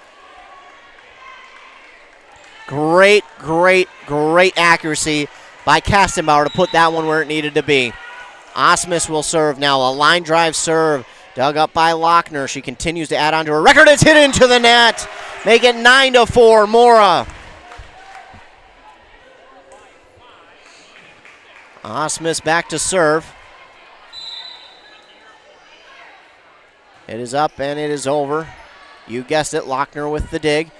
Great accuracy by Kastenbauer to put that one where it needed to be. Osmus will serve now. A line drive serve dug up by Lochner. She continues to add on to her record. It's hit into the net. Make it 9-4, Mora. Osmus back to serve. It is up and it is over. You guessed it, Lochner with the dig.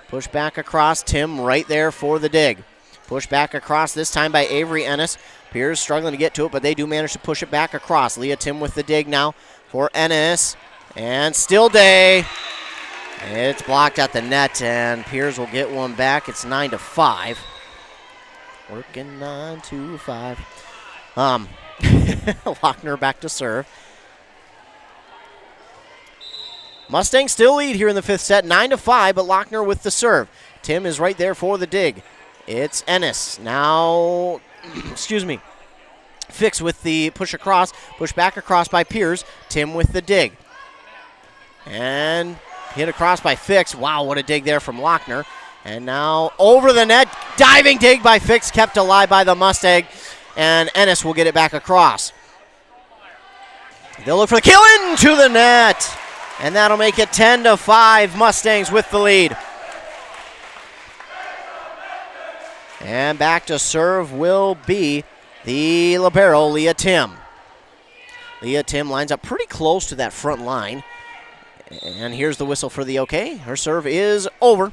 Push back across, Tim right there for the dig. Push back across, this time by Avery Ennis. Pierz struggling to get to it, but they do manage to push it back across. Leah Tim with the dig now for Ennis. And still day. It's blocked at the net, and Pierz will get one back. It's 9-5. Working 9-5. Lochner back to serve. Mustangs still lead here in the 5th set, 9-5, but Lochner with the serve. Tim is right there for the dig. It's Ennis. Now, Fix with the push across, push back across by Pierz. Tim with the dig. And hit across by Fix. Wow, what a dig there from Lochner. And now over the net, diving dig by Fix, kept alive by the Mustang. And Ennis will get it back across. They'll look for the kill into the net. And that'll make it 10-5, Mustangs with the lead. And back to serve will be the libero, Leah Tim. Leah Tim lines up pretty close to that front line. And here's the whistle for the okay. Her serve is over.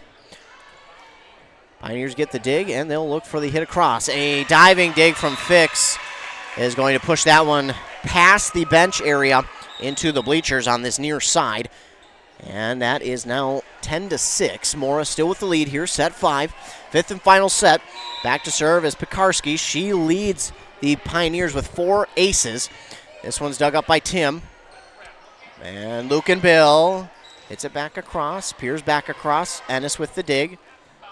Pioneers get the dig, and they'll look for the hit across. A diving dig from Fix is going to push that one past the bench area into the bleachers on this near side. And that is now 10-6. Mora still with the lead here, set 5. Fifth and final set. Back to serve is Pekarski. She leads the Pioneers with 4 aces. This one's dug up by Tim. And Luke and Bill hits it back across. Pierz back across. Ennis with the dig.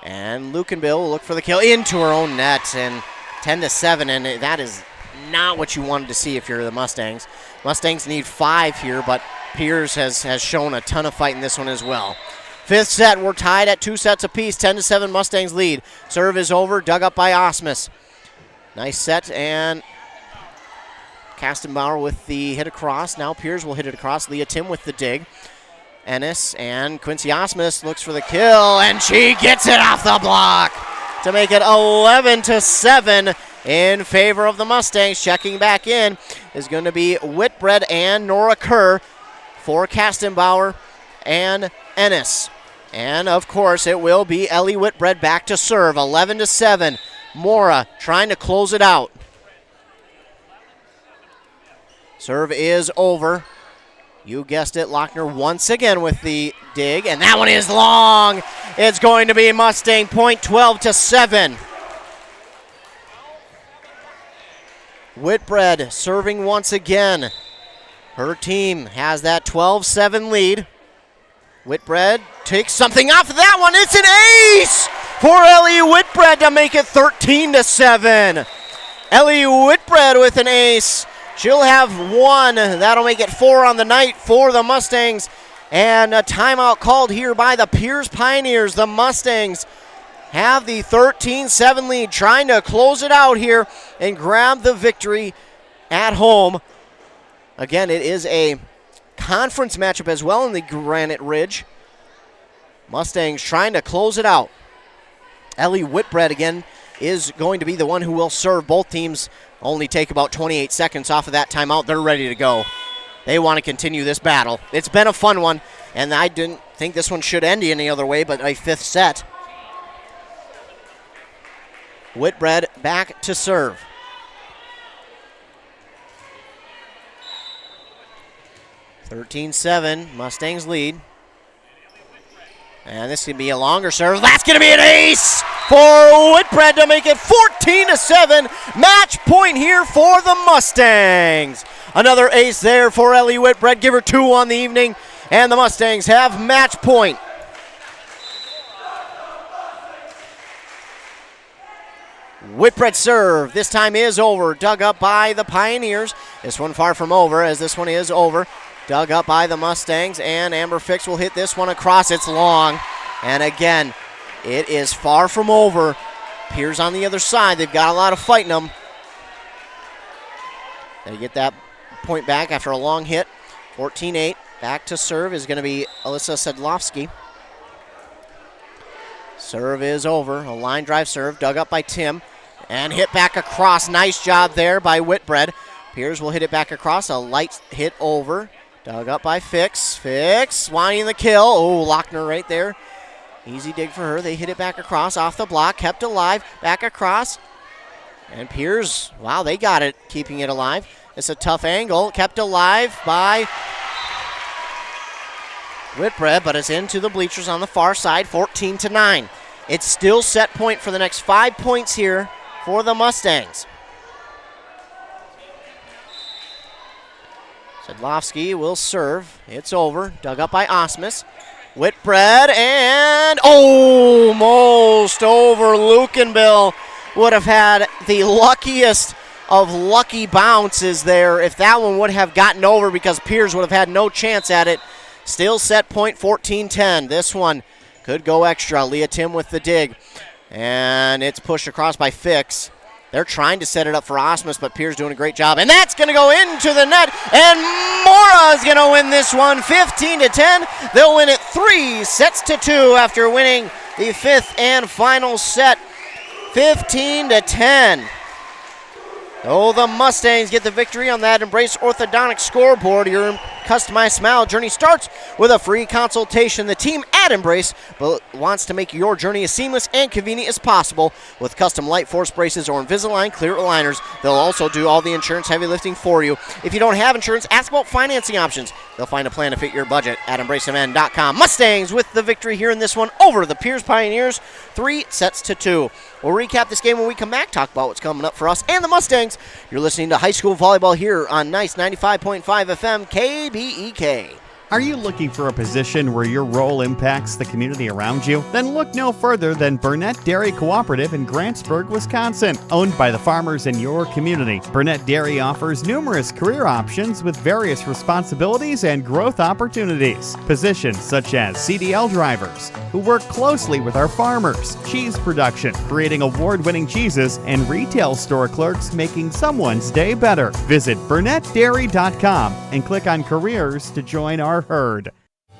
And Luke and Bill will look for the kill into her own net. And 10-7, and that is not what you wanted to see if you're the Mustangs. Mustangs need 5 here, but Pierz has shown a ton of fight in this one as well. Fifth set, we're tied at 2 sets apiece. 10-7, Mustangs lead. Serve is over, dug up by Osmus. Nice set, and Kastenbauer with the hit across. Now Pierz will hit it across. Leah Tim with the dig. Ennis and Quincy Osmus looks for the kill, and she gets it off the block to make it 11-7 in favor of the Mustangs. Checking back in is going to be Whitbread and Nora Kerr for Kastenbauer and Ennis. And, of course, it will be Ellie Whitbread back to serve. 11-7. Mora trying to close it out. Serve is over. You guessed it, Lochner once again with the dig, and that one is long. It's going to be Mustang point, 12-7. Whitbread serving once again. Her team has that 12-7 lead. Whitbread takes something off of that one. It's an ace for Ellie Whitbread to make it 13-7. Ellie Whitbread with an ace. She'll have 1. That'll make it 4 on the night for the Mustangs. And a timeout called here by the Pierz Pioneers. The Mustangs have the 13-7 lead, trying to close it out here and grab the victory at home. Again, it is a conference matchup as well in the Granite Ridge. Mustangs trying to close it out. Ellie Whitbread again is going to be the one who will serve. Both teams only take about 28 seconds off of that timeout. They're ready to go. They want to continue this battle. It's been a fun one, and I didn't think this one should end any other way, but a 5th set. Whitbread back to serve. (13-7), Mustangs lead. And this could be a longer serve. That's going to be an ace for Whitbread to make it 14-7. Match point here for the Mustangs. Another ace there for Ellie Whitbread. Give her 2 on the evening. And the Mustangs have match point. Whitbread serve. This time is over. Dug up by the Pioneers. This one far from over, as this one is over. Dug up by the Mustangs, and Amber Fix will hit this one across. It's long. And again, it is far from over. Pierz on the other side. They've got a lot of fight in them. They get that point back after a long hit. 14-8. Back to serve is going to be Alyssa Sedlovsky. Serve is over. A line drive serve. Dug up by Tim. And hit back across. Nice job there by Whitbread. Pierz will hit it back across. A light hit over. Dug up by Fix. Fix wanting the kill. Oh, Lochner right there. Easy dig for her. They hit it back across off the block. Kept alive. Back across. And Pierz, wow, they got it, keeping it alive. It's a tough angle. Kept alive by Whitbread, but it's into the bleachers on the far side. 14-9. It's still set point for the next 5 points here for the Mustangs. Sedlovsky will serve. It's over. Dug up by Osmus. Whitbread and almost over. Lukenbill would have had the luckiest of lucky bounces there if that one would have gotten over, because Pierz would have had no chance at it. Still set point 14-10. This one could go extra. Leah Tim with the dig. And it's pushed across by Fix. They're trying to set it up for Osmus, but Pierz doing a great job. And that's going to go into the net. And Mora is going to win this one 15-10. They'll win it 3-2 after winning the 5th and final set 15-10. Oh, the Mustangs get the victory on that Embrace Orthodontic scoreboard. Your customized smile journey starts with a free consultation. The team at Embrace, but wants to make your journey as seamless and convenient as possible with custom light force braces or Invisalign clear aligners. They'll also do all the insurance heavy lifting for you. If you don't have insurance, ask about financing options. They'll find a plan to fit your budget at EmbraceMN.com. Mustangs with the victory here in this one over the Pierz Pioneers, 3-2. We'll recap this game when we come back, talk about what's coming up for us and the Mustangs. You're listening to High School Volleyball here on Nice 95.5 FM KBEK. Are you looking for a position where your role impacts the community around you? Then look no further than Burnett Dairy Cooperative in Grantsburg, Wisconsin. Owned by the farmers in your community, Burnett Dairy offers numerous career options with various responsibilities and growth opportunities. Positions such as CDL drivers, who work closely with our farmers, cheese production, creating award-winning cheeses, and retail store clerks making someone's day better. Visit BurnettDairy.com and click on Careers to join our herd.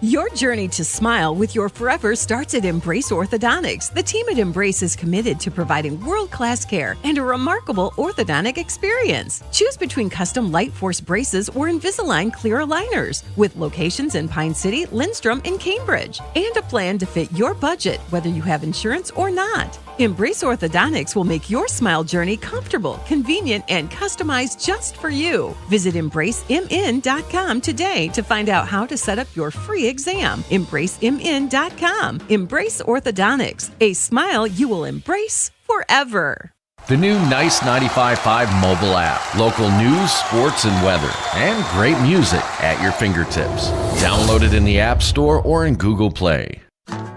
Your journey to smile with your forever starts at Embrace Orthodontics. The team at Embrace is committed to providing world-class care and a remarkable orthodontic experience. Choose between custom Light Force braces or Invisalign clear aligners with locations in Pine City, Lindstrom, and Cambridge, and a plan to fit your budget, whether you have insurance or not. Embrace Orthodontics will make your smile journey comfortable, convenient, and customized just for you. Visit EmbraceMN.com today to find out how to set up your free exam. EmbraceMN.com. Embrace Orthodontics, a smile you will embrace forever. The new Nice 95.5 mobile app. Local news, sports, and weather. And great music at your fingertips. Download it in the App Store or in Google Play.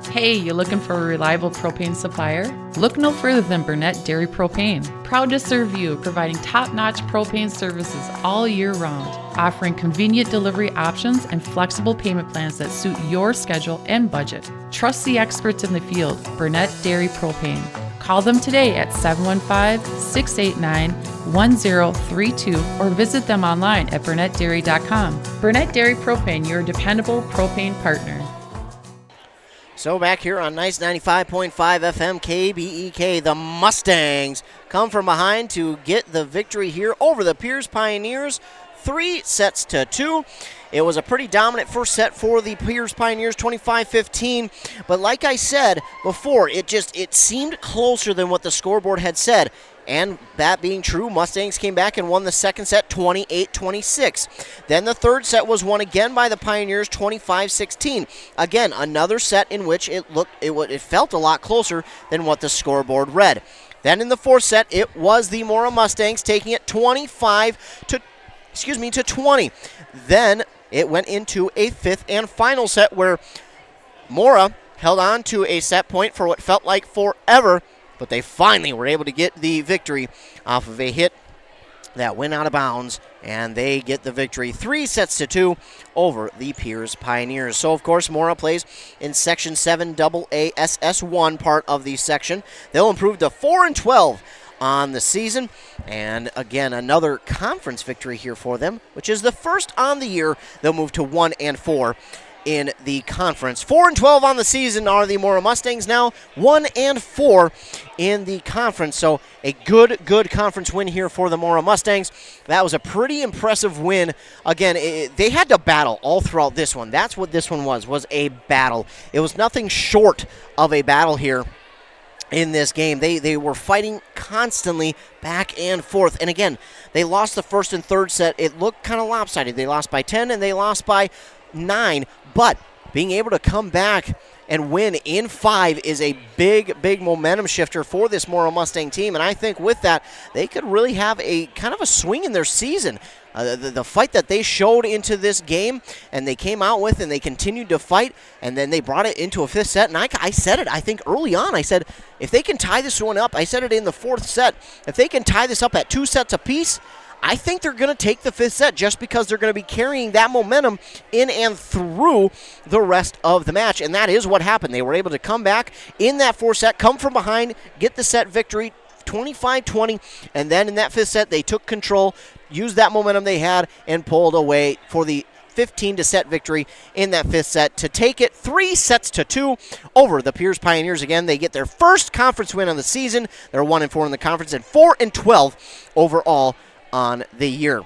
Hey, you looking for a reliable propane supplier? Look no further than Burnett Dairy Propane. Proud to serve you, providing top-notch propane services all year round, offering convenient delivery options and flexible payment plans that suit your schedule and budget. Trust the experts in the field, Burnett Dairy Propane. Call them today at 715-689-1032 or visit them online at BurnettDairy.com. Burnett Dairy Propane, your dependable propane partner. So back here on Nice 95.5 FM KBEK, the Mustangs come from behind to get the victory here over the Pierz Pioneers, 3-2. It was a pretty dominant first set for the Pierz Pioneers, 25-15. But like I said before, it seemed closer than what the scoreboard had said. And that being true, Mustangs came back and won the second set 28-26. Then the third set was won again by the Pioneers 25-16. Again, another set in which it felt a lot closer than what the scoreboard read. Then in the fourth set, it was the Mora Mustangs taking it 25-20. Then it went into a fifth and final set where Mora held on to a set point for what felt like forever, but they finally were able to get the victory off of a hit that went out of bounds, and they get the victory 3-2 over the Pierz Pioneers. So, of course, Mora plays in Section 7 AA SS1 part of the section. They'll improve to 4-12 on the season, and again, another conference victory here for them, which is the first on the year. They'll move to 1-4 in the conference. 4-12 on the season are the Mora Mustangs now, 1-4 in the conference. So a good conference win here for the Mora Mustangs. That was a pretty impressive win. Again, they had to battle all throughout this one. That's what this one was a battle. It was nothing short of a battle here in this game. They were fighting constantly back and forth. And again, they lost the first and third set. It looked kind of lopsided. They lost by 10 and they lost by 9, but being able to come back and win in 5 is a big momentum shifter for this Mora Mustang team, and I think with that, they could really have a kind of a swing in their season. The fight that they showed into this game, and they came out with, and they continued to fight, and then they brought it into a fifth set, and I said it, I think early on, I said, if they can tie this one up, I said it in the fourth set, if they can tie this up at 2 sets apiece, I think they're going to take the fifth set just because they're going to be carrying that momentum in and through the rest of the match. And that is what happened. They were able to come back in that fourth set, come from behind, get the set victory, 25-20. And then in that fifth set, they took control, used that momentum they had, and pulled away for the 15-set victory in that fifth set to take it 3-2 over the Pierz Pioneers. Again, they get their first conference win on the season. They're 1-4 in the conference and 4-12 overall on the year.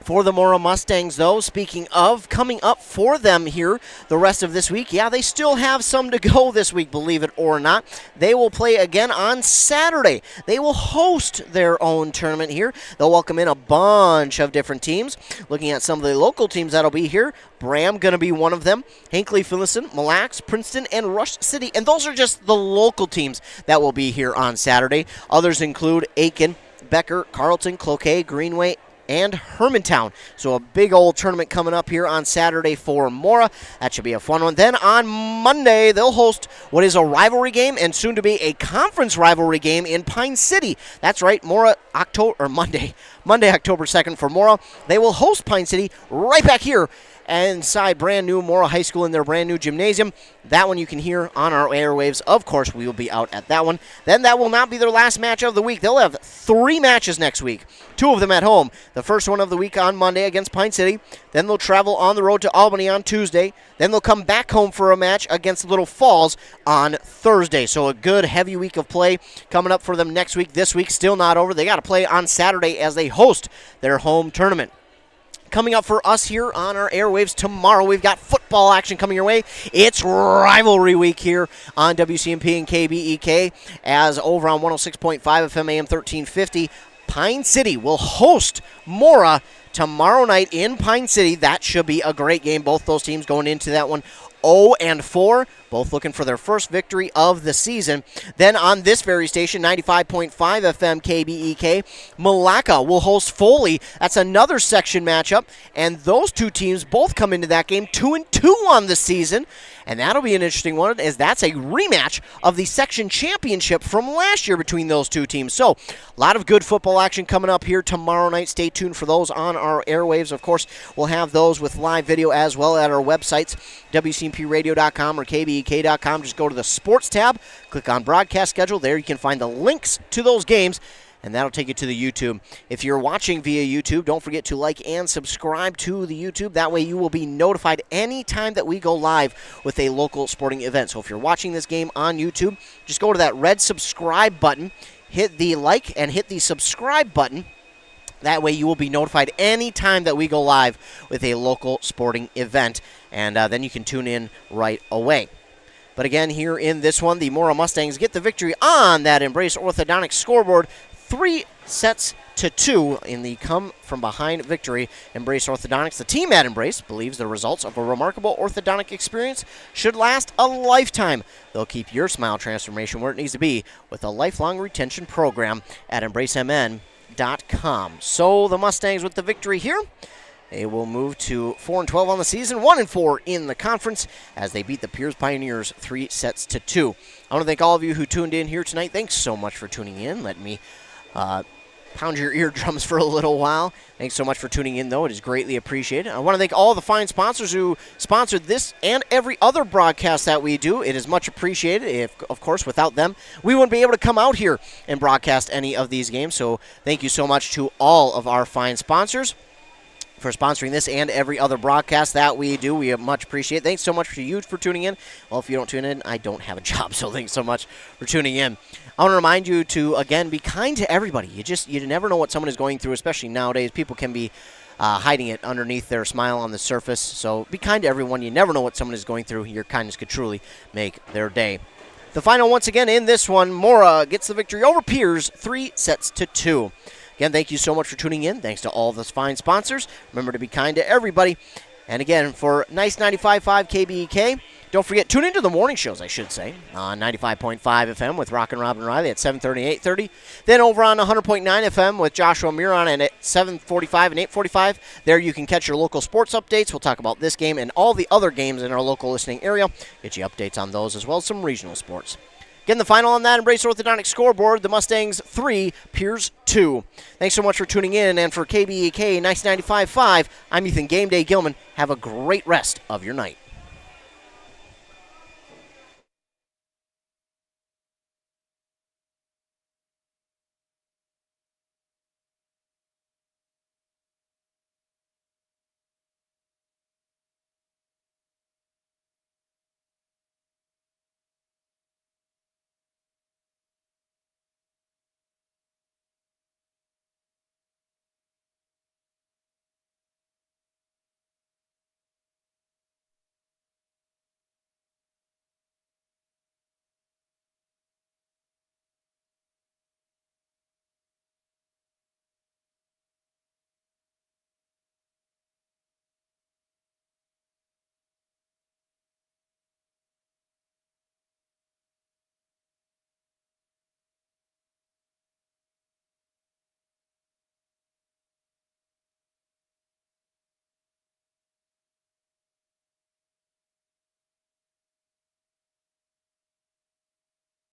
For the Mora Mustangs, though, speaking of, coming up for them here the rest of this week, yeah, they still have some to go this week, believe it or not. They will play again on Saturday. They will host their own tournament here. They'll welcome in a bunch of different teams. Looking at some of the local teams that'll be here, Bram going to be one of them, Hinckley, Phillipson, Mille Lacs, Princeton, and Rush City. And those are just the local teams that will be here on Saturday. Others include Aiken, Becker, Carleton, Cloquet, Greenway, and Hermantown. So a big old tournament coming up here on Saturday for Mora. That should be a fun one. Then on Monday, they'll host what is a rivalry game and soon to be a conference rivalry game in Pine City. That's right, Monday, October 2nd for Mora. They will host Pine City right back here inside brand new Mora High School in their brand new gymnasium. That one you can hear on our airwaves. Of course, we will be out at that one. Then that will not be their last match of the week. They'll have 3 matches next week, 2 of them at home. The first one of the week on Monday against Pine City. Then they'll travel on the road to Albany on Tuesday. Then they'll come back home for a match against Little Falls on Thursday. So a good heavy week of play coming up for them next week. This week still not over. They got to play on Saturday as they host their home tournament. Coming up for us here on our airwaves tomorrow, we've got football action coming your way. It's rivalry week here on WCMP and KBEK, as over on 106.5 FM AM 1350, Pine City will host Mora tomorrow night in Pine City. That should be a great game. Both those teams going into that one 0-4, both looking for their first victory of the season. Then on this very station, 95.5 FM KBEK, Malacca will host Foley. That's another section matchup, and those two teams both come into that game 2-2 on the season. And that'll be an interesting one, as that's a rematch of the section championship from last year between those two teams. So, a lot of good football action coming up here tomorrow night. Stay tuned for those on our airwaves. Of course, we'll have those with live video as well at our websites, WCMPradio.com or KBEK.com. Just go to the sports tab, click on broadcast schedule. There you can find the links to those games, and that'll take you to the YouTube. If you're watching via YouTube, don't forget to like and subscribe to the YouTube. That way you will be notified anytime that we go live with a local sporting event. So if you're watching this game on YouTube, just go to that red subscribe button, hit the like and hit the subscribe button. That way you will be notified anytime that we go live with a local sporting event, and then you can tune in right away. But again, here in this one, the Mora Mustangs get the victory on that Embrace Orthodontics scoreboard, 3-2 in the come-from-behind victory. Embrace Orthodontics, the team at Embrace, believes the results of a remarkable orthodontic experience should last a lifetime. They'll keep your smile transformation where it needs to be with a lifelong retention program at EmbraceMN.com. So the Mustangs with the victory here. They will move to 4-12 on the season, 1-4 in the conference as they beat the Pierz Pioneers 3-2. I want to thank all of you who tuned in here tonight. Thanks so much for tuning in. Let me pound your eardrums for a little while. Thanks so much for tuning in, though. It is greatly appreciated. I want to thank all the fine sponsors who sponsored this and every other broadcast that we do. It is much appreciated. If, of course, without them, we wouldn't be able to come out here and broadcast any of these games. So thank you so much to all of our fine sponsors for sponsoring this and every other broadcast that we do. We much appreciate it. Thanks so much to you for tuning in. Well, if you don't tune in, I don't have a job, so thanks so much for tuning in. I want to remind you to, again, be kind to everybody. You never know what someone is going through, especially nowadays. People can be hiding it underneath their smile on the surface, so be kind to everyone. You never know what someone is going through. Your kindness could truly make their day. The final, once again, in this one, Mora gets the victory over Pierz, 3-2. Again, thank you so much for tuning in. Thanks to all those fine sponsors. Remember to be kind to everybody. And again, for Nice 95.5 KBEK, don't forget, tune into the morning shows, I should say, on 95.5 FM with Rock and Robin Riley at 7:30 and 8:30. Then over on 100.9 FM with Joshua Miron and at 7:45 and 8:45. There you can catch your local sports updates. We'll talk about this game and all the other games in our local listening area. Get you updates on those as well as some regional sports. Again, the final on that Embrace Orthodontic scoreboard, the Mustangs 3, Pierz 2. Thanks so much for tuning in, and for KBEK Nice 95.5, I'm Ethan Game Day Gilman. Have a great rest of your night.